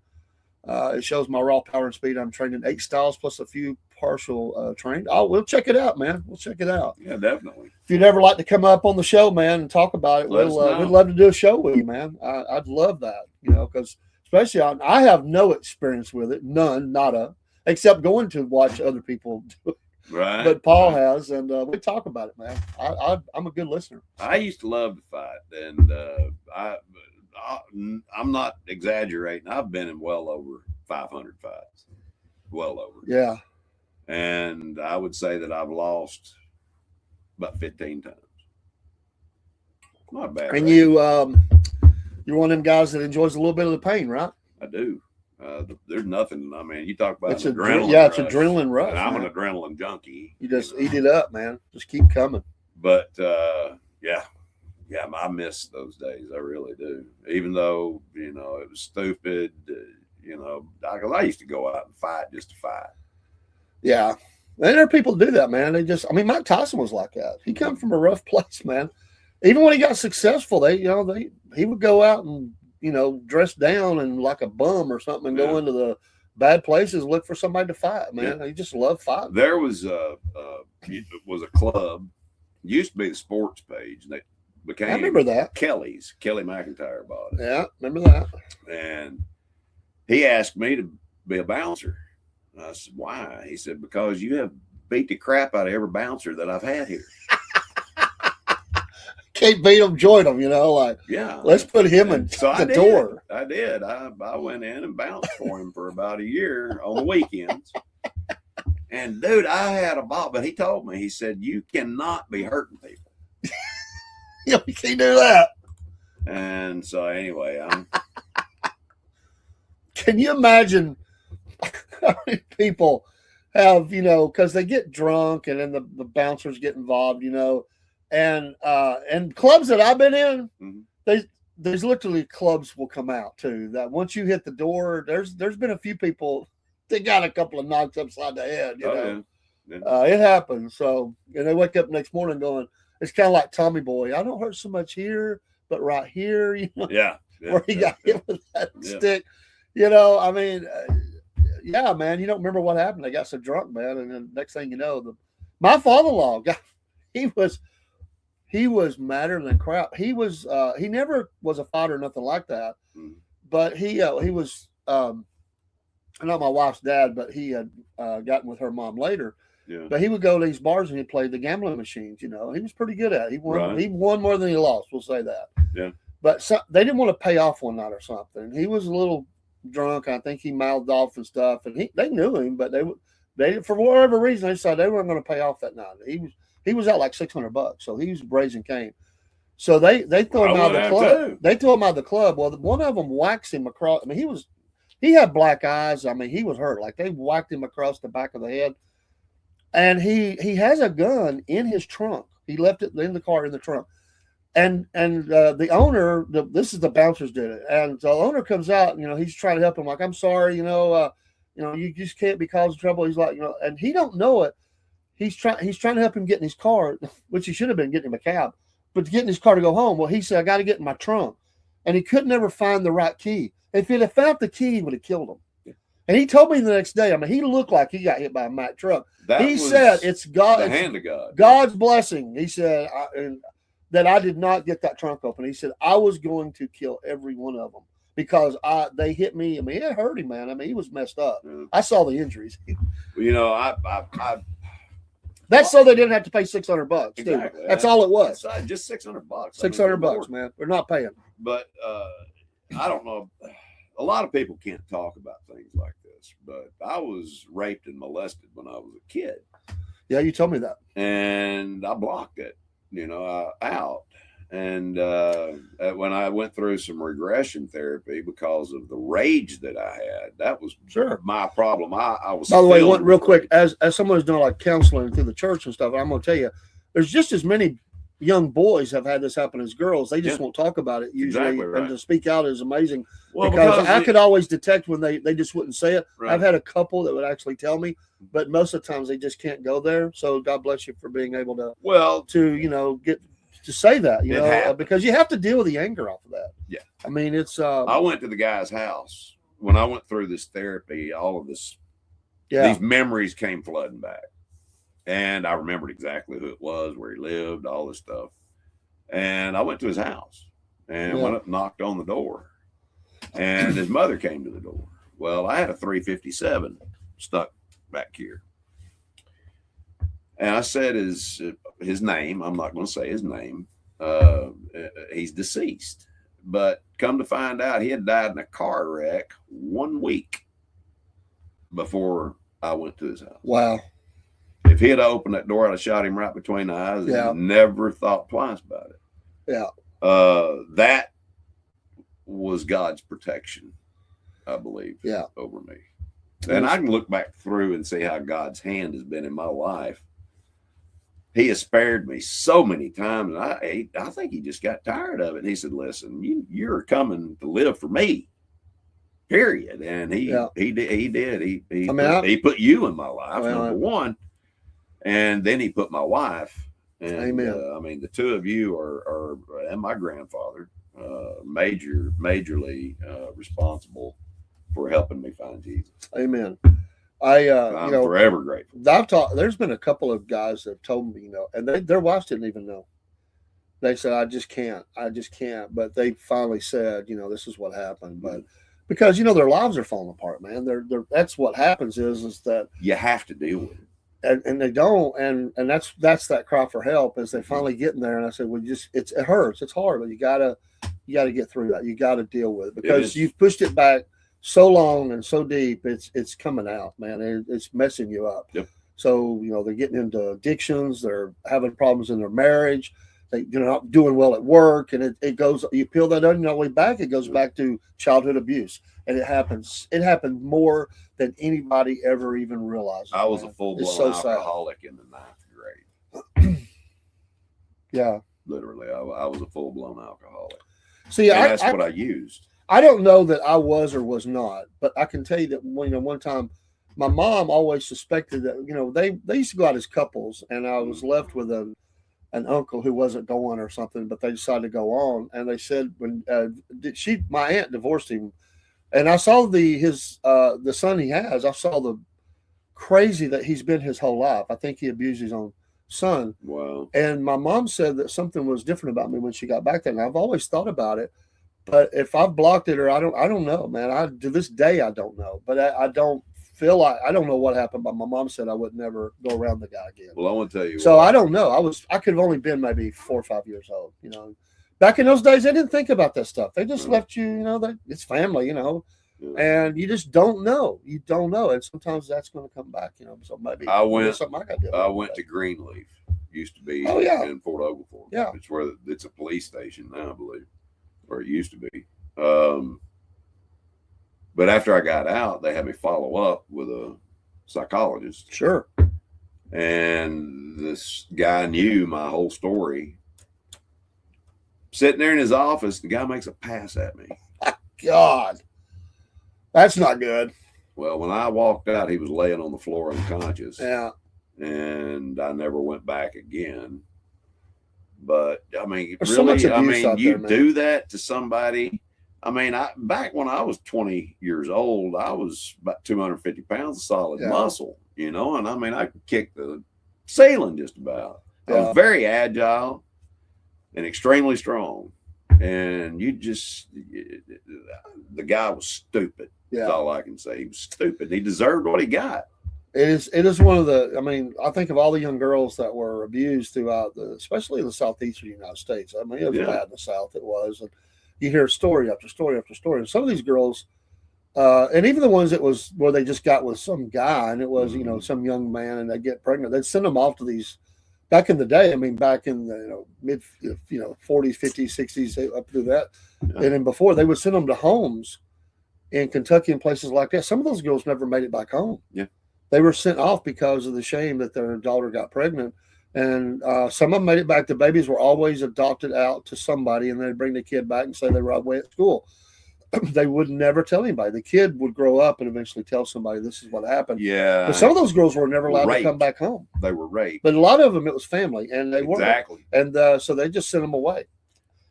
it shows my raw power and speed. I'm trained in 8 styles plus a few partial trained. We'll check it out, man. We'll check it out.
Yeah, definitely.
If you'd ever like to come up on the show, man, and talk about it,
Let us know.
we'd love to do a show with you, man. I'd love that, because especially I have no experience with it, none, nada, except going to watch other people do it.
Right.
But Paul has, and we talk about it, man. I'm a good listener.
I used to love to fight, and I'm not exaggerating. I've been in well over 500 fights, well over.
Yeah.
And I would say that I've lost about 15 times. Not a bad.
And
record.
you're one of them guys that enjoys a little bit of the pain, right?
I do. There's nothing. I mean, you talk about
It's
an
adrenaline.
adrenaline.
Yeah, it's
rush,
adrenaline rush.
and I'm
man.
an adrenaline junkie.
You just eat it up, man. Just keep coming.
But yeah, I miss those days. I really do. Even though it was stupid. I used to go out and fight just to fight.
Yeah. And there are people who do that, man. Mike Tyson was like that. He come from a rough place, man. Even when he got successful, he would go out and, dress down and like a bum or something and go into the bad places, look for somebody to fight, man. He just loved fighting.
There was a club, used to be the sports page, and they became
I remember that.
Kelly's. Kelly McIntyre bought it.
Yeah, remember that.
And he asked me to be a bouncer. And I said, why? He said, because you have beat the crap out of every bouncer that I've had here.
can't beat them, join them. Like
Yeah.
let's put him in
So
the door.
I did. I went in and bounced for him for about a year on the weekends. And dude, I had a ball, but he told me, he said, you cannot be hurting people.
You can't do that.
And so anyway,
can you imagine how many people have, because they get drunk and then the bouncers get involved, and clubs that I've been in, there's literally clubs will come out too, that once you hit the door, there's been a few people that got a couple of knocks upside the head,
Yeah.
It happens. So, and they wake up next morning going, it's kind of like Tommy Boy. I don't hurt so much here, but right here,
Yeah.
where he got hit with that stick, yeah, man, you don't remember what happened. They got so drunk, man, and then next thing you know, my father-in-law he was madder than crap. He never was a fighter or nothing like that, but he was not my wife's dad, but he had gotten with her mom later.
Yeah.
But he would go to these bars and he played the gambling machines. He was pretty good at it. He won.
Right.
He won more than he lost. We'll say that.
Yeah.
But they didn't want to pay off one night or something. He was a little drunk. I think he mouthed off and stuff. And they knew him, but they for whatever reason they decided they weren't going to pay off that night. He was out like $600, so he was raising Cain. So they threw him out of the club. They threw him out of the club. Well, one of them whacks him across. I mean, he had black eyes. I mean, he was hurt. Like they whacked him across the back of the head. And he has a gun in his trunk. He left it in the car in the trunk. And the owner, this is the bouncers did it. And the owner comes out, he's trying to help him. Like, I'm sorry, you just can't be causing trouble. He's like, and he don't know it. He's trying to help him get in his car, which he should have been getting him a cab, but to get in his car to go home. Well, he said, I got to get in my trunk. And he could never find the right key. If he'd have found the key, he would have killed him. And he told me the next day, I mean, he looked like he got hit by a Mack truck. He said, it's God,
the hand of God.
God's blessing. He said, that I did not get that trunk open. He said, I was going to kill every one of them because they hit me. I mean, it hurt him, man. I mean, he was messed up. Yeah. I saw the injuries.
I
that's so they didn't have to pay $600.
Exactly.
Dude. That's all it was.
Just $600.
$600, man. They're not paying.
But I don't know. A lot of people can't talk about things like this, but I was raped and molested when I was a kid.
Yeah, you told me that.
And I blocked it, out. And when I went through some regression therapy because of the rage that I had, that was my problem. I was. By the way,
real quick, as someone who's done like counseling through the church and stuff, I'm going to tell you, there's just as many young boys have had this happen as girls. They just won't talk about it usually. Exactly right. And to speak out is amazing. Well, because I could always detect when they just wouldn't say it. Right. I've had a couple that would actually tell me, but most of the times they just can't go there. So God bless you for being able to, get to say that, because you have to deal with the anger off of that.
Yeah.
I mean, it's,
I went to the guy's house when I went through this therapy, all of this, these memories came flooding back. And I remembered exactly who it was, where he lived, all this stuff. And I went to his house and went up and knocked on the door. And his mother came to the door. Well, I had a 357 stuck back here. And I said his name. I'm not going to say his name. He's deceased. But come to find out, he had died in a car wreck 1 week before I went to his house.
Wow.
If he had opened that door, I'd have shot him right between the eyes and never thought twice about it.
Yeah.
That was God's protection, I believe, over me. And I can look back through and see how God's hand has been in my life. He has spared me so many times. And I think he just got tired of it. And he said, listen, you're coming to live for me. Period. And he did. He put you in my life, number one. And then he put my wife. And,
Amen.
The two of you are and my grandfather, majorly responsible for helping me find Jesus.
Amen.
I'm forever grateful.
There's been a couple of guys that have told me, and their wives didn't even know. They said, I just can't. But they finally said, this is what happened. But because, their lives are falling apart, man. That's what happens is that
you have to deal with it.
and they don't, and that's that cry for help as they finally get in there. And I said, well, it hurts, it's hard, but you gotta get through that. You gotta deal with it because you've pushed it back so long and so deep. It's coming out, man. It's messing you up.
Yep.
So they're getting into addictions. They're having problems in their marriage. They're not doing well at work, and it goes. You peel that onion all the way back. It goes back to childhood abuse, and it happened more than anybody ever even realized.
I was a full-blown alcoholic in the 9th grade.
Yeah,
literally, I was a full-blown alcoholic.
See,
that's what I used.
I don't know that I was or was not, but I can tell you that one time, my mom always suspected that they used to go out as couples, and I was left with an uncle who wasn't going or something, but they decided to go on, and they said when my aunt divorced him. And I saw the son he has. I saw the crazy that he's been his whole life. I think he abused his own son.
Wow.
And my mom said that something was different about me when she got back there. And I've always thought about it, but if I've blocked it or I don't know, man. To this day I don't know. But I don't feel like I don't know what happened. But my mom said I would never go around the guy again.
Well, I want to tell you.
So I don't know. I could have only been maybe 4 or 5 years old. Back in those days, they didn't think about that stuff. They just left you, it's family, and you just don't know. You don't know. And sometimes that's going to come back, so maybe
I went
to
Greenleaf, used to be
in
Fort Oglethorpe.
Yeah.
It's a police station now, I believe, or it used to be. But after I got out, they had me follow up with a psychologist.
Sure.
And this guy knew my whole story. Sitting there in his office, the guy makes a pass at me.
God, that's not good.
Well, when I walked out, he was laying on the floor unconscious.
Yeah.
And I never went back again. But I mean,
There's so much abuse
you
out there,
do that to somebody. I mean, back when I was 20 years old, I was about 250 pounds of solid muscle, and I mean, I could kick the ceiling just about. I was very agile and extremely strong. And the guy was stupid. Yeah. That's all I can say. He was stupid. He deserved what he got.
It is one of the, I mean, I think of all the young girls that were abused throughout especially in the southeastern United States. I mean, it was bad in the South. It was. And you hear story after story after story. And some of these girls, and even the ones that was where they just got with some guy and it was, some young man and they get pregnant, they'd send them off to these, back in the day, I mean, back in the mid, 40s, 50s, 60s, up through that. Yeah. And then before, they would send them to homes in Kentucky and places like that. Some of those girls never made it back home.
Yeah.
They were sent off because of the shame that their daughter got pregnant. And some of them made it back. The babies were always adopted out to somebody, and they'd bring the kid back and say they were away at school. They would never tell anybody. The kid would grow up and eventually tell somebody this is what happened.
Yeah.
But some of those girls were never allowed to come back home.
They were raped.
But a lot of them, it was family, and they weren't.
Exactly.
And so they just sent them away.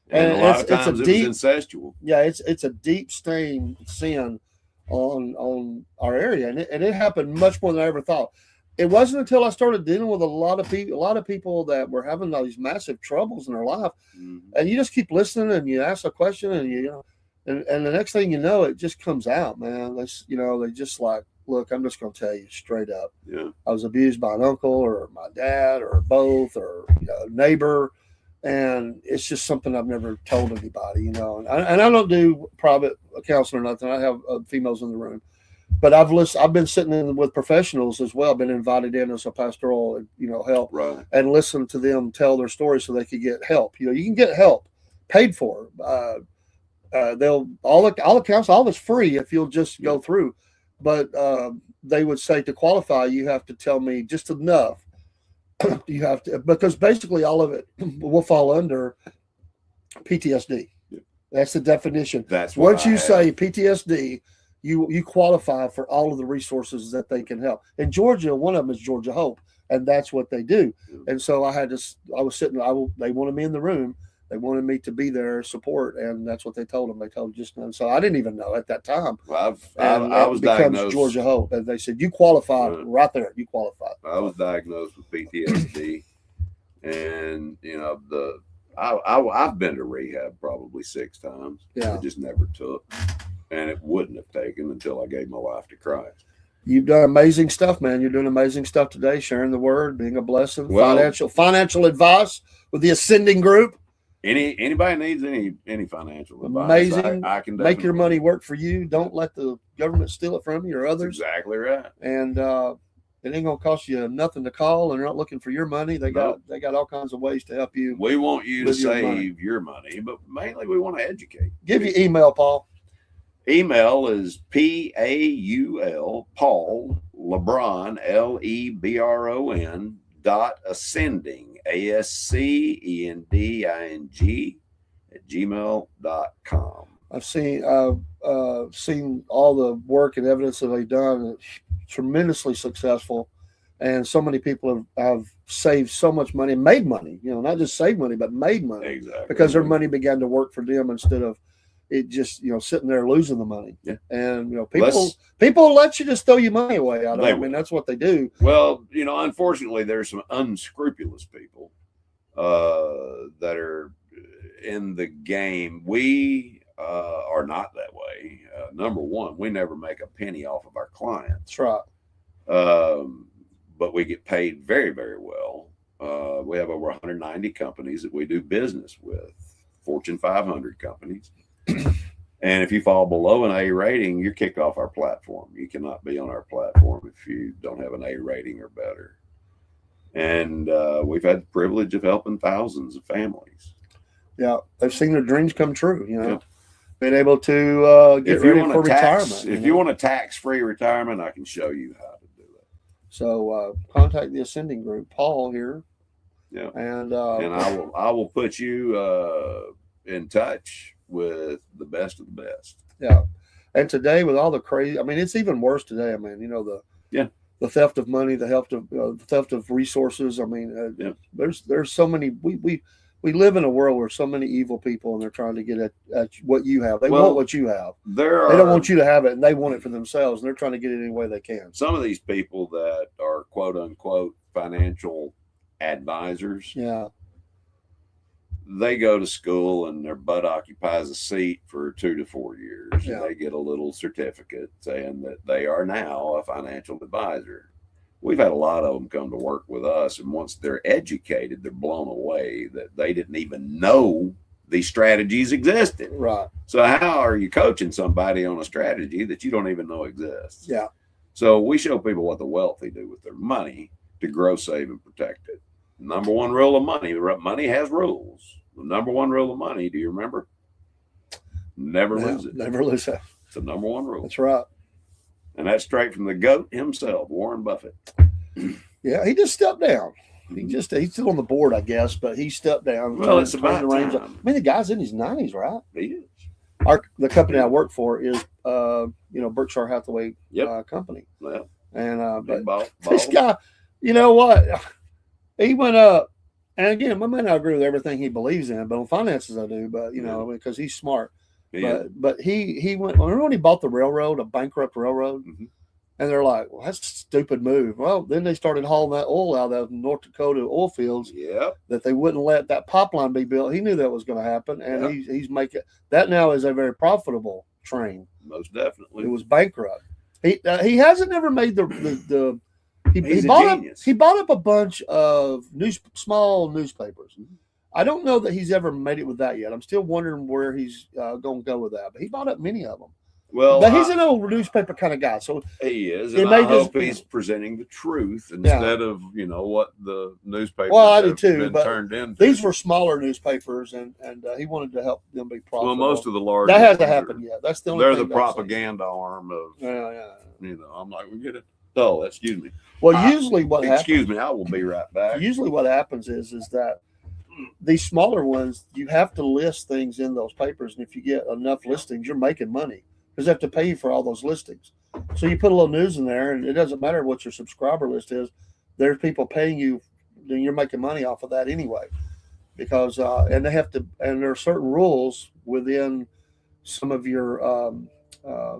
And a lot of times it was incestual.
Yeah, it's a deep stain sin on our area, and it happened much more than I ever thought. It wasn't until I started dealing with a lot of people that were having all these massive troubles in their life, and you just keep listening and you ask a question and and the next thing you know, it just comes out, man. They just like, look, I'm just going to tell you straight up.
Yeah,
I was abused by an uncle or my dad or both or a neighbor, and it's just something I've never told anybody, And I don't do private counseling or nothing. I have females in the room. But I've been sitting in with professionals as well. I've been invited in as a pastoral, help,
right,
and listen to them tell their story so they could get help. You can get help paid for. They'll all the counsel, all is free if you'll just go through. But they would say to qualify, you have to tell me just enough. You have to, because basically all of it will fall under PTSD.
Yeah.
That's the definition.
That's
once you say PTSD. You qualify for all of the resources that they can help. In Georgia, one of them is Georgia Hope, and that's what they do. Yeah. And so they wanted me in the room. They wanted me to be their support, and that's what they told them. They told just none. So I didn't even know at that time.
Well, I was diagnosed
Georgia Hope, and they said you qualify right there. You qualify.
I was diagnosed with PTSD, and I've been to rehab probably 6 times.
Yeah,
I just never took. And it wouldn't have taken until I gave my life to Christ.
You've done amazing stuff, man. You're doing amazing stuff today, sharing the word, being a blessing.
Well,
financial advice with the Ascending Group.
Anybody needs any financial advice,
Amazing.
I can
Make your
definitely-
money work for you. Don't let the government steal it from you or
That's
others.
exactly right.
And it ain't gonna cost you nothing to call, and they're not looking for your money. They got all kinds of ways to help you.
We want you to
with your
save your money, but mainly we want to educate.
Give your email, Paul.
Email is PAUL Paul LeBron LEBRON .ascending ASCENDING @gmail.com.
I've seen all the work and evidence that they've done. It's tremendously successful, and so many people have saved so much money, made money. Not just saved money, but made money
Exactly.
because their money began to work for them instead of it just sitting there losing the money.
Yeah.
And people let you just throw your money away. I mean,
will.
that's what they do.
Well, unfortunately, there's some unscrupulous people that are in the game. We are not that way. Number one, we never make a penny off of our clients.
That's right.
But we get paid very, very well. We have over 190 companies that we do business with, Fortune 500 companies. And if you fall below an A rating, you're kicked off our platform. You cannot be on our platform if you don't have an A rating or better. And we've had the privilege of helping thousands of families.
Yeah, they've seen their dreams come true.
Yeah.
Being able to get ready for retirement.
If you want a tax-free retirement, I can show you how to do it.
So contact the Ascending Group, Paul here.
Yeah,
and
I will put you in touch with the best of the best.
Yeah, and today with all the crazy, I mean, it's even worse today. I mean, the theft of money, the theft of resources. I mean, there's so many. We live in a world where so many evil people, and they're trying to get at what you have. They want what you have. They don't want you to have it, and they want it for themselves, and they're trying to get it any way they can.
Some of these people that are quote unquote financial advisors, they go to school and their butt occupies a seat for 2 to 4 years.
Yeah.
And they get a little certificate saying that they are now a financial advisor. We've had a lot of them come to work with us, and once they're educated, they're blown away that they didn't even know these strategies existed.
Right.
So how are you coaching somebody on a strategy that you don't even know exists?
Yeah.
So we show people what the wealthy do with their money to grow, save, and protect it. Number one rule of money. Money has rules. The number one rule of money, do you remember? Never lose it.
Never lose it.
It's the number one rule.
That's right.
And that's straight from the GOAT himself, Warren Buffett.
Yeah, he just stepped down. He's still on the board, I guess, but he stepped down.
Well, it's about
the reins.
time.
I mean, the guy's in his 90s, right?
He is.
The company I work for is Berkshire Hathaway company.
Well,
and but
he
this guy, you know what? He went up, and again, I might not agree with everything he believes in, but on finances I do. But because he's smart.
Yeah.
But he went. Remember when he bought the railroad, a bankrupt railroad, and they're like, "Well, that's a stupid move." Well, then they started hauling that oil out of North Dakota oil fields.
Yep.
That they wouldn't let that pipeline be built. He knew that was going to happen, and he's making that now is a very profitable train.
Most definitely.
It was bankrupt. He hasn't ever made the. He bought up a bunch of small newspapers. I don't know that he's ever made it with that yet. I'm still wondering where he's going to go with that. But he bought up many of them.
Well,
but he's an old newspaper kind of guy. So
he is, and I hope he's presenting the truth instead of what the newspapers
have been
turned into.
These were smaller newspapers, and he wanted to help them be profitable.
Well, most of the large
that hasn't happened yet. That's the only.
They're the propaganda arm of. I'm like, we get it. Oh, excuse me.
Well, usually what happens.
Excuse me, I will be right back.
Usually, what happens is that these smaller ones, you have to list things in those papers, and if you get enough listings, you're making money because they have to pay you for all those listings. So you put a little news in there, and it doesn't matter what your subscriber list is. There's people paying you, then you're making money off of that anyway. Because and they have to, and there are certain rules within some of your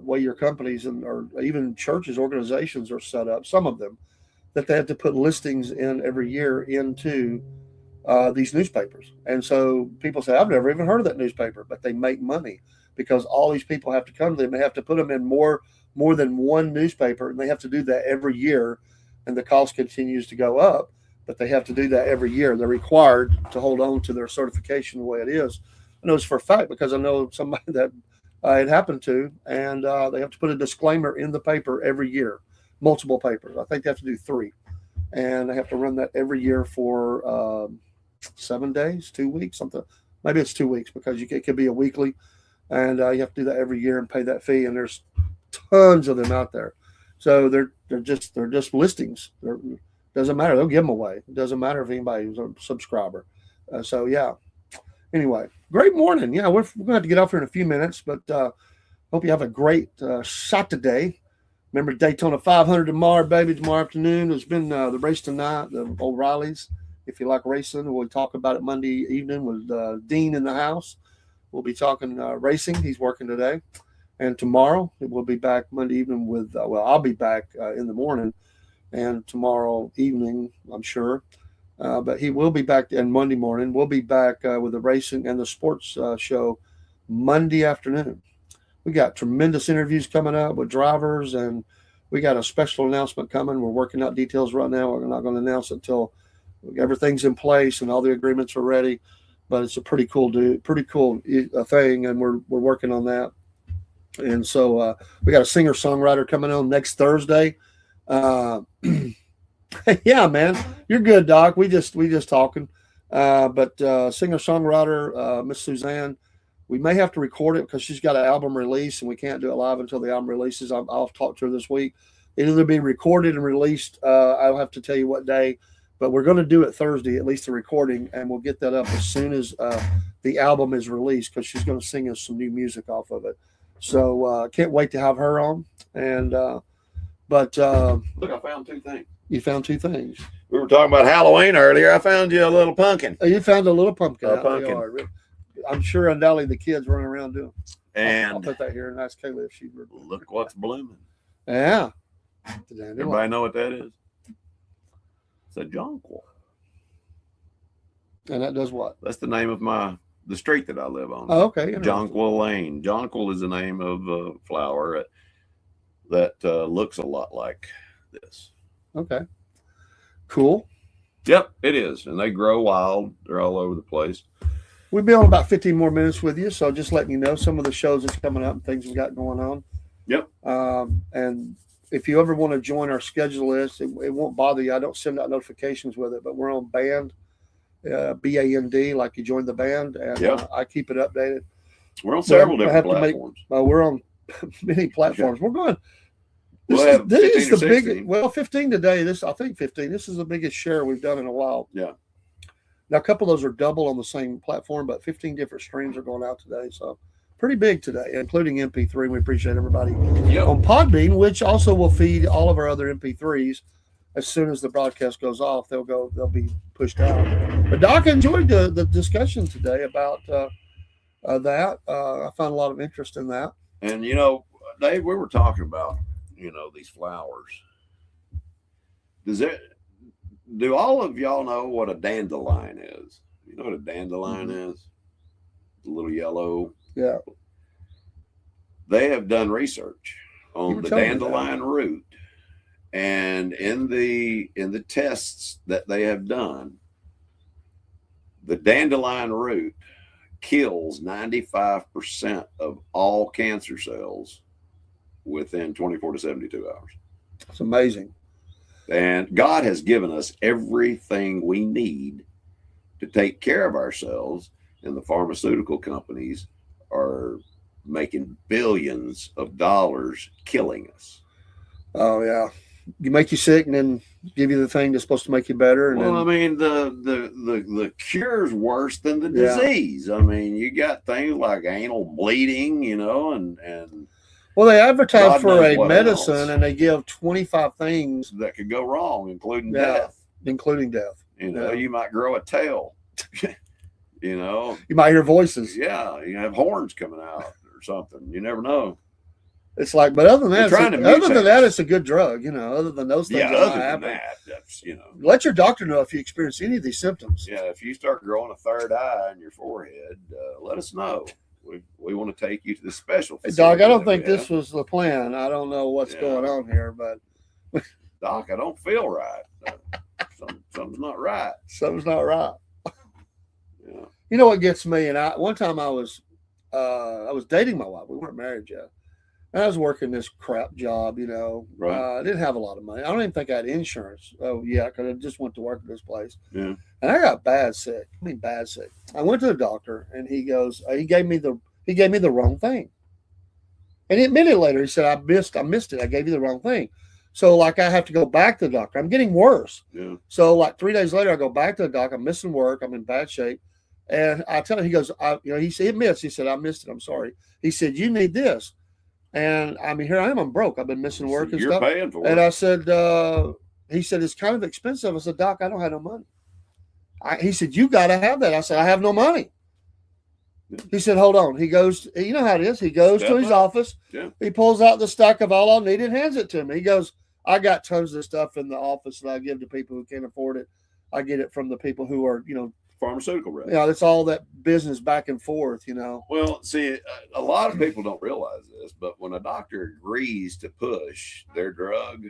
way your companies or even churches, organizations are set up. Some of them that they have to put listings in every year into these newspapers. And so people say, I've never even heard of that newspaper, but they make money because all these people have to come to them. They have to put them in more more than one newspaper, and they have to do that every year, and the cost continues to go up, but they have to do that every year. They're required to hold on to their certification the way it is. I know it's for a fact because I know somebody that it happened to, and they have to put a disclaimer in the paper every year, multiple papers. I think they have to do 3, and they have to run that every year for 7 days, 2 weeks, something. Maybe it's 2 weeks because it could be a weekly, and you have to do that every year and pay that fee. And there's tons of them out there, so they're just listings. Doesn't matter; they'll give them away. It doesn't matter if anybody's a subscriber. So yeah. Anyway, great morning. Yeah, we're going to have to get off here in a few minutes, but hope you have a great Saturday. Remember Daytona 500 tomorrow, baby. Tomorrow afternoon. There's been the race tonight, the O'Reillys. If you like racing, we'll talk about it Monday evening with Dean in the house. We'll be talking racing. He's working today. And tomorrow, we'll be back Monday evening with, I'll be back in the morning. And tomorrow evening, I'm sure. But he will be back, and Monday morning, we'll be back with the racing and the sports show Monday afternoon. We got tremendous interviews coming up with drivers, and we got a special announcement coming. We're working out details right now. We're not going to announce it until everything's in place and all the agreements are ready. But it's a pretty cool thing, and we're working on that. And so we got a singer-songwriter coming on next Thursday. Yeah, man, you're good, Doc. We just talking. But singer-songwriter Miss Suzanne, we may have to record it because she's got an album release, and we can't do it live until the album releases. I'll talk to her this week. It'll either be recorded and released. I'll have to tell you what day, but we're going to do it Thursday, at least the recording, and we'll get that up as soon as the album is released because she's going to sing us some new music off of it. So can't wait to have her on. And look,
I found 2 things.
You found 2 things.
We were talking about Halloween earlier. I found you a little pumpkin.
You found a little pumpkin.
A pumpkin.
I'm sure undoubtedly the kids running around doing.
And
I'll put that here and ask Kayla if she.
Look what's blooming.
Yeah.
Everybody know what that is? It's a jonquil.
And that does what?
That's the name of the street that I live on.
Oh, okay.
Jonquil Lane. Jonquil is the name of a flower that looks a lot like this.
Okay. Cool.
Yep, it is. And they grow wild. They're all over the place.
We'll be on about 15 more minutes with you. So just letting you know some of the shows that's coming up and things we got going on.
Yep.
And if you ever want to join our schedule list, it won't bother you. I don't send out notifications with it, but we're on Band, BAND, like you joined the band. And
yep.
I keep it updated.
We're on several different platforms.
We're on many platforms.
Okay.
We're going.
This
is the
16.
biggest. 15 today. I think 15. This is the biggest share we've done in a while.
Yeah.
Now, a couple of those are double on the same platform, but 15 different streams are going out today. So pretty big today, including MP3. We appreciate everybody on Podbean, which also will feed all of our other MP3s. As soon as the broadcast goes off, they'll be pushed out. But Doc enjoyed the discussion today about that. I found a lot of interest in that.
And Dave, we were talking about these flowers. Do all of y'all know what a dandelion is? You know what a dandelion is? The little yellow.
Yeah.
They have done research on the dandelion root, and in the tests that they have done, the dandelion root kills 95% of all cancer cells within 24 to 72 hours.
It's amazing.
And God has given us everything we need to take care of ourselves, and the pharmaceutical companies are making billions of dollars killing us.
Oh yeah, you make you sick and then give you the thing that's supposed to make you better. And
I mean, the cure's worse than the disease. I mean, you got things like anal bleeding, and
well, they advertise for a medicine
else.
And they give 25 things
that could go wrong, including death.
Including death.
You might grow a tail. You
might hear voices.
Yeah, you have horns coming out or something. You never know.
It's like, but other than that, it's a good drug. Other than those things,
that's
Let your doctor know if you experience any of these symptoms.
Yeah, if you start growing a third eye in your forehead, let us know. we want to take you to the special
Hey,
facility.
Doc, I don't
that we
think this
have."
was the plan. I don't know what's
Yeah.
going on here, but
Doc, I don't feel right. Something's not right.
something's not right.
Yeah.
You know what gets me? And one time I was dating my wife. We weren't married yet. And I was working this crap job, you know.
Right.
I didn't have a lot of money. I don't even think I had insurance. Oh yeah, because I just went to work at this place.
Yeah.
And I got bad sick. I mean, bad sick. I went to the doctor, and he goes, he gave me the wrong thing. And he admitted later, he said, I missed it. I gave you the wrong thing. So like I have to go back to the doctor. I'm getting worse.
Yeah.
So like 3 days later, I go back to the doctor. I'm missing work. I'm in bad shape. And I tell him, he goes, he said, he said, I missed it. I'm sorry. He said, you need this. And I mean, here I am. I'm broke. I've been missing work and
You're
stuff.
paying for
And
it.
I said, he said, it's kind of expensive. I said, Doc, I don't have no money. He said, you got to have that. I said, I have no money. He said, hold on. He goes, you know how it is. He goes
Step
to his
up.
office.
Yeah.
He pulls out the stack of all I need and hands it to me. He goes, I got tons of stuff in the office that I give to people who can't afford it. I get it from the people who are,
Pharmaceutical rep.
it's all that business back and forth,
Well, see, a lot of people don't realize this, but when a doctor agrees to push their drug,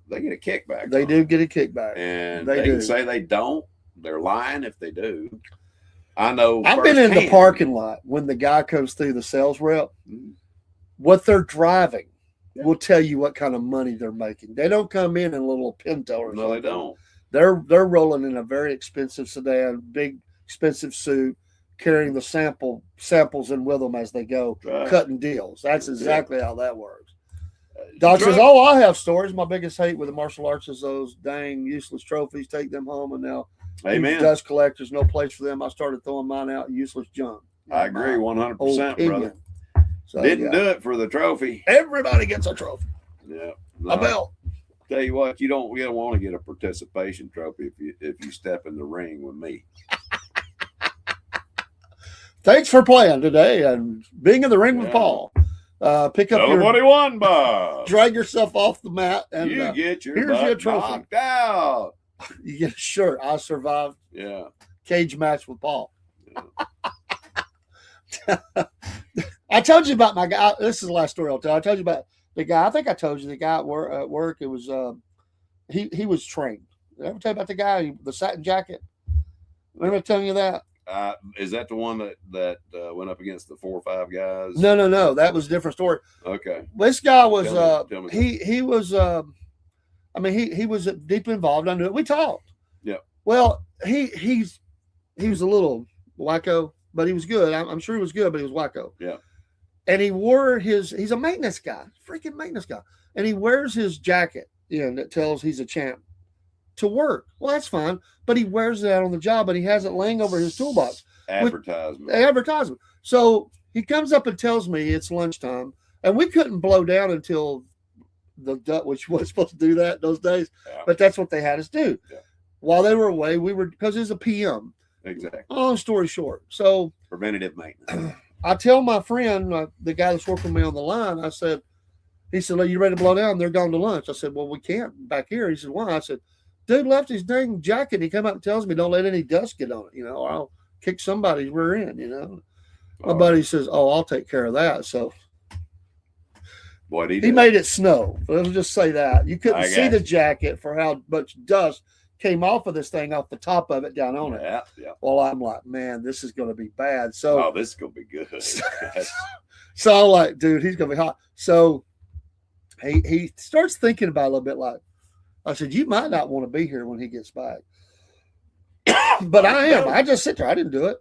they get a kickback.
They
on
do
it.
get a kickback.
And
They
they
do.
can say they don't. They're lying if they do. I know.
I've been in the
firsthand.
parking lot when the guy comes through, the sales rep.
Mhm.
What they're driving
Yeah.
will tell you what kind of money they're making. They don't come in a little Pinto or
No, they
something.
don't.
They're rolling in a very expensive sedan, big expensive suit, carrying the samples in with them as they go,
Right.
cutting deals. That's exactly how that works.
Drug-
Doc says, "Oh, I have stories. My biggest hate with the martial arts is those dang useless trophies. Take them home, and now these
Amen.
dust collectors, no place for them. I started throwing mine out, useless junk."
I agree, 100%, brother.
So,
Didn't
yeah.
do it for the trophy.
Everybody gets a trophy,
Yeah.
a belt.
Tell you what, you don't want to get a participation trophy if you step in the ring with me.
Thanks for playing today and being in the ring with
Yeah.
Paul. Pick up
Tell them what
your,
he won, Bob.
drag yourself off the mat, and
You get your
here's
butt
your trophy.
knocked out.
you get a shirt. I survived
Yeah.
cage match with Paul.
Yeah.
I told you about my guy. This is the last story I'll tell. I told you about the guy. I think I told you the guy at work. It was he was trained. Did I ever tell you about the guy, the satin jacket? Remember telling you that?
Is that the one that went up against the 4 or 5 guys?
No. That was a different story.
Okay.
This guy was
Tell me.
he was he was deeply involved. I knew it. We talked.
Yeah.
Well, he was a little wacko, but he was good. I'm sure he was good, but he was wacko.
Yeah.
And he wore he's a maintenance guy, freaking maintenance guy. And he wears his jacket that tells he's a champ to work. Well, that's fine. But he wears it out on the job, and he has it laying over his toolbox. Advertisement. So he comes up and tells me it's lunchtime, and we couldn't blow down until which was supposed to do that those days.
Yeah.
But that's what they had us do.
Yeah.
While they were away, because it was a PM.
Exactly.
Long story short. So
Preventative maintenance.
I tell my friend, the guy that's working with me on the line, he said, "Are you ready to blow down? They're going to lunch." I said, "Well, we can't back here." He said, "Why?" I said, "Dude left his dang jacket. He came out and tells me don't let any dust get on it, or I'll kick somebody's rear end, My buddy says, "Oh, I'll take care of that." So
What he
he made it snow. Let's just say that. You couldn't
I
see
got
the
you.
jacket for how much dust came off of this thing, off the top of it down on it.
Yeah.
Well, I'm like, man, this is going to be bad. So,
Oh, this is gonna be good.
so I'm like, dude, he's going to be hot. So he starts thinking about it a little bit. Like I said, you might not want to be here when he gets back, but I am. I just sit there. I didn't do it.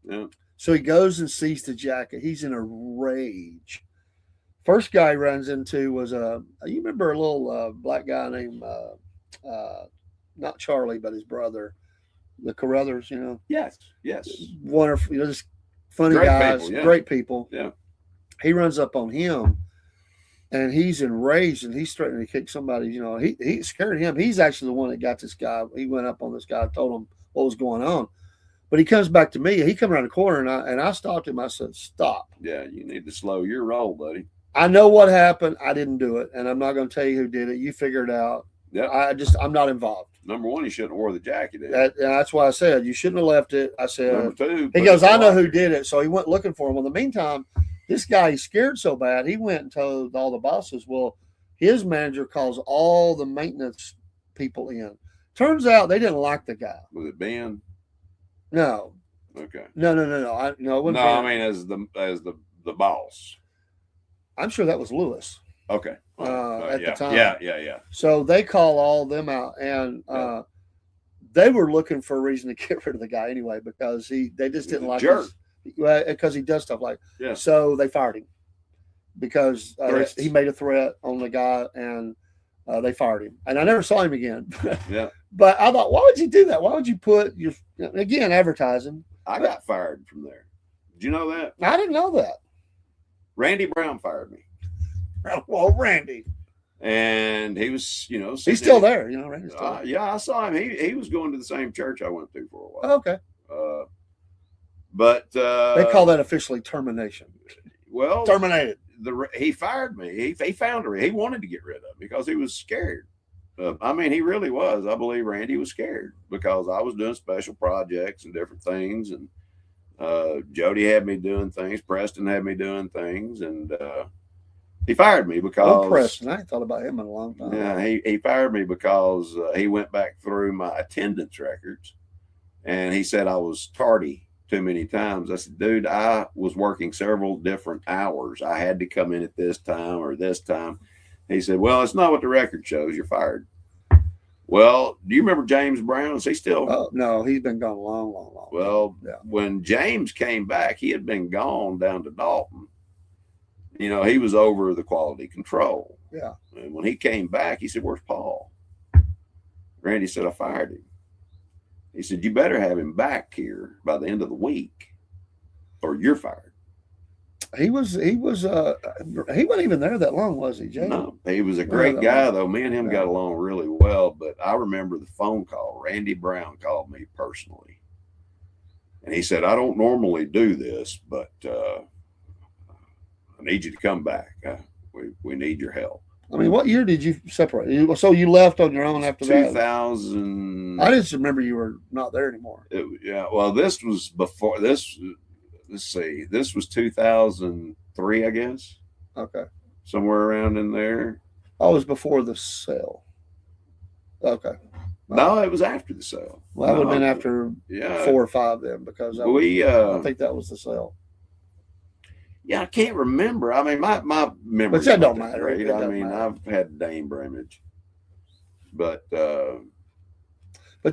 Yeah.
So he goes and sees the jacket. He's in a rage. First guy he runs into was you remember a little black guy named not Charlie, but his brother, the Carruthers,
Yes.
wonderful, just funny
Great
guys,
people, yeah.
great people.
Yeah.
He runs up on him, and he's enraged, and he's threatening to kick somebody. He scared him. He's actually the one that got this guy. He went up on this guy, told him what was going on. But he comes back to me. He come around the corner, and I stopped him. I said, "Stop."
Yeah. You need to slow your roll, buddy.
I know what happened. I didn't do it, and I'm not going to tell you who did it. You figure it out.
Yeah.
I'm not involved.
Number one, you shouldn't have wore the jacket.
That's why I said you shouldn't have left it. I said.
Number two,
He goes, I know who did it. So he went looking for him. Well, in the meantime, this guy, he's scared so bad, he went and told all the bosses, well, his manager calls all the maintenance people in. Turns out they didn't like the guy.
Was it Ben?
No.
Okay.
No.
I mean, as the boss.
I'm sure that was Lewis.
Okay.
At the time.
Yeah.
So they call all them out, and they were looking for a reason to get rid of the guy anyway because they just didn't like
jerk.
Because he does stuff like So they fired him because he made a threat on the guy, and they fired him. And I never saw him again.
Yeah.
But I thought, why would you do that? Why would you put your advertising?
I got fired from there. Did you know that?
I didn't know that.
Randy Brown fired me.
Well, Randy.
And he was,
he's still there. Randy's still there.
Yeah, I saw him. He was going to the same church I went to for a while.
Okay.
But
they call that officially termination.
Well,
terminated.
He fired me. He found her. He wanted to get rid of me because he was scared. He really was. I believe Randy was scared because I was doing special projects and different things, and Jody had me doing things. Preston had me doing things, and he fired me because
Preston. I ain't thought about him in a long time.
Yeah, he fired me because he went back through my attendance records, and he said I was tardy too many times. I said, dude, I was working several different hours. I had to come in at this time or this time. He said, well, it's not what the record shows. You're fired. Well, do you remember James Brown? Is he still?
Oh, no, he's been gone long.
Well, when James came back, he had been gone down to Dalton. He was over the quality control.
Yeah.
And when he came back, he said, where's Paul? Randy said, I fired him. He said, you better have him back here by the end of the week or you're fired.
He wasn't even there that long, was he, Jay?
No, he was a great guy, though. Me and him got along really well, but I remember the phone call. Randy Brown called me personally. And he said, I don't normally do this, but I need you to come back. We need your help.
What year did you separate? So you left on your own after
2000.
that? I just remember you were not there anymore.
Well, this was before this. Let's see. This was 2003, I guess.
Okay.
Somewhere around in there.
I was before the sale. Okay.
No, it was after the sale.
Well, that would have been after 4 or 5 then, because I think that was the sale.
Yeah, I can't remember. My memory.
But that don't matter.
Great. I've had Dane Bramage, but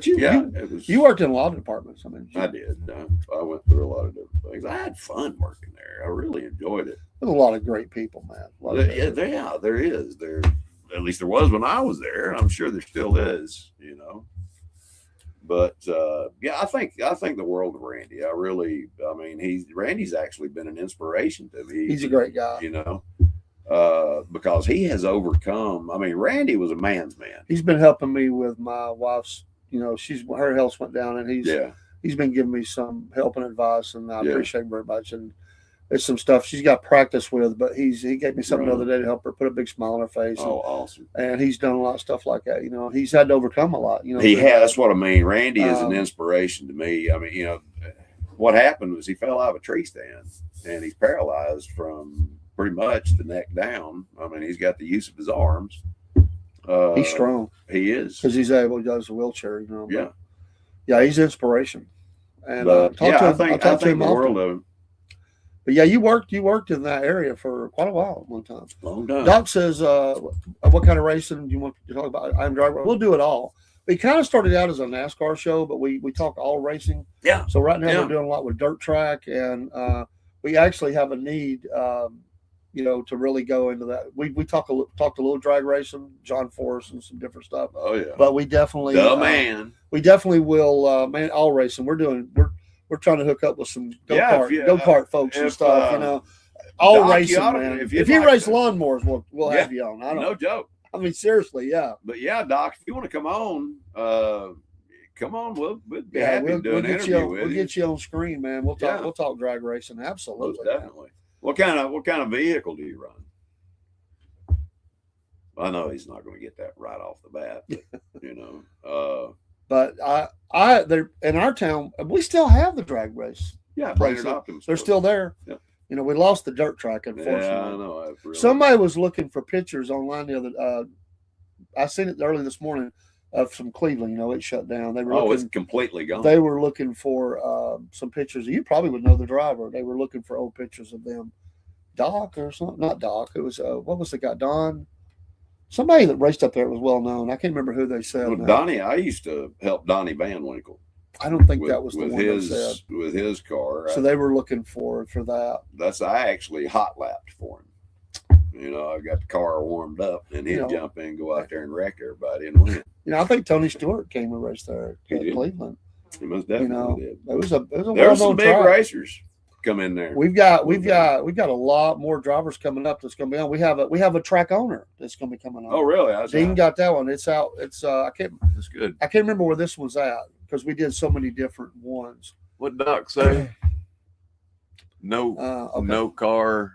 you worked in a lot of departments.
I did. I went through a lot of different things. I had fun working there. I really enjoyed it.
There's a lot of great people, man.
There is. At least there was when I was there. I'm sure there still is. But I think the world of Randy. Randy's actually been an inspiration to me.
He's a great guy.
Because he has overcome. Randy was a man's man.
He's been helping me with my wife's. Her health went down, and he's been giving me some help and advice, and I appreciate him very much. And it's some stuff she's got practice with, but he gave me something the other day to help her put a big smile on her face.
Oh, awesome!
And he's done a lot of stuff like that. He's had to overcome a lot.
He has. That's what I mean. Randy is an inspiration to me. What happened was he fell out of a tree stand, and he's paralyzed from pretty much the neck down. He's got the use of his arms.
He's strong.
He is,
because he's able to use a wheelchair. Yeah, he's inspiration. And
I think the world of him.
But you worked in that area for quite a while at one time.
Long time.
Doc says, "What kind of racing do you want to talk about?" I'm driver. We'll do it all. We kind of started out as a NASCAR show, but we talk all racing.
Yeah.
So right now we're doing a lot with dirt track, and we actually have a need. To really go into that. We talked a little drag racing, John Forrest, and some different stuff.
Oh yeah.
But we definitely we definitely will all racing. We're trying to hook up with some go-kart folks and stuff. All
Doc,
racing, man. If you race lawnmowers, we'll have you on.
No joke.
Seriously, yeah.
But Doc, if you want to come on, come on. We'll be happy to do an interview with you.
We'll get you on screen, man. We'll talk. We'll talk drag racing. Absolutely,
most definitely. Man. What kind of vehicle do you run? I know he's not going to get that right off the bat, but, you know.
But they're in our town. We still have the drag race.
Yeah,
Brainerd
Optimus.
They're still there.
Yeah.
You know, we lost the dirt track, unfortunately.
Yeah, I know. Really...
Somebody was looking for pictures online the other. I seen it early this morning of some Cleveland. You know, it shut down. They were
it's completely gone.
They were looking for some pictures. You probably would know the driver. They were looking for old pictures of them. Doc or something? Not Doc. It was what was the guy? Don. Somebody that raced up there was well known. I can't remember who they said.
Well, Donnie, I used to help Donnie Van Winkle.
I don't think that was the one
his,
they said.
With his car.
So they were looking for that.
I actually hot lapped for him. You know, I got the car warmed up, and he'd jump in, go out there and wreck everybody and win.
You know, I think Tony Stewart came and raced there at Cleveland.
He most definitely did.
It was a
there were some big racers come in there.
We've got a lot more drivers coming up that's going to be on. We have a track owner that's going to be coming on.
Oh, really?
Dean got that one. It's out. It's
That's good.
I can't remember where this one's at because we did so many different ones.
What Doc say? No,
okay.
No car.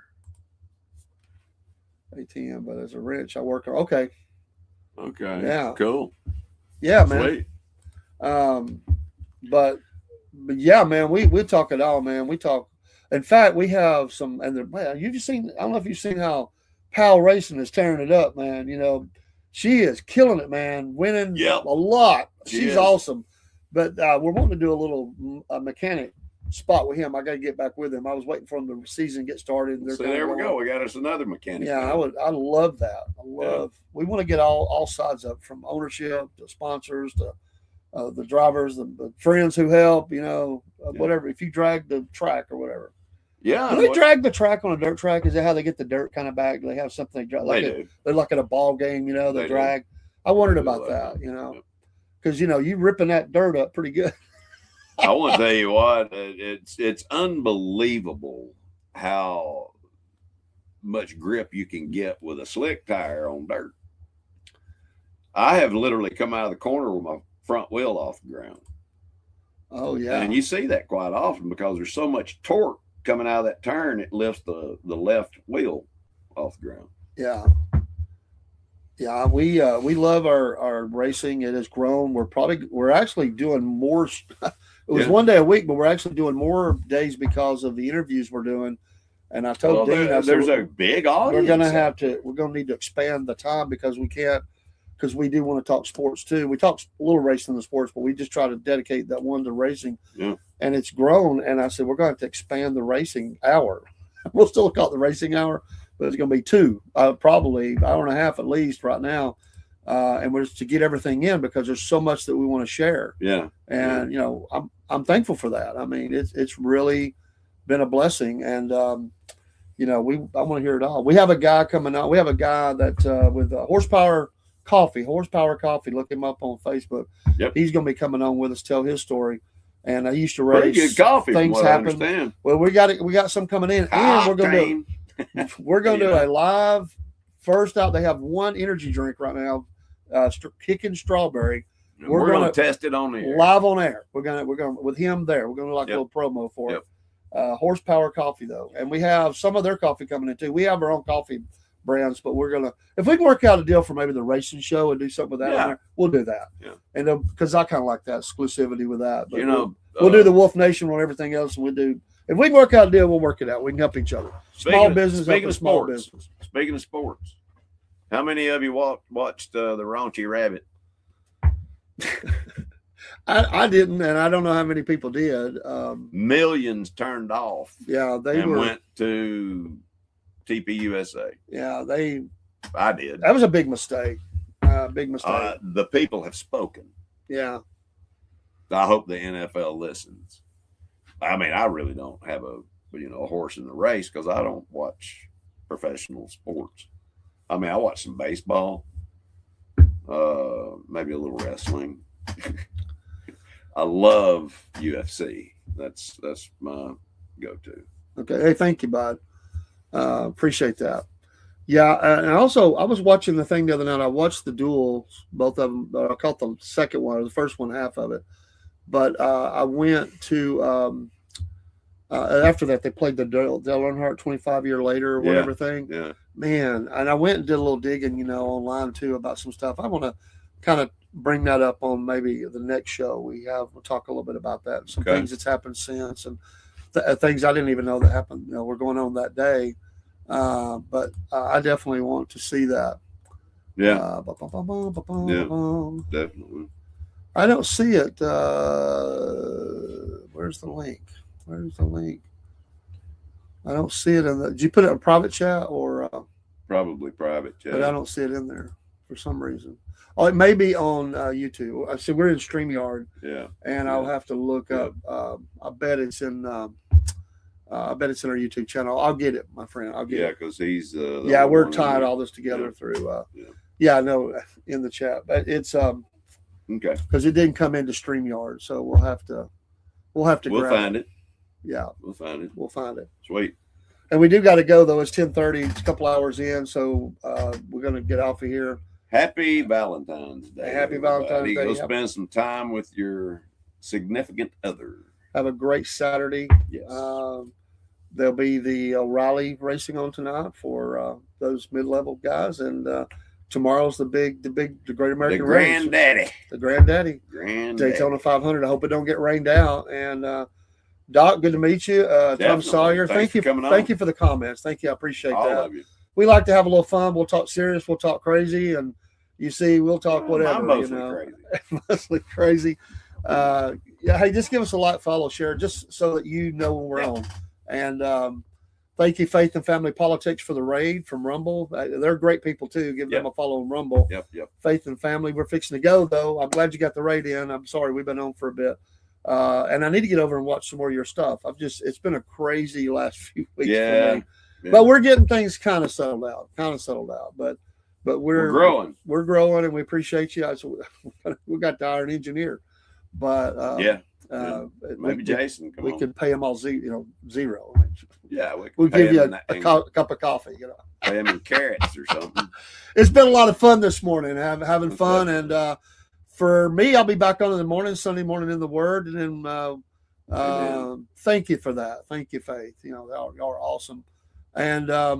ATM, but as a wrench, I work on. Okay.
Yeah. Cool.
Yeah, man.
Sweet.
But yeah, man, we talk it all, man. We talk. In fact, we have some, and man, you've seen. I don't know if you've seen how Powell Racing is tearing it up, man. You know, she is killing it, man. Winning a lot. She's awesome. But we're wanting to do a little mechanic spot with him. I got to get back with him. I was waiting for him the season get started.
So there we go. We got us another mechanic.
Yeah, I love that. We want to get all sides up, from ownership to sponsors to the drivers, the friends who help, you know, whatever. If you drag the track or whatever.
Yeah.
Do they drag the track on a dirt track? Is that how they get the dirt kind of back? Do they have something they drag? They're like at a ball game, you know, they drag. Do. I wondered about that, you know, because, you know, you ripping that dirt up pretty good.
I want to tell you what, it's unbelievable how much grip you can get with a slick tire on dirt. I have literally come out of the corner with my front wheel off the ground.
Oh, yeah.
And you see that quite often because there's so much torque coming out of that turn, it lifts the left wheel off the ground.
Yeah. Yeah, we love our racing. It has grown. We're actually doing more. It was one day a week, but we're actually doing more days because of the interviews we're doing. And I told Dean,
there's a big audience.
We're going to need to expand the time because we can't, because we do want to talk sports too. We talk a little racing in the sports, but we just try to dedicate that one to racing.
Yeah.
And it's grown. And I said, we're going to have to expand the racing hour. We'll still call it the racing hour, but it's going to be 2, probably an hour and a half at least right now. And we're just to get everything in because there's so much that we want to share.
Yeah.
And, you know, I'm thankful for that. I mean, it's really been a blessing. And, you know, I want to hear it all. We have a guy coming out. We have a guy that with Horsepower Coffee. Look him up on Facebook.
Yep.
He's going to be coming on with us, tell his story. And I used to race.
Pretty good coffee.
Things happen. Well, we got some coming in, and we're going to do a live first out. They have one energy drink right now, kicking strawberry.
We're going to test it on the air.
Live on air. We're going with him there. We're going to do like a little promo for it. Horsepower Coffee though, and we have some of their coffee coming in too. We have our own coffee brands, but we're gonna, if we can work out a deal for maybe the racing show and do something with that in there, we'll do that.
Yeah.
And because I kind of like that exclusivity with that. But
you know,
we'll do the Wolf Nation on everything else, and we'll do. If we can work out a deal, we'll work it out. We can help each other. Small business,
speaking of
small
sports.
business.
Speaking of sports, how many of you watched the Raunchy Rabbit?
I didn't, and I don't know how many people did.
Millions turned off.
Yeah, they
went to TPUSA.
Yeah,
I did.
That was a big mistake. Big mistake.
The people have spoken.
Yeah.
I hope the NFL listens. I mean, I really don't have a horse in the race because I don't watch professional sports. I mean, I watch some baseball, maybe a little wrestling. I love UFC. That's my go-to.
Okay. Hey, thank you, bud. Appreciate that. Yeah, and also I was watching the thing the other night. I watched the duels, both of them. I caught the second one or the first one, half of it. But I went to after that they played the Dale Earnhardt 25 year later or whatever thing.
Yeah.
man, and I went and did a little digging, online too about some stuff. I want to kind of bring that up on maybe the next show we have. We'll talk a little bit about that. Some things that's happened since, and things I didn't even know that happened. We're going on that day. But I definitely want to see that.
Yeah. Definitely.
I don't see it. Where's the link? I don't see it did you put it in private chat or
probably private chat?
But I don't see it in there for some reason. Oh, it may be on YouTube. I said we're in StreamYard.
Yeah.
And I'll have to look up. I bet it's in. I bet it's in our YouTube channel. I'll get it, my friend. I'll get it.
Yeah, because he's.
We're tying all this together through. I know in the chat, but it's
okay
because it didn't come into StreamYard, so we'll have to. We'll
find it.
Yeah,
we'll find it.
Sweet. And we do got to go though. It's 10:30. It's a couple hours in, so we're gonna get off of here.
Happy Valentine's Day.
Happy Valentine's Day.
Go spend some time with your significant other.
Have a great Saturday.
Yes.
There'll be the O'Reilly racing on tonight for those mid-level guys, and tomorrow's the Great American Race. The granddaddy. Daytona 500. I hope it don't get rained out. And Doc, good to meet you. Tom Sawyer, thank you for the comments. Thank you. I appreciate
all
that.
Of you.
We like to have a little fun. We'll talk serious. We'll talk crazy, and you see, we'll talk whatever.
I'm mostly crazy.
Mostly crazy. Hey, just give us a like, follow, share, just so that you know when we're on. And thank you, Faith and Family Politics, for the raid from Rumble. They're great people too. Give them a follow on Rumble.
Yep.
Faith and Family. We're fixing to go though. I'm glad you got the raid in. I'm sorry we've been on for a bit. And I need to get over and watch some more of your stuff. It's been a crazy last few weeks for me. Yeah. But we're getting things kind of settled out. But we're growing. We're growing, and we appreciate you. We got the iron engineer, but
maybe Jason.
We could pay him all zero.
Yeah,
we'll give you a cup of coffee.
Pay him in carrots or something.
It's been a lot of fun this morning. Having fun, and for me, I'll be back on in the morning, Sunday morning in the Word, and then thank you for that. Thank you, Faith. Y'all are awesome. And I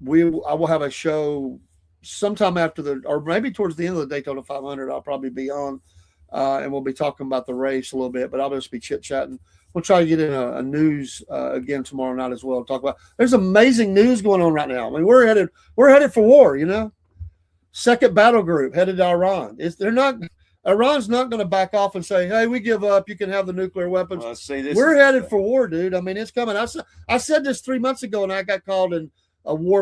will have a show sometime after or maybe towards the end of the Daytona 500. I'll probably be on, and we'll be talking about the race a little bit, but I'll just be chit-chatting. We'll try to get in a news again tomorrow night as well. Talk about there's amazing news going on right now. I mean, we're headed for war. Second battle group headed to Iran. Iran's not going to back off and say, "Hey, we give up. You can have the nuclear weapons." We're headed for war, dude. I mean, it's coming. I said this 3 months ago, and I got called in a war.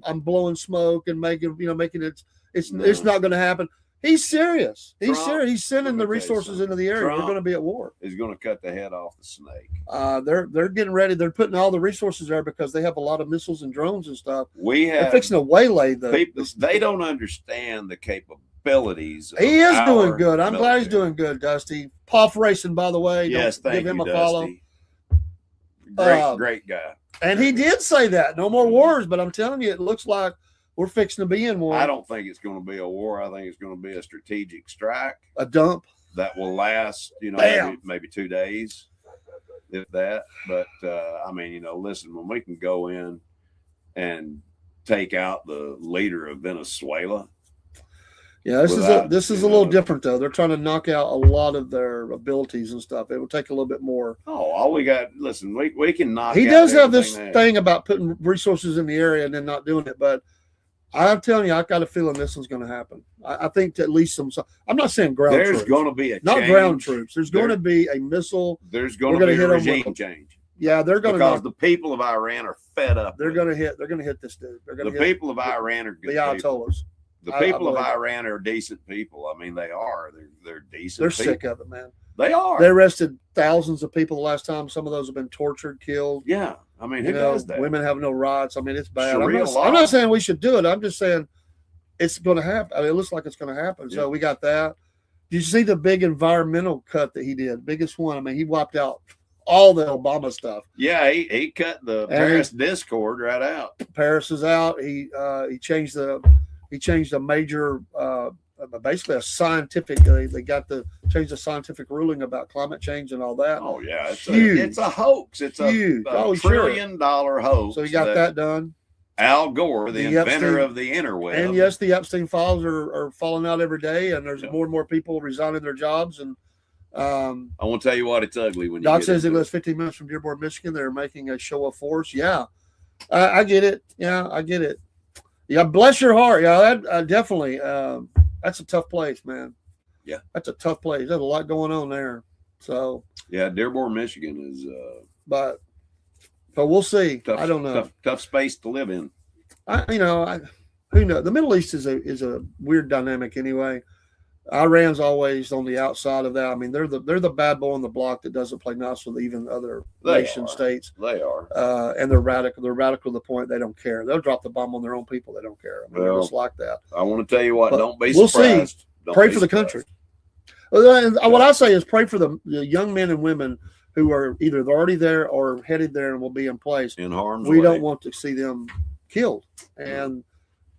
I'm blowing smoke and making it. It's not going to happen. He's serious. He's serious. He's sending the resources into the area. We're going to be at war.
He's going to cut the head off the snake.
They're getting ready. They're putting all the resources there because they have a lot of missiles and drones and stuff.
They're
fixing to waylay the
people. They don't understand the capabilities.
He is doing good. I'm glad he's doing good, Dusty. Puff Racing, by the way.
Yes,
give him a
Dusty.
follow.
Great guy.
And he did say that. No more wars, but I'm telling you, it looks like we're fixing to be in one.
I don't think it's going to be a war. I think it's going to be a strategic strike.
A dump.
That will last, maybe 2 days, if that. But, listen, when we can go in and take out the leader of Venezuela.
Yeah, this is a little different though. They're trying to knock out a lot of their abilities and stuff. It will take a little bit more.
Oh, all we got. Listen, we can knock.
He does have this thing about putting resources in the area and then not doing it. But I'm telling you, I got a feeling this one's going to happen. I think at least some. I'm not saying ground.
There's going to be
not ground troops. There's going to be a missile.
There's going to be a regime change.
Yeah, they're going to
because the people of Iran are fed up.
They're going to hit. They're going to hit this dude. They're going to.
The people of Iran are good.
The Ayatollahs.
The people of Iran are decent people. I mean, they are. They're decent.
They're
people.
Sick of it, man.
They are.
They arrested thousands of people the last time. Some of those have been tortured, killed.
Yeah, I mean, who does that?
Women have no rights. I mean, it's bad. I'm not saying we should do it. I'm just saying it's going to happen. I mean, it looks like it's going to happen. Yeah. So we got that. Did you see the big environmental cut that he did? Biggest one. I mean, he wiped out all the Obama stuff.
Yeah, he cut the Paris Discord right out.
Paris is out. He changed a major, basically a scientific. They got to change the scientific ruling about climate change and all that.
Oh yeah, it's a hoax. It's huge. $1 trillion hoax.
So he got that done.
Al Gore, the inventor
Epstein,
of the interweb.
and yes, the Epstein files are falling out every day, and there's more and more people resigning their jobs. And
I want to tell you what, it's ugly when you
Doc
get
says he
into
lives 15 minutes from Dearborn, Michigan. They're making a show of force. Yeah, I get it. Yeah, I get it. Yeah, bless your heart. Yeah, that definitely. That's a tough place, man.
Yeah,
that's a tough place. There's a lot going on there. So
yeah, Dearborn, Michigan is.
But we'll see.
Tough,
I don't know.
Tough space to live in.
Who knows? The Middle East is a weird dynamic anyway. Iran's always on the outside of that. I mean, they're the bad boy on the block that doesn't play nice with even other nation states.
They are,
and they're radical. They're radical to the point they don't care. They'll drop the bomb on their own people. They don't care. I mean, they're just like that.
I want to tell you what.
But
don't be
we'll
surprised.
See. Pray for the country. What I say is pray for the young men and women who are either already there or headed there and will be in place.
In harm's
way. We don't want to see them killed. And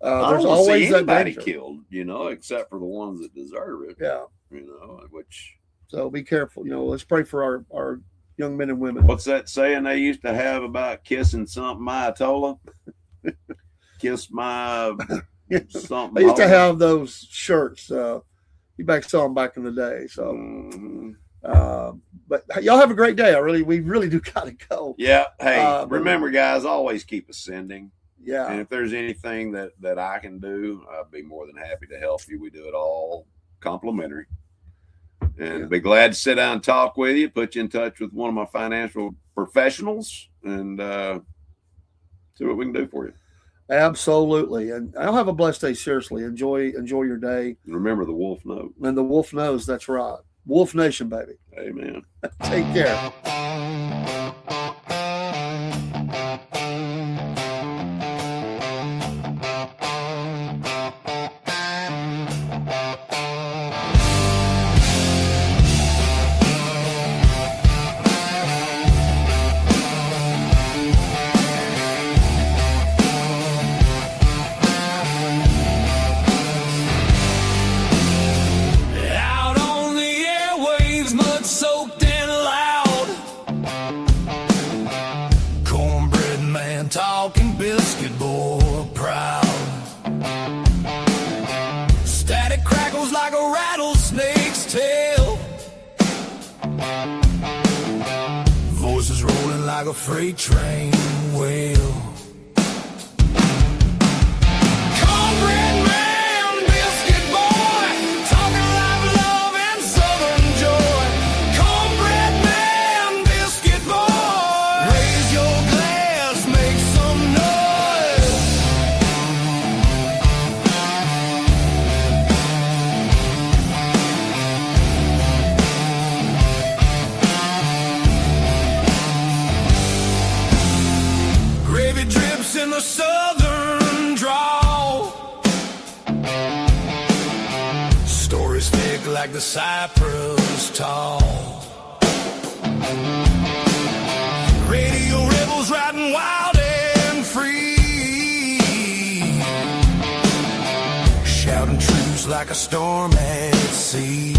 there's always
see anybody
that danger.
Killed, except for the ones that deserve it.
Yeah.
Which.
So be careful. Let's pray for our young men and women.
What's that saying they used to have about kissing something Ayatollah? Kiss my something.
They used to have those shirts. You saw them back in the day. So, but y'all have a great day. We really do gotta go.
Yeah. Hey, remember, guys, always keep ascending.
Yeah.
And if there's anything that I can do, I'd be more than happy to help you. We do it all complimentary. And be glad to sit down and talk with you, put you in touch with one of my financial professionals, and see what we can do for you.
Absolutely. And I'll have a blessed day. Seriously. Enjoy your day.
And remember, the wolf knows.
And the wolf knows. That's right. Wolf Nation, baby.
Amen.
Take care.
Out on the airwaves, mud soaked and loud. Cornbread man talking, biscuit boy proud. Static crackles like a rattlesnake's tail. Voices rolling like a freight train wheel. Cornbread man, biscuit boy, talking live love and southern joy. Cornbread man, biscuit boy, raise your glass, make some noise. Gravy drips in the southern drawl. Stories thick like the cypress tall. Radio rebels riding wild and free, shouting truths like a storm at sea.